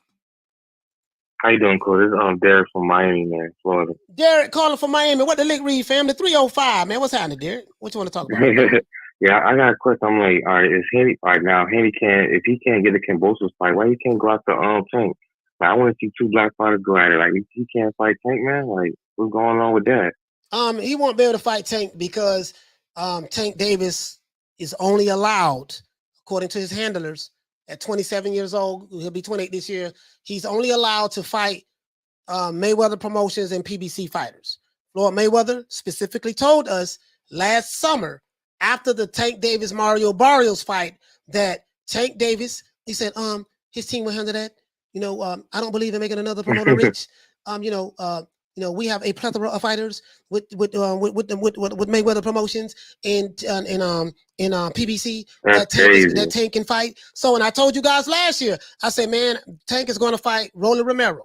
How you doing, Cole? This is Derek from Miami, man, Florida. Derek calling from Miami. What the lick read, fam? The 305, man. What's happening, Derek? What you want to talk about? Yeah, I got a question. I'm like, all right, is Haney right now? Haney can't, if he can't get a Kambosos fight, why he can't go out to Tank? Like, I want to see two black fighters go at it. Like, if he can't fight Tank, man, like, what's going on with that? He won't be able to fight Tank because Tank Davis is only allowed, according to his handlers, at 27 years old, he'll be 28 this year. He's only allowed to fight Mayweather Promotions and PBC fighters. Floyd Mayweather specifically told us last summer after the Tank Davis Mario Barrios fight that Tank Davis, he said, his team will handle that. You know, I don't believe in making another promoter rich. We have a plethora of fighters with Mayweather Promotions and PBC that Tank can fight. So, and I told you guys last year, I said, man, Tank is going to fight Rolly Romero.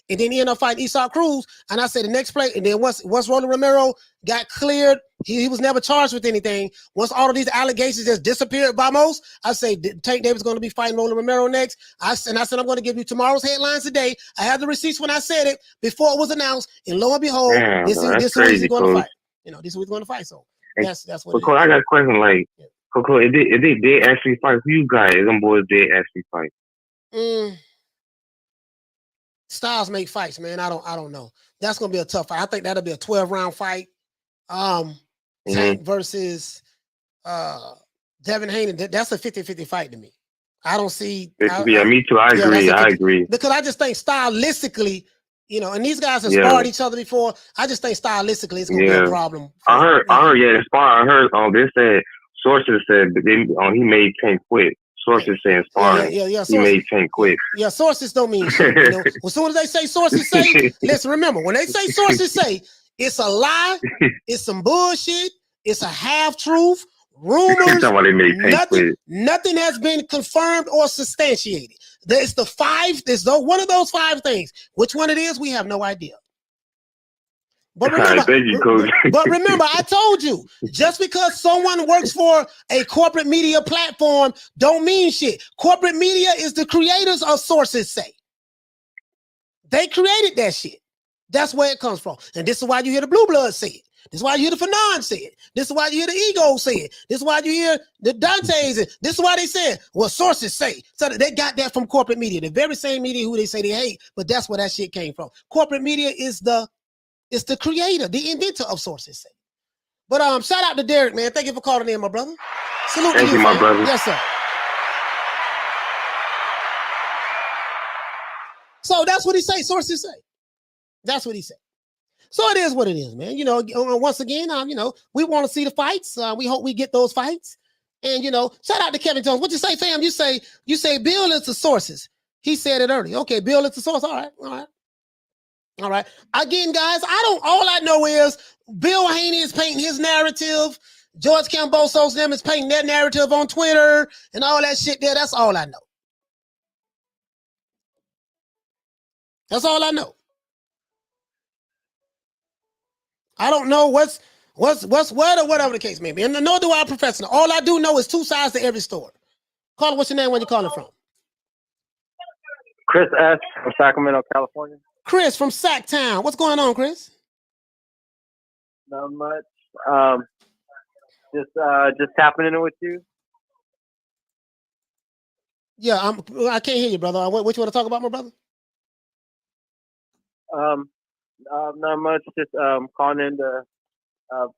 And then he ended up fighting Cruz. And I said the next play, and then once Rolly Romero got cleared, he was never charged with anything. Once all of these allegations just disappeared by most, I say Tank Davis is going to be fighting Rolly Romero next. I said I'm going to give you tomorrow's headlines today. I had the receipts when I said it before it was announced, and lo and behold, this is who he's going to fight. You know, this is who he's going to fight. So that's what. Coco, I got a question. Like, Coco, if they did actually fight, who you guys? Them boys did actually fight. Styles make fights, man. I don't know. That's gonna be a tough fight. I think that'll be a 12-round fight. Tank versus Devin Haney. That's a 50-50 fight to me. I don't see. Me too. I agree. I agree. Because I just think stylistically, you know, and these guys have sparred each other before. I just think stylistically it's gonna be a problem. I heard, I heard. They said sources said he made Tank quit. Sources saying sparring. He made Tank quit. Yeah, sources don't mean shit. You know? As soon as they say sources say, listen, remember, when they say sources say, it's a lie, it's some bullshit, it's a half-truth, rumors, nothing has been confirmed or substantiated. There's one of those 5 things. Which one it is, we have no idea. But remember, I told you, just because someone works for a corporate media platform don't mean shit. Corporate media is the creators of sources say. They created that shit. That's where it comes from. And this is why you hear the Blue Bloods say it. This is why you hear the Fanon say it. This is why you hear the Egos say it. This is why you hear the Dantes. This is why they said what sources say. So they got that from corporate media. The very same media who they say they hate, but that's where that shit came from. Corporate media is the creator, the inventor of sources say. But shout out to Derek, man. Thank you for calling in, my brother. Salute to you, my brother. Yes, sir. So that's what he say. Sources say. That's what he said. So it is what it is, man. You know, once again, we want to see the fights. We hope we get those fights. And shout out to Kevin Jones. What you say, fam? You say Bill is the sources. He said it earlier. Okay, Bill is the source. All right. Again, guys, all I know is Bill Haney is painting his narrative. George Kambosos them is painting their narrative on Twitter and all that shit there. That's all I know. That's all I know. I don't know what's what or whatever the case may be. And nor do I professional. All I do know is two sides to every story. Caller, what's your name? Where you calling from? Chris S. from Sacramento, California. Chris from Sacktown. What's going on, Chris? Not much. Just tapping in with you. Yeah, I can't hear you, brother. What you want to talk about, my brother? Not much. Just calling in to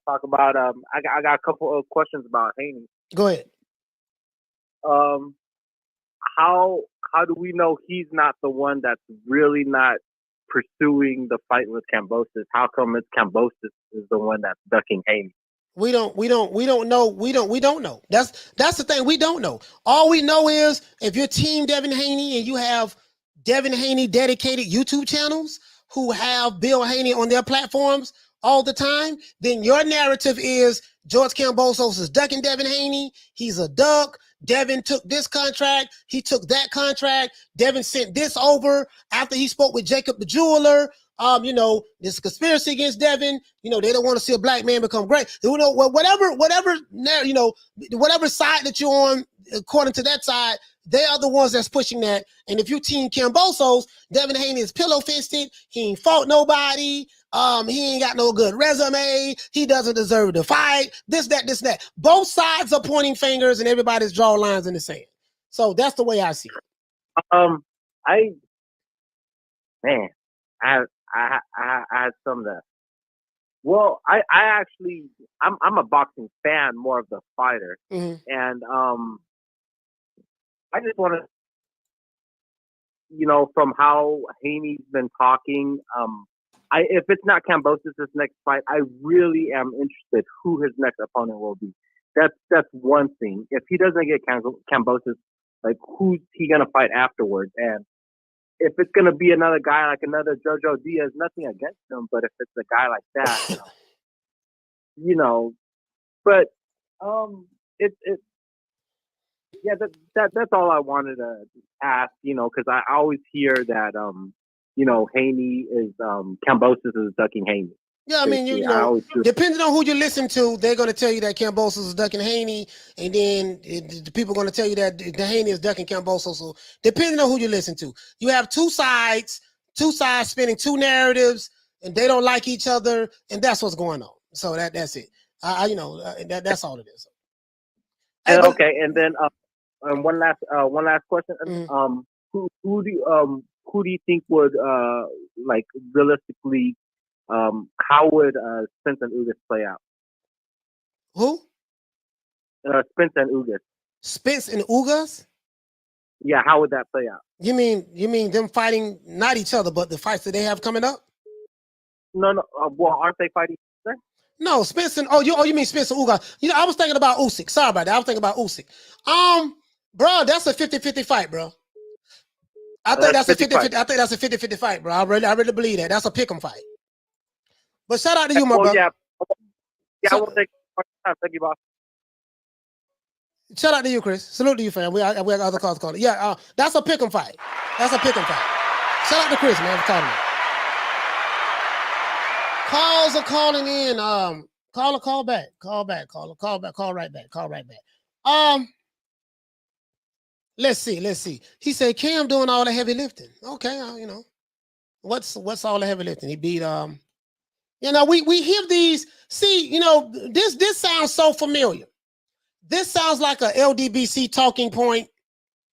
talk about. I got a couple of questions about Haney. Go ahead. How do we know he's not the one that's really not pursuing the fight with Kambosos? How come it's Kambosos is the one that's ducking Haney? We don't know. We don't know. That's the thing. We don't know. All we know is if you're Team Devin Haney and you have Devin Haney dedicated YouTube channels who have Bill Haney on their platforms all the time, then your narrative is George Kambosos is ducking Devin Haney. He's a duck. Devin took this contract. He took that contract. Devin sent this over after he spoke with Jacob the jeweler. There's a conspiracy against Devin. They don't want to see a black man become great. Whatever side that you're on, according to that side, they are the ones that's pushing that. And if you Team Kambosos, Devin Haney is pillow fisted. He ain't fought nobody. He ain't got no good resume. He doesn't deserve to fight. This, that. Both sides are pointing fingers and everybody's draw lines in the sand. So that's the way I see it. I had some of that. Well, I'm a boxing fan, more of the fighter, and I just want to, from how Haney's been talking, if it's not Kambosos' next fight, I really am interested who his next opponent will be. That's one thing. If he doesn't get Kambosos, like who's he gonna fight afterwards? And if it's gonna be another guy like another Jojo Diaz, nothing against him, but if it's a guy like that, But that's all I wanted to ask, because I always hear that Haney is Kambosos is ducking Haney. Yeah, I mean, depending on who you listen to, they're going to tell you that Kambosos is ducking Haney, and then the people are going to tell you that the Haney is ducking Kambosos. So depending on who you listen to, you have two sides spinning two narratives, and they don't like each other, and that's what's going on. So that's it. That's all it is. Okay, and then one last question. Who do you think would realistically? How would Spence and Ugas play out? Who? Spence and Ugas. Spence and Ugas? Yeah, how would that play out? You mean them fighting not each other, but the fights that they have coming up? No. Well, aren't they fighting each other? No, Spence and you mean Spence and Ugas? I was thinking about Usyk. Sorry about that. I was thinking about Usyk. Bro, that's a 50-50 fight, bro. I think that's a 50-50. I think that's a 50-50 fight, bro. I really believe that. That's a pick'em fight. But shout out to you, my brother. Yeah, I will take time. Thank you, boss. Shout out to you, Chris. Salute to you, fam. We have other calls calling. Yeah, that's a pick'em fight. That's a pick'em fight. Shout out to Chris, man, for calling me. Calls are calling in. Call back. Call right back. Let's see. He said Cam doing all the heavy lifting. Okay, what's all the heavy lifting? He beat we hear these. See, this sounds so familiar. This sounds like a LDBC talking point.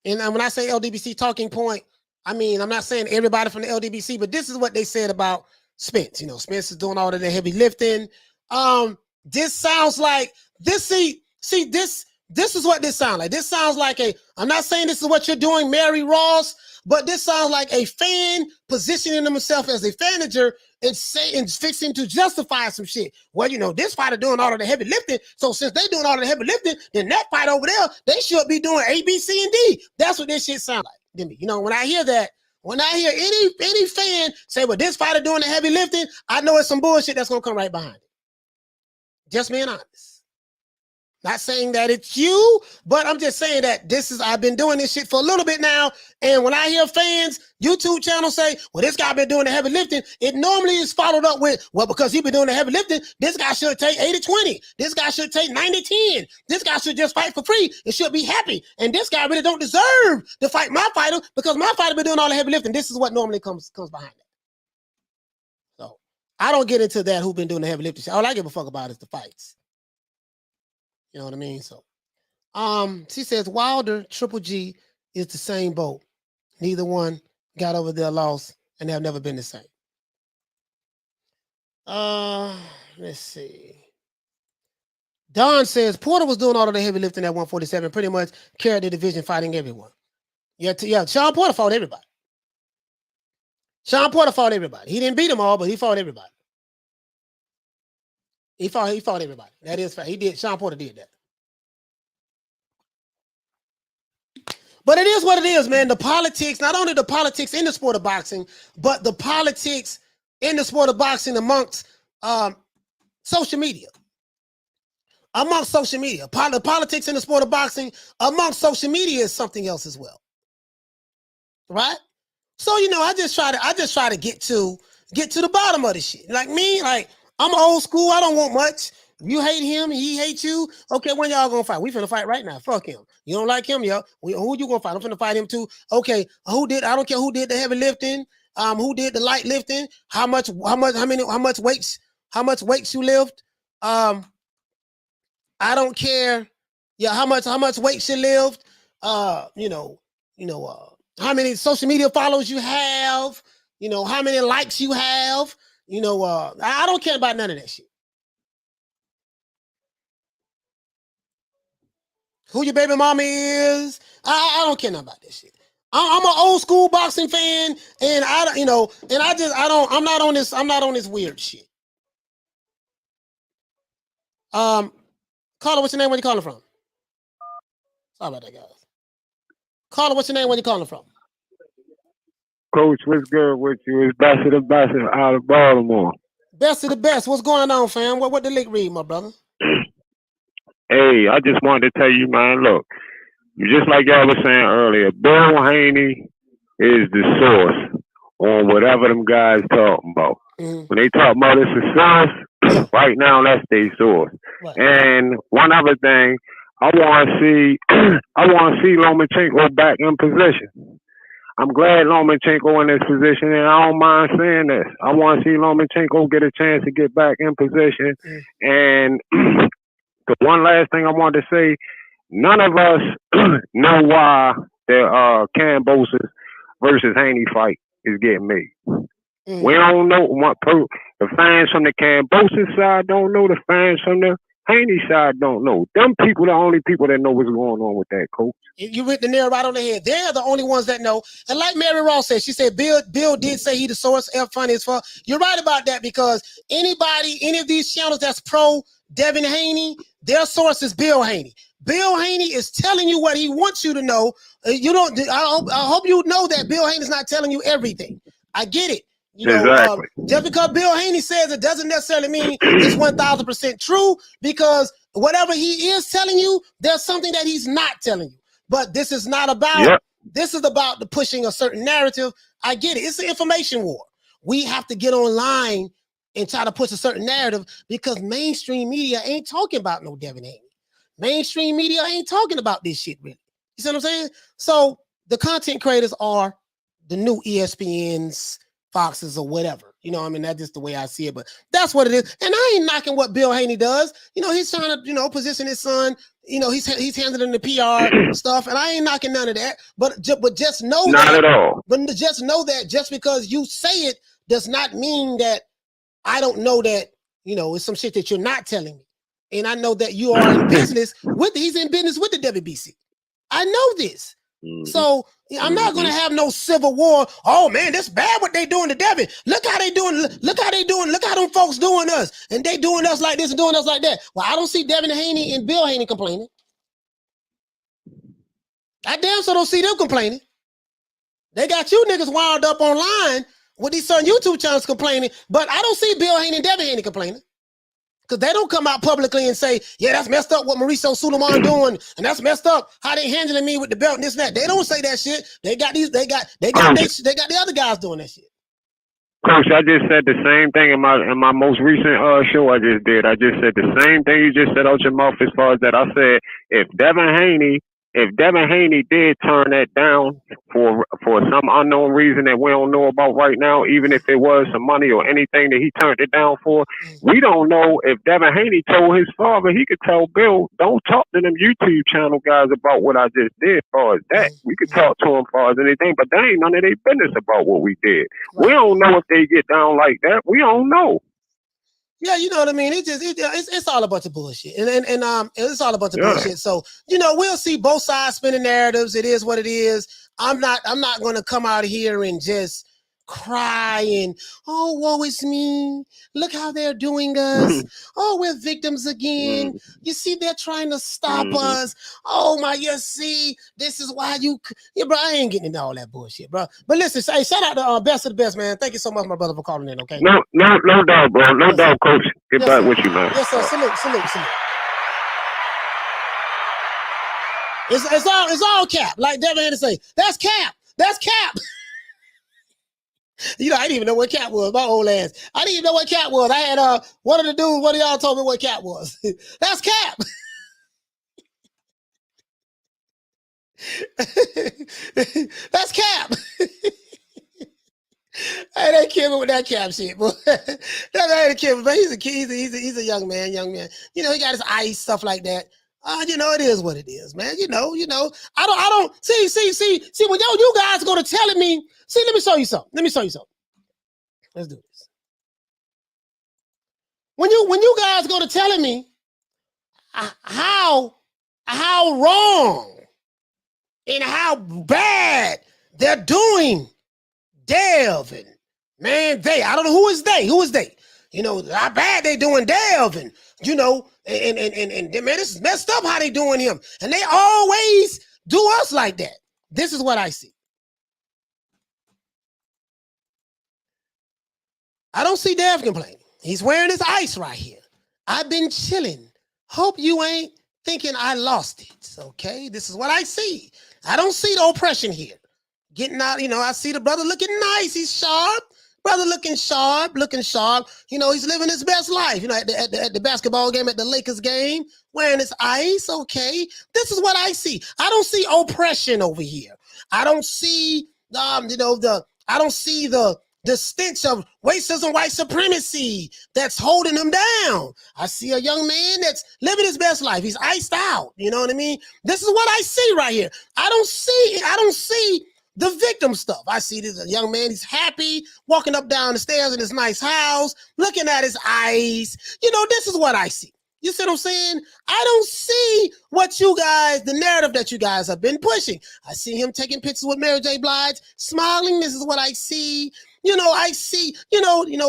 And when I say LDBC talking point, I mean, I'm not saying everybody from the LDBC, but this is what they said about Spence. Spence is doing all of the heavy lifting. This sounds like this. This is what this sounds like. This sounds like I'm not saying this is what you're doing, Mary Ross, but this sounds like a fan positioning himself as a manager and fixing to justify some shit. Well, this fighter doing all of the heavy lifting, so since they doing all of the heavy lifting, then that fight over there, they should be doing A, B, C, and D. That's what this shit sounds like. When I hear that, when I hear any fan say, well, this fighter doing the heavy lifting, I know it's some bullshit that's going to come right behind it. Just being honest. Not saying that it's you, but I'm just saying that I've been doing this shit for a little bit now. And when I hear fans, YouTube channels say, well, this guy been doing the heavy lifting, it normally is followed up with, well, because he been doing the heavy lifting, this guy should take 80-20. This guy should take 90-10. This guy should just fight for free and should be happy. And this guy really don't deserve to fight my fighter because my fighter been doing all the heavy lifting. This is what normally comes behind it. So I don't get into that who been doing the heavy lifting. All I give a fuck about is the fights. You know what I mean? So, she says Wilder, Triple G is the same boat. Neither one got over their loss and they have never been the same. Let's see. Don says Porter was doing all of the heavy lifting at 147, pretty much carried the division fighting everyone. Yeah, Sean Porter fought everybody. Sean Porter fought everybody. He didn't beat them all, but he fought everybody. He fought everybody. That is fact. He did. Sean Porter did that. But it is what it is, man. The politics, not only the politics in the sport of boxing, but the politics in the sport of boxing amongst social media. Amongst social media. The politics in the sport of boxing amongst social media is something else as well. Right? So, you know, I just try to get to the bottom of this shit. Like me, like, I'm old school. I don't want much. You hate him, he hates you. Okay, when y'all gonna fight? We finna fight right now. Fuck him. You don't like him, yo. Who you gonna fight? I'm finna fight him too. Okay, I don't care who did the heavy lifting, who did the light lifting, how much weights you lift. I don't care. Yeah, how much weight you lift. How many social media followers you have, how many likes you have. I don't care about none of that shit. Who your baby mama is, I don't care nothing about that shit. I'm an old school boxing fan, and I'm not on this weird shit. Caller, what's your name? Where you calling from? Sorry about that, guys. Caller, what's your name? Where you calling from? Coach, what's good with you? It's Vasyl out of Baltimore. Best of the best. What's going on, fam? What the link read, my brother? Hey, I just wanted to tell you, man, look, just like y'all was saying earlier, Bill Haney is the source on whatever them guys talking about. Mm-hmm. When they talk about the success, right now, that's their source. Right. And one other thing, I want to see Lomachenko back in position. I'm glad Lomachenko in this position, and I don't mind saying this. I want to see Lomachenko get a chance to get back in position. And the one last thing I want to say, none of us know why the Kambosos versus Haney fight is getting made. We don't know. The fans from the Kambosos side don't know. The fans from the Haney side don't know. Them people, the only people that know what's going on with that, coach. You hit the nail right on the head. They're the only ones that know. And like Mary Ross said, she said Bill did say he the source. Funny as fuck. You're right about that, because any of these channels that's pro Devin Haney, their source is Bill Haney. Bill Haney is telling you what he wants you to know. I hope you know that Bill Haney is not telling you everything. I get it. Exactly. Just because Bill Haney says it doesn't necessarily mean it's 1,000% true, because whatever he is telling you, there's something that he's not telling you. But this is not about, this is about the pushing a certain narrative. I get it. It's an information war. We have to get online and try to push a certain narrative, because mainstream media ain't talking about no Devin Haney. Mainstream media ain't talking about this shit, really. You see what I'm saying? So the content creators are the new ESPNs, Foxes, or whatever. That's just the way I see it, but that's what it is. And I ain't knocking what Bill Haney does. He's trying to, position his son. He's handling the PR stuff, and I ain't knocking none of that. But just know not at all. But just know that just because you say it does not mean that I don't know that, it's some shit that you're not telling me. And I know that you are in business he's in business with the WBC. I know this. So I'm not going to have no civil war. Oh man, that's bad what they doing to Devin. Look how they doing. Look how they doing. Look how them folks doing us. And they doing us like this and doing us like that. Well, I don't see Devin Haney and Bill Haney complaining. I damn sure don't see them complaining. They got you niggas wound up online with these certain YouTube channels complaining, but I don't see Bill Haney and Devin Haney complaining. Because they don't come out publicly and say, yeah, that's messed up what Mauricio Sulaiman doing, and that's messed up how they handling me with the belt and this and that. They don't say that shit. They got the other guys doing that shit. Coach, I just said the same thing in my most recent show I just did. I just said the same thing you just said out your mouth as far as that. I said if Devin Haney did turn that down for some unknown reason that we don't know about right now, even if it was some money or anything that he turned it down for, we don't know if Devin Haney told his father he could tell Bill, don't talk to them YouTube channel guys about what I just did as far as that. We could talk to them as far as anything, but they ain't none of their business about what we did. We don't know if they get down like that. We don't know. Yeah, you know what I mean. It's all a bunch of bullshit, and it's all a bunch of bullshit. So we'll see both sides spinning narratives. It is what it is. I'm not going to come out here and just cry and woe is me. Look how they're doing us. We're victims again. You see, they're trying to stop us. You see, this is why bro. I ain't getting into all that bullshit, bro. But listen, hey, shout out to Best of the Best, man. Thank you so much, my brother, for calling in. Okay. No doubt, bro. No doubt, Coach. Get back with you, man. Yes, sir. Salute. It's all cap. Like Devin Haney say, that's cap. That's cap. I didn't even know what cap was. My old ass. I didn't even know what cap was. I had one of the dudes, one of y'all told me what cap was. That's cap. That's cap. Hey, that kid with that cap shit, boy. That ain't a kid, but he's a kid. He's a young man. He got his ice, stuff like that. It is what it is, man. I don't see when you guys go to telling me, let me show you something. Let's do this. When you guys go to telling me how wrong and how bad they're doing Dev and I don't know who is they. How bad they doing Dev and man, this is messed up how they doing him. And they always do us like that. This is what I see. I don't see Dev complaining. He's wearing his ice right here. I've been chilling. Hope you ain't thinking I lost it. Okay, this is what I see. I don't see the oppression here. Getting out, I see the brother looking nice. He's sharp. Brother looking sharp. He's living his best life. At the basketball game, at the Lakers game, wearing his ice. Okay, this is what I see. I don't see oppression over here. I don't see I don't see the stench of racism, white supremacy that's holding him down. I see a young man that's living his best life. He's iced out. You know what I mean? This is what I see right here. I don't see the victim stuff. I see this young man, he's happy, walking up down the stairs in his nice house, looking at his eyes. This is what I see. You see what I'm saying? I don't see what the narrative that you guys have been pushing. I see him taking pictures with Mary J. Blige, smiling. This is what I see. I see,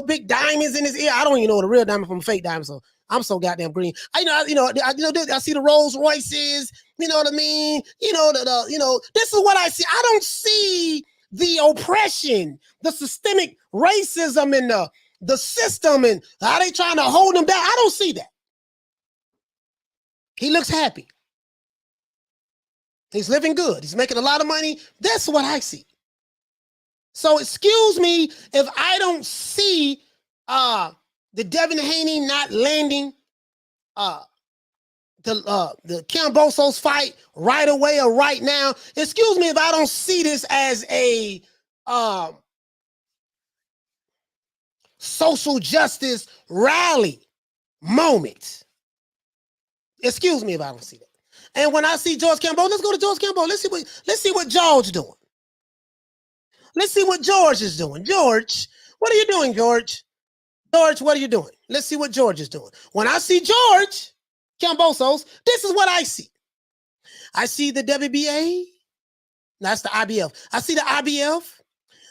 big diamonds in his ear. I don't even know the real diamond from a fake diamond, so I'm so goddamn green. I see the Rolls Royces. You know what I mean? This is what I see. I don't see the oppression, the systemic racism, and the system, and how they trying to hold him down. I don't see that. He looks happy. He's living good. He's making a lot of money. That's what I see. So excuse me if I don't see the Devin Haney not landing the Kambosos fight right away or right now. Excuse me if I don't see this as a social justice rally moment. Excuse me if I don't see that. And when I see George Kambosos, let's go to George Kambosos. Let's see what George doing. Let's see what George is doing. George, what are you doing, George? George, what are you doing? Let's see what George is doing. When I see George Kambosos, this is what I see. I see the WBA. That's the IBF. I see the IBF,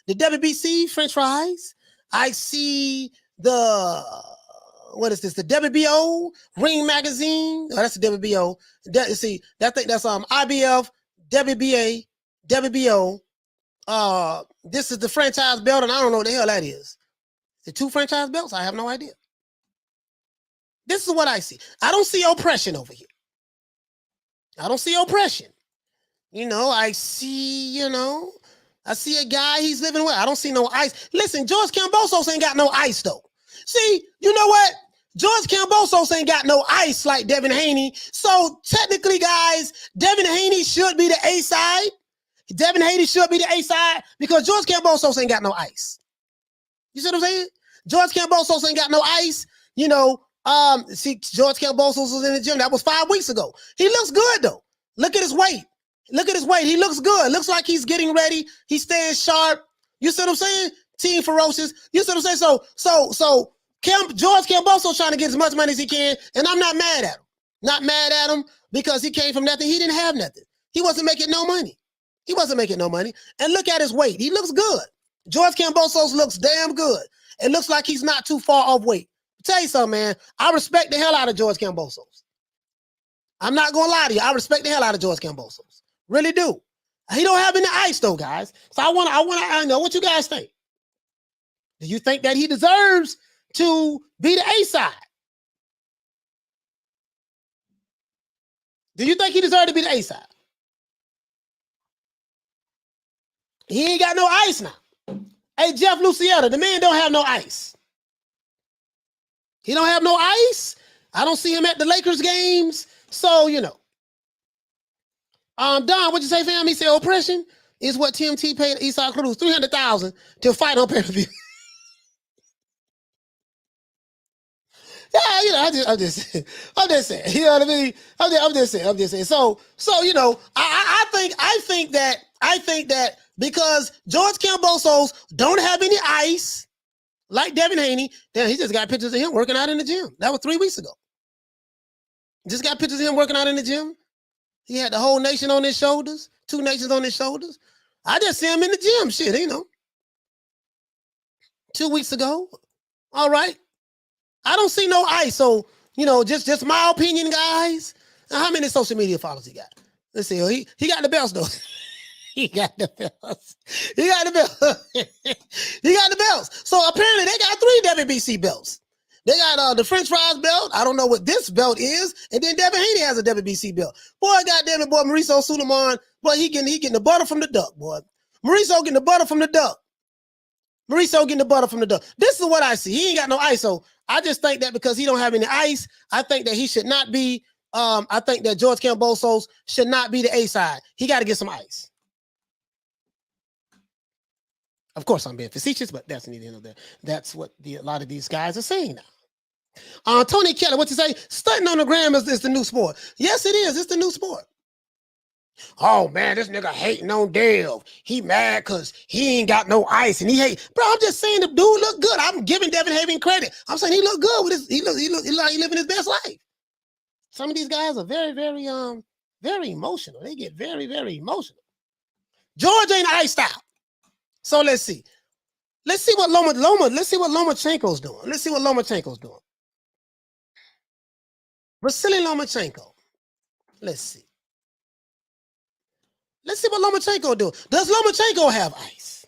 the WBC, French fries. I see the, what is this? The WBO, Ring Magazine. Oh, that's the WBO. That's IBF, WBA, WBO. This is the franchise belt, and I don't know what the hell that is. The two franchise belts? I have no idea. This is what I see. I don't see oppression over here. I don't see oppression. I see, I see a guy, he's living well. I don't see no ice. Listen, George Kambosos ain't got no ice, though. See, you know what? George Kambosos ain't got no ice like Devin Haney. So technically, guys, Devin Haney should be the A side. Devin Haney should be the A side because George Kambosos ain't got no ice. You see what I'm saying? George Kambosos ain't got no ice. See, George Kambosos was in the gym. That was 5 weeks ago. He looks good, though. Look at his weight. Look at his weight. He looks good. Looks like he's getting ready. He's staying sharp. You see what I'm saying? Team ferocious. You see what I'm saying? So George Kambosos trying to get as much money as he can, and I'm not mad at him. Not mad at him because he came from nothing. He didn't have nothing. He wasn't making no money. He wasn't making no money. And look at his weight. He looks good. George Kambosos looks damn good. It looks like he's not too far off weight. I'll tell you something, man. I respect the hell out of George Kambosos. I'm not going to lie to you. I respect the hell out of George Kambosos. Really do. He don't have any ice, though, guys. So I know what you guys think. Do you think that he deserves to be the A side? Do you think he deserves to be the A side? He ain't got no ice now. Hey, Jeff Lucietta, the man don't have no ice. He don't have no ice. I don't see him at the Lakers games. So, Don, what'd you say, fam? He said oppression is what TMT paid Eastside Cruz $300,000 to fight on pay-per-view. Yeah, I'm just saying. You know what I mean? I'm just saying. So, I think that because George Kambosos don't have any ice, like Devin Haney, then he just got pictures of him working out in the gym. That was 3 weeks ago. Just got pictures of him working out in the gym. He had the whole nation on his shoulders, 2 nations on his shoulders. I just see him in the gym, shit, 2 weeks ago. All right. I don't see no ice. So, just my opinion, guys. Now, how many social media followers he got? Let's see. He got the belts, though. He got the belts. He got the belts. So apparently they got 3 WBC belts. They got the French fries belt. I don't know what this belt is. And then Devin Haney has a WBC belt. Boy, goddamn it, boy, Mauricio Suleiman. Boy, he getting the butter from the duck, boy. Mauricio getting the butter from the duck. This is what I see. He ain't got no ice. So I just think that because he don't have any ice, I think that he should not be, I think that George Kambosos should not be the A side. He got to get some ice. Of course, I'm being facetious, but that's neither here nor there. That's what a lot of these guys are saying now. Tony Kelly, what you say? Stunting on the gram is the new sport. Yes, it is. It's the new sport. Oh, man, this nigga hating on Dev. He mad because he ain't got no ice and he hate. Bro, I'm just saying the dude look good. I'm giving Devin Haney credit. I'm saying he look good with his. He like he living his best life. Some of these guys are very, very, very emotional. They get very, very emotional. George ain't iced out. So let's see. Let's see what Lomachenko's doing. Vasiliy Lomachenko. Let's see. Let's see what Lomachenko do. Does Lomachenko have ice?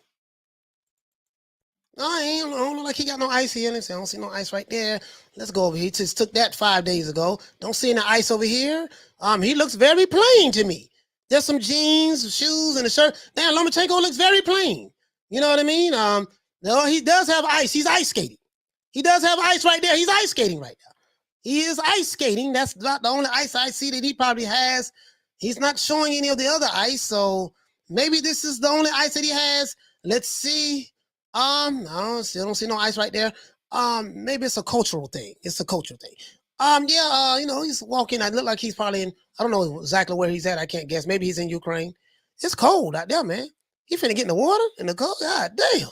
No, I don't look like he got no ice here. Let's see, I don't see no ice right there. Let's go over here. He just took that 5 days ago. Don't see any ice over here. He looks very plain to me. There's some jeans, shoes, and a shirt. Damn, Lomachenko looks very plain. You know what I mean? No, he does have ice. He's ice skating. He does have ice right there. He's ice skating right now. He is ice skating. That's not the only ice I see that he probably has. He's not showing any of the other ice, so maybe this is the only ice that he has. Let's see. No, still don't see no ice right there. Maybe it's a cultural thing. He's walking. I look like he's probably in, I don't know exactly where he's at. I can't guess. Maybe he's in Ukraine. It's cold out there, man. He finna get in the water in the cold. God damn.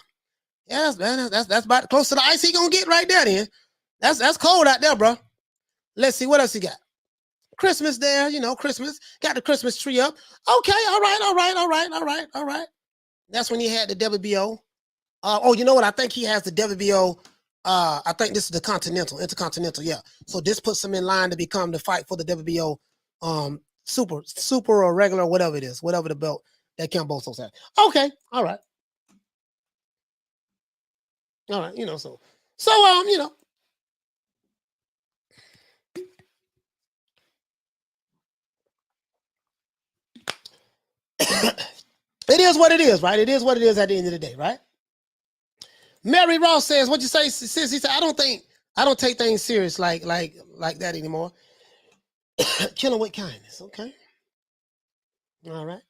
Yes, man. That's about close to the ice he gonna get right there. Then that's cold out there, bro. Let's see what else he got. Christmas there, Christmas. Got the Christmas tree up. Okay, all right. That's when he had the WBO. You know what? I think he has the WBO. I think this is the Intercontinental. Yeah. So this puts him in line to become the fight for the WBO, super or regular, whatever it is, whatever the belt that Kambosos has. Okay, all right. So It is what it is, right? It is what it is at the end of the day, right? Mary Ross says, "What you say, sis?" He said, "I don't take things serious like that anymore." Killing with kindness, okay. All right.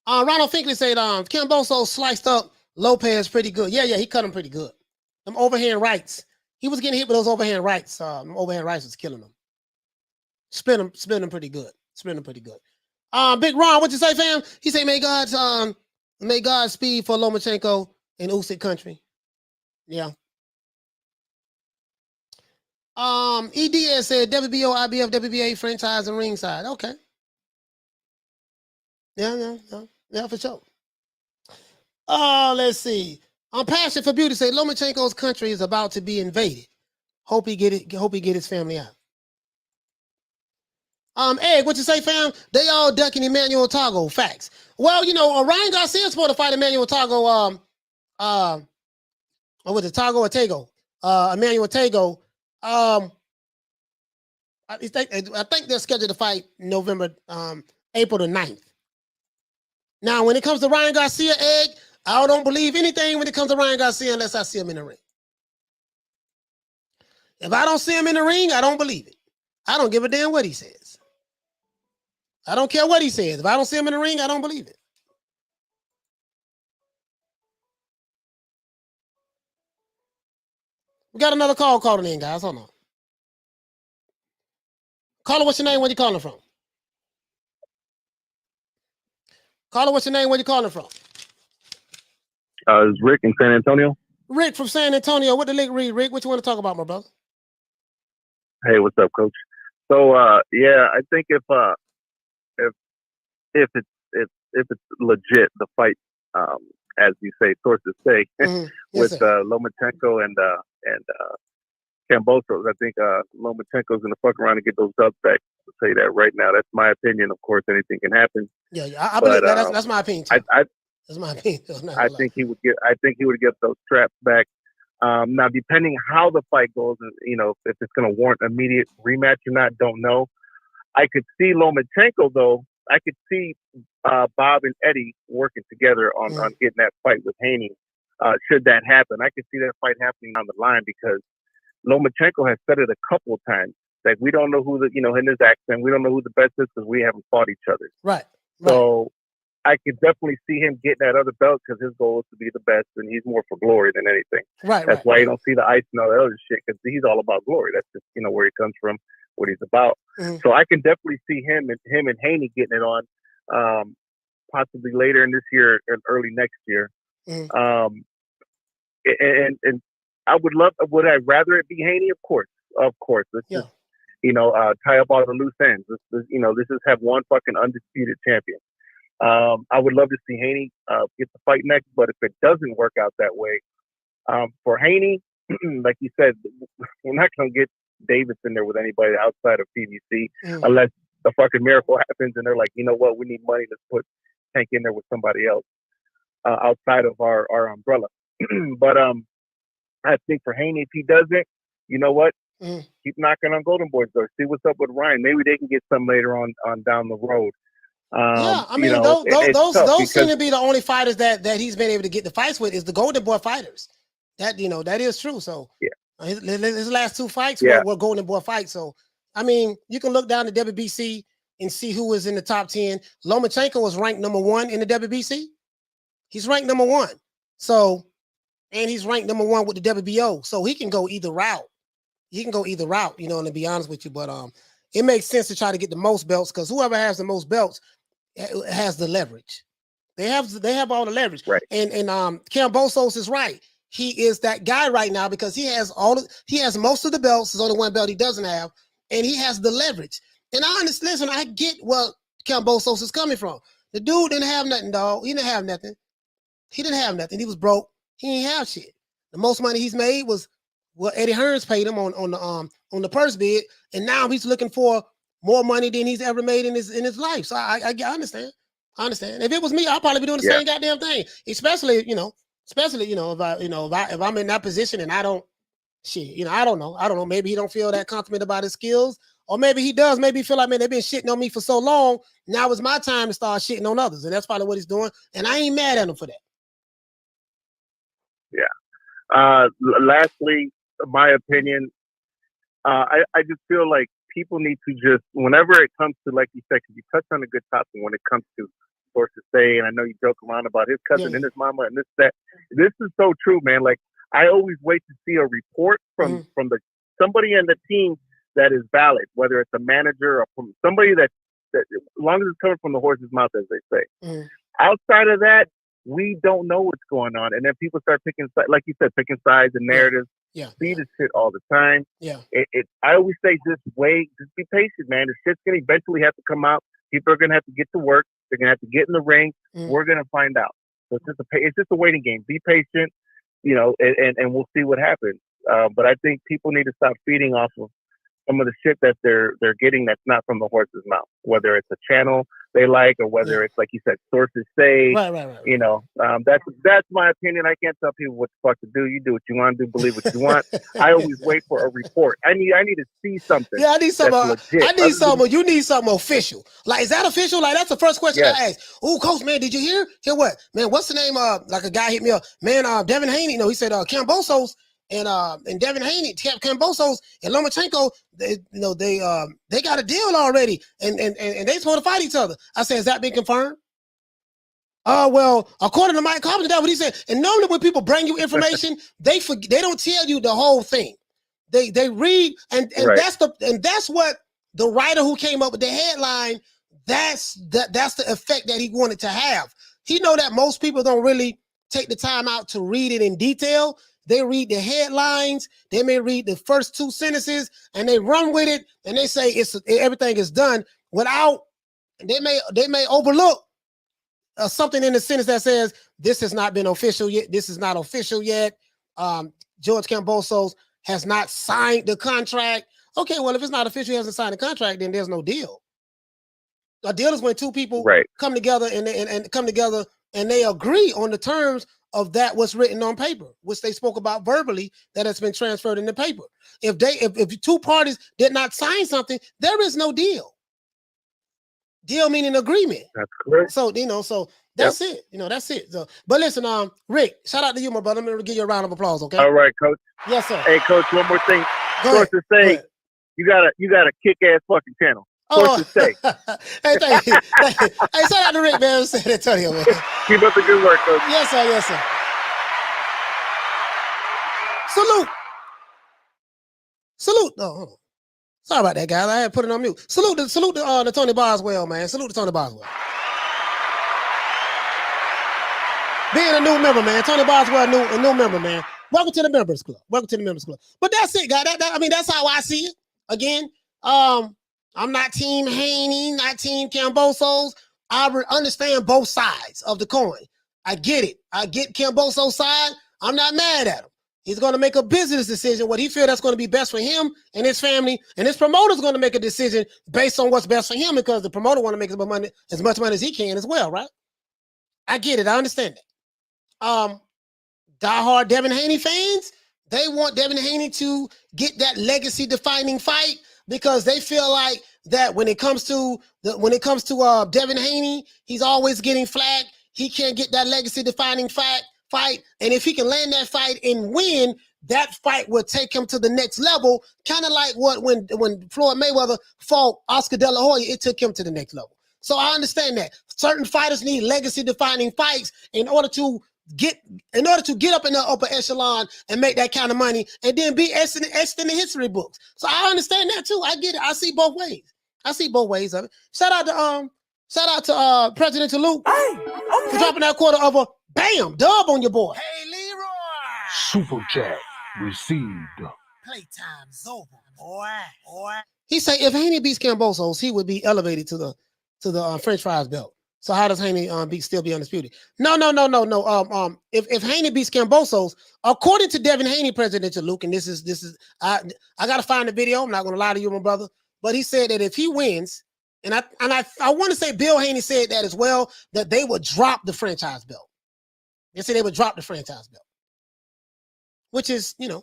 Ronald Finkley said, Kambosos sliced up Lopez pretty good. Yeah, he cut him pretty good. Them overhand rights. He was getting hit with those overhand rights. Overhand rights was killing him. Spin him pretty good. Big Ron, what you say, fam? He said, may God speed for Lomachenko in Usyk country. Yeah. EDS said WBO, IBF, WBA franchise and ringside. Okay. Yeah, for sure. Let's see. Passion for Beauty say Lomachenko's country is about to be invaded. Hope he get his family out. Egg, what you say, fam? They all ducking Emmanuel Tago. Facts. Well, Ryan Garcia is supposed to fight Emmanuel Tago. Or was it Tago or Tago? Emmanuel Tago. I think they're scheduled to fight April the 9th. Now, when it comes to Ryan Garcia, Egg, I don't believe anything when it comes to Ryan Garcia unless I see him in the ring. If I don't see him in the ring, I don't believe it. I don't give a damn what he says. I don't care what he says. If I don't see him in the ring, I don't believe it. We got another call calling in, guys. Hold on. Caller, what's your name? Where you calling from? Caller, what's your name? Where you calling from? It's Rick in San Antonio. Rick from San Antonio. What the link read, Rick? What you want to talk about, my brother? Hey, what's up, Coach? So, I think if it's legit, the fight, as you say, sources say, with Lomachenko and Kambosos, I think Lomachenko's gonna fuck around and get those dubs back. I'll tell you that right now. That's my opinion. Of course, anything can happen. Yeah, I believe that. That's my opinion. That's my opinion. I think he would get those straps back. Now, depending how the fight goes, and if it's going to warrant immediate rematch or not, don't know. I could see Lomachenko though. I could see Bob and Eddie working together on getting that fight with Haney. Should that happen, I could see that fight happening on the line because Lomachenko has said it a couple of times that we don't know who in his accent, we don't know who the best is because we haven't fought each other. Right. So I could definitely see him getting that other belt because his goal is to be the best, and he's more for glory than anything. Right. That's why you don't see the ice and all that other shit because he's all about glory. That's just where he comes from, what he's about. So I can definitely see him and Haney getting it on, possibly later in this year and early next year. And I would love. Would I rather it be Haney? Of course. Let's just tie up all the loose ends. This is have one fucking undisputed champion. I would love to see Haney get the fight next, but if it doesn't work out that way, for Haney, like you said, we're not gonna get Davis in there with anybody outside of PBC unless the fucking miracle happens and they're like, you know what, we need money, let's put Tank in there with somebody else outside of our umbrella. But I think for Haney, if he doesn't, you know what? Keep knocking on Golden Boy's door. See what's up with Ryan. Maybe they can get some later on down the road. I mean, those seem to be the only fighters that he's been able to get the fights with is the Golden Boy fighters. That that is true. So his last two fights were Golden Boy fights. So I mean, you can look down the WBC and see who was in the top 10. Lomachenko was ranked number 1 in the WBC. He's ranked number 1. So, and he's ranked number 1 with the WBO. So he can go either route. And to be honest with you, but it makes sense to try to get the most belts because whoever has the most belts has the leverage. They have all the leverage. Right. And Kambosos is right. He is that guy right now because he has most of the belts. There's only one belt he doesn't have, and he has the leverage. And I get what Kambosos is coming from. The dude didn't have nothing, dog. He didn't have nothing. He was broke. He didn't have shit. The most money he's made was what Eddie Hearns paid him on the purse bid, and now he's looking for more money than he's ever made in his life. So I understand. If it was me, I'd probably be doing the same goddamn thing. Especially if I'm in that position and I don't I don't know. Maybe he don't feel that confident about his skills, Or maybe he does. Maybe he feel like, man, they've been shitting on me for so long. Now it's my time to start shitting on others. And that's probably what he's doing. And I ain't mad at him for that. Yeah. Lastly, my opinion, I just feel like people need to just, whenever it comes to, like you said, because you touched on a good topic when it comes to sources say, and I know you joke around about his cousin and his mama and this, that. This is so true, man. Like, I always wait to see a report from somebody in the team that is valid, whether it's a manager or from somebody that as long as it's coming from the horse's mouth, as they say. Outside of that, we don't know what's going on. And then people start picking, like you said, picking sides and narratives. See this shit all the time. I always say, just wait, just be patient, man. The shit's going to eventually have to come out. People are going to have to get to work. They're going to have to get in the ring. We're going to find out. So it's just a waiting game. Be patient, you know, and we'll see what happens. But I think people need to stop feeding off of some of the shit that they're getting that's not from the horse's mouth, whether it's a channel they like or whether it's, like you said, sources say. Right. You know, that's my opinion. I can't tell people what the fuck to do. You do what you want to do, believe what you want. I always wait for a report. I need to see something. Yeah, I need something. You need something official. Like, is that official? Like, that's the first question I ask. Oh, coach, man, did you hear? Hear what? Man, what's the name of, like, a guy hit me up. Man, Devin Haney, he said Kambosos and Devin Haney, Kambosos and Lomachenko, they got a deal already, and they supposed to fight each other. I said, has that been confirmed? Well, according to Mike Coppinger, that's what he said. And normally when people bring you information, they don't tell you the whole thing. They read, and that's what the writer who came up with the headline. That's the effect that he wanted to have. He know that most people don't really take the time out to read it in detail. They read the headlines, they may read the first two sentences, and they run with it, and they say everything is done without. They may overlook something in the sentence that says this has not been official yet. This is not official yet. George Kambosos has not signed the contract. Okay, well, if it's not official, he hasn't signed the contract, then there's no deal. A deal is when two people come together and they agree on the terms of that what's written on paper, which they spoke about verbally, that has been transferred in the paper. If two parties did not sign something, there is no deal. Deal meaning agreement. That's correct. So that's it. That's it. So, but listen, Rick, shout out to you, my brother. I'm gonna give you a round of applause, okay? All right, coach. Yes, sir. Hey, coach, one more thing. Sources say you got a kick-ass fucking channel. Sources say. Hey, thank you. Hey, shout out to Rick, man. San Antonio, man. Keep up the good work, coach. Yes, sir. Yes, sir. Salute. Oh, sorry about that, guys. I had to put it on mute. Salute to Tony Boswell, man. Salute to Tony Boswell. Being a new member, man. Tony Boswell, a new member, man. Welcome to the members club. But that's it, guys. That's how I see it. Again, I'm not Team Haney, not Team Kambosos. I understand both sides of the coin. I get it. I get Kambosos' side. I'm not mad at him. He's going to make a business decision, what he feels that's going to be best for him and his family. And his promoter's going to make a decision based on what's best for him, because the promoter want to make as much money as he can as well, right? I get it. I understand that. Diehard Devin Haney fans, they want Devin Haney to get that legacy-defining fight, because they feel like that when it comes to Devin Haney, he's always getting flack. He can't get that legacy-defining fight, and if he can land that fight and win, that fight will take him to the next level. Kind of like when Floyd Mayweather fought Oscar De La Hoya, it took him to the next level. So I understand that certain fighters need legacy-defining fights in order to get up in the upper echelon and make that kind of money, and then be etched in the history books. So I understand that too. I get it. I see both ways of it. Shout out to President Luke for dropping that quarter of a dub on your boy. Hey, Leroy. Super chat received. Playtime's over, boy. He said if Haney beats Kambosos, he would be elevated to the French fries belt. So how does Haney still be undisputed? No. If Haney beats Kambosos, according to Devin Haney, Presidential Luke, and this is I gotta find the video. I'm not gonna lie to you, my brother. But he said that if he wins, and I want to say Bill Haney said that as well, that they would drop the franchise belt. They said they would drop the franchise belt, which is good.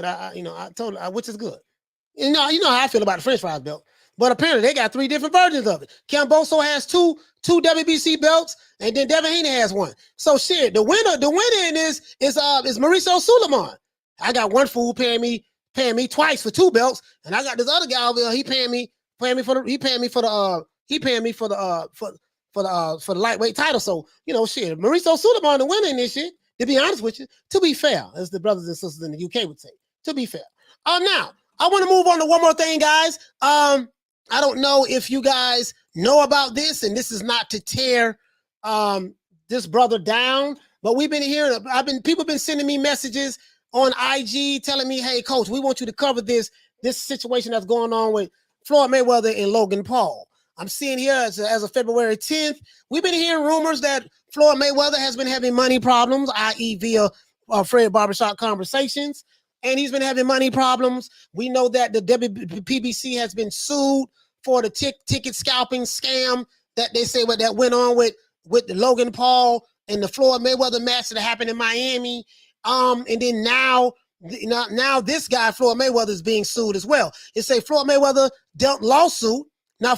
I told which is good. You know how I feel about the French fries belt. But apparently they got 3 different versions of it. Kambosos has two WBC belts, and then Devin Haney has one. So shit, the winner in this is Mauricio Sulaiman. I got one fool paying me twice for 2 belts, and I got this other guy over here. He paying me for the lightweight title. So shit, Mauricio Sulaiman the winner in this shit. To be honest with you, to be fair, as the brothers and sisters in the UK would say, to be fair. Now I want to move on to one more thing, guys. I don't know if you guys know about this, and this is not to tear this brother down, but we've been hearing. People been sending me messages on IG telling me, "Hey, coach, we want you to cover this situation that's going on with Floyd Mayweather and Logan Paul." I'm seeing here as of February 10th, we've been hearing rumors that Floyd Mayweather has been having money problems, i.e. via Fred Barbershop Conversations, and he's been having money problems. We know that the PBC has been sued for the ticket scalping scam that they say that went on with the Logan Paul and the Floyd Mayweather match that happened in Miami. And then now this guy, Floyd Mayweather, is being sued as well. It say Floyd Mayweather dealt lawsuit. Now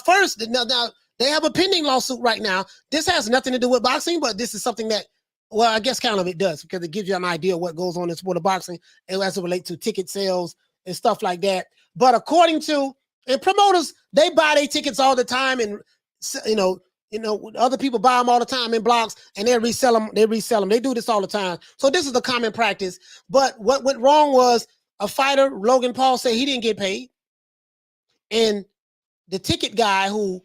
they have a pending lawsuit right now. This has nothing to do with boxing, but this is something that, well, I guess kind of it does, because it gives you an idea of what goes on in the sport of boxing and as it relates to ticket sales and stuff like that. But according to, and promoters, they buy their tickets all the time, and other people buy them all the time in blocks, and they resell them. They do this all the time. So this is a common practice. But what went wrong was a fighter, Logan Paul, said he didn't get paid, and the ticket guy who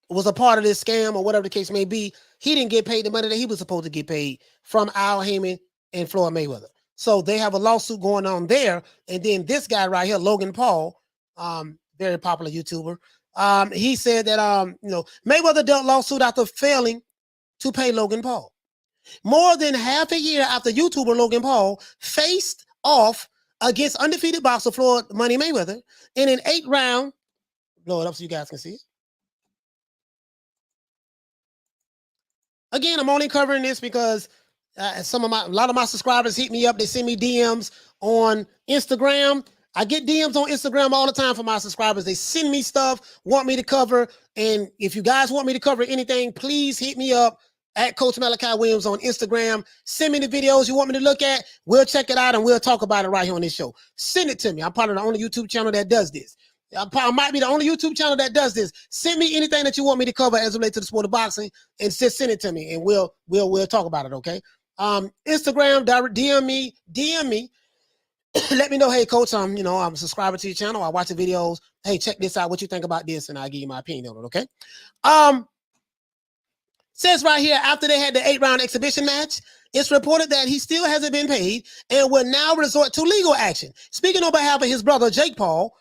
was a part of this scam or whatever the case may be, he didn't get paid the money that he was supposed to get paid from Al Heyman and Floyd Mayweather. So they have a lawsuit going on there. And then this guy right here, Logan Paul, very popular YouTuber, he said that Mayweather dealt lawsuit after failing to pay Logan Paul. More than half a year after YouTuber Logan Paul faced off against undefeated boxer Floyd Money Mayweather in an 8-round, blow it up so you guys can see it. Again, I'm only covering this because a lot of my subscribers hit me up. They send me DMs on Instagram. I get DMs on Instagram all the time from my subscribers. They send me stuff, want me to cover. And if you guys want me to cover anything, please hit me up at Coach Malachi Williams on Instagram. Send me the videos you want me to look at. We'll check it out and we'll talk about it right here on this show. Send it to me. I'm part of the only YouTube channel that does this. I might be the only YouTube channel that does this. Send me anything that you want me to cover as it relates to the sport of boxing, and just send it to me, and we'll talk about it. Okay. Instagram, DM me. Let me know, hey coach, I'm a subscriber to your channel. I watch the videos. Hey, check this out. What you think about this? And I'll give you my opinion on it. Okay. Says right here, after they had the 8-round exhibition match, it's reported that he still hasn't been paid and will now resort to legal action. Speaking on behalf of his brother, Jake Paul,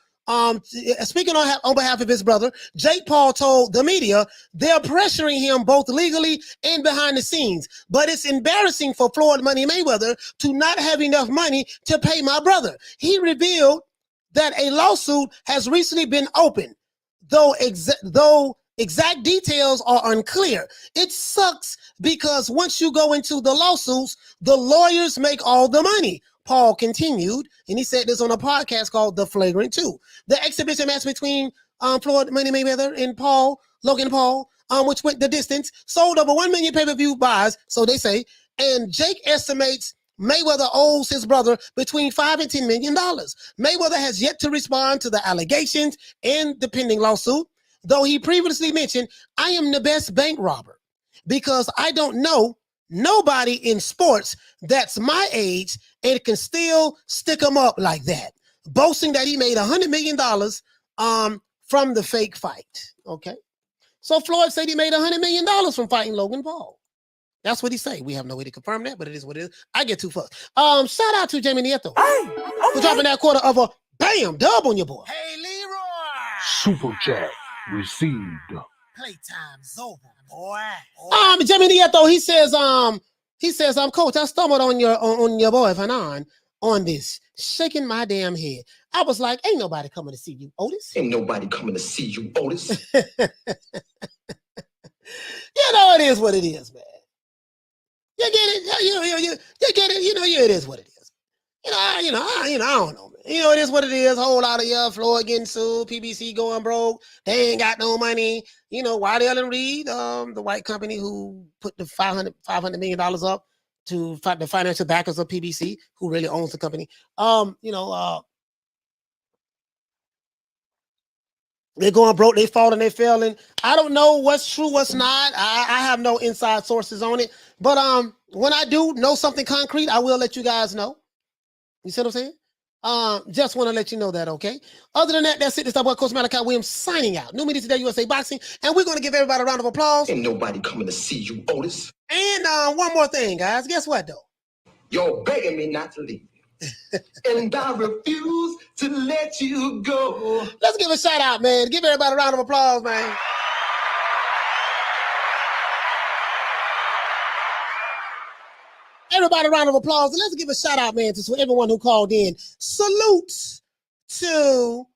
speaking on behalf of his brother, Jake Paul told the media they're pressuring him both legally and behind the scenes. But it's embarrassing for Floyd Money Mayweather to not have enough money to pay my brother. He revealed that a lawsuit has recently been opened, though exact details are unclear. It sucks because once you go into the lawsuits, the lawyers make all the money. Paul continued, and he said this on a podcast called The Flagrant 2. The exhibition match between Floyd Money Mayweather and Logan Paul, which went the distance, sold over 1 million pay-per-view buys, so they say, and Jake estimates Mayweather owes his brother between $5 and $10 million. Mayweather has yet to respond to the allegations and the pending lawsuit, though he previously mentioned, I am the best bank robber because I don't know nobody in sports that's my age and can still stick them up like that, boasting that he made $100 million from the fake fight. Okay. So Floyd said he made $100 million from fighting Logan Paul. That's what he say. We have no way to confirm that, but it is what it is. I get too fucked. Shout out to Jamie Nieto for dropping that quarter of a bam dub on your boy. Hey, Leroy. Super chat received. Playtime's over, boy. Jamie Nieto, he says, coach, I stumbled on your boy Fanon on this, shaking my damn head. I was like, ain't nobody coming to see you, Otis. Ain't nobody coming to see you, Otis. It is what it is, man. You get it? You get it? It is what it is. I don't know, man. It is what it is. Whole lot of Floyd getting sued, PBC going broke. They ain't got no money. Waddell and Reed, the white company who put the $500 million up to the financial backers of PBC, who really owns the company. They're going broke, they falling, they failing. I don't know what's true, what's not. I have no inside sources on it. But when I do know something concrete, I will let you guys know. You see what I'm saying? Just want to let you know that, okay? Other than that, that's it. This is Coach Malachi Williams signing out. New Media Today, USA Boxing. And we're going to give everybody a round of applause. Ain't nobody coming to see you, Otis. And one more thing, guys. Guess what, though? You're begging me not to leave. And I refuse to let you go. Let's give a shout out, man. Give everybody a round of applause, man. Everybody a round of applause. And let's give a shout out, man, to everyone who called in. Salutes to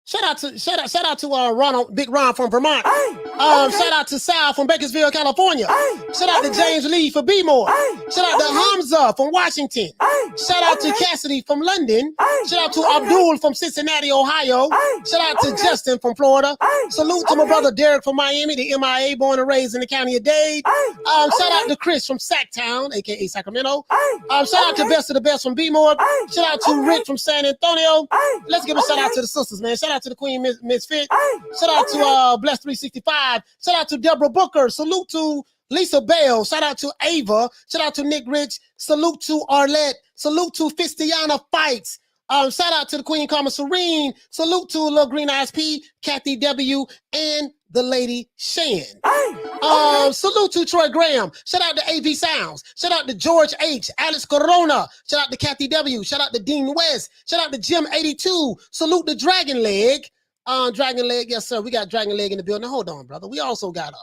shout out to Ronald, Big Ron from Vermont. Shout out to Sal from Bakersfield, California. Shout out to James Lee for B-More. Shout out to Hamza from Washington. Shout out to Cassidy from London. Shout out to Abdullah from Cincinnati, Ohio. Shout out to Justin from Florida. Salute to my brother Derek from Miami, the MIA, born and raised in the county of Dade. Shout out to Chris from Sacktown, aka Sacramento. Shout out to Best of the Best from B-More. Shout out to Rick from San Antonio. Let's give a shout out to the sisters, man. Shout out to the Queen Misfit. Shout out to Bless 365. Shout out to Deborah Booker. Salute to Lisa Bell. Shout out to Ava. Shout out to Nick Rich. Salute to Arlette. Salute to Fistiana Fights. Shout out to the Queen Karma Serene. Salute to Little Green Eyes P, Kathy W, and the lady Shan. Salute to Troy Graham. Shout out to AV Sounds. Shout out to George H, Alex Corona. Shout out to Kathy W. Shout out to Dean West. Shout out to Jim 82. Salute to Dragon Leg. Dragon Leg, yes sir. We got Dragon Leg in the building. Hold on, brother. We also got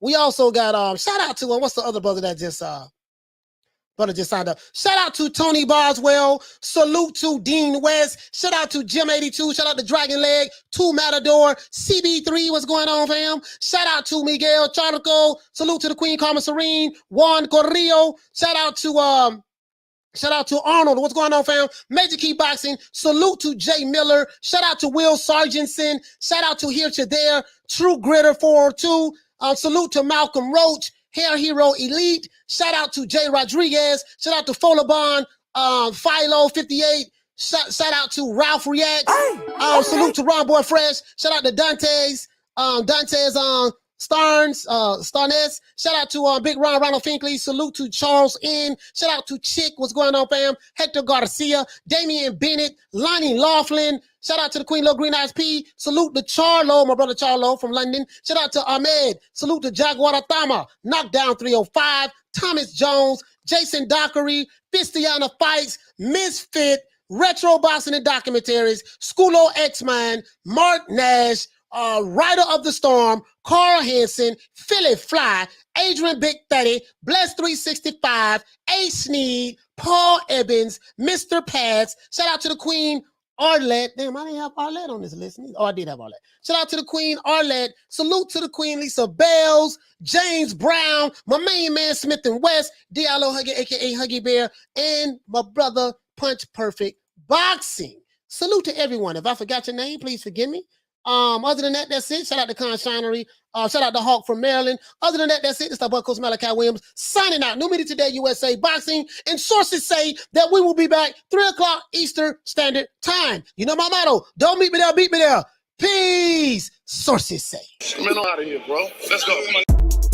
shout out to what's the other brother that just signed up. Shout out to Tony Boswell. Salute to Dean West. Shout out to Jim 82. Shout out to Dragon Leg. To Matador. CB3, what's going on, fam? Shout out to Miguel Charco. Salute to the Queen Karma Serene. Juan Corrillo. Shout out to Arnold. What's going on, fam? Major Key Boxing. Salute to Jay Miller. Shout out to Will Sargentson. Shout out to Here to There. True Gritter 402. Salute to Malcolm Roach. Hair Hero Elite. Shout out to Jay Rodriguez. Shout out to Folabon, Philo 58. Shout out to Ralph Reacts. Salute to Ron Boy Fresh. Shout out to Dante's Starnes. Shout out to Big Ronald Finkley. Salute to Charles N. Shout out to Chick. What's going on, fam? Hector Garcia. Damian Bennett. Lonnie Laughlin. Shout out to the Queen Little Green Eyes P. Salute to Charlo, my brother Charlo from London. Shout out to Ahmed. Salute to Jaguar Thama. Knockdown 305. Thomas Jones. Jason Dockery. Fistiana Fights. Misfit. Retro Boxing and Documentaries. Schoolo X-Man. Mark Nash. Rider of the Storm. Carl Hansen. Philly Fly. Adrian Big 30. Bless 365. A. Sneed. Paul Ebbins. Mr. Pads. Shout out to the Queen Arlette. Damn, I didn't have Arlette on this list. Oh, I did have Arlette. Shout out to the Queen Arlette. Salute to the Queen Lisa Bells, James Brown, my main man Smith and West, Diallo Huggy, aka Huggy Bear, and my brother Punch Perfect Boxing. Salute to everyone. If I forgot your name, please forgive me. Other than that, that's it. Shout out to Con Shinery. Shout out to Hawk from Maryland. Other than that, that's it. It's the Coach Malachi Williams signing out. New Media Today, USA Boxing. And sources say that we will be back 3 o'clock Eastern Standard Time. You know my motto. Don't meet me there, beat me there. Peace. Sources say. Man, I'm out of here, bro. Let's go. Come on.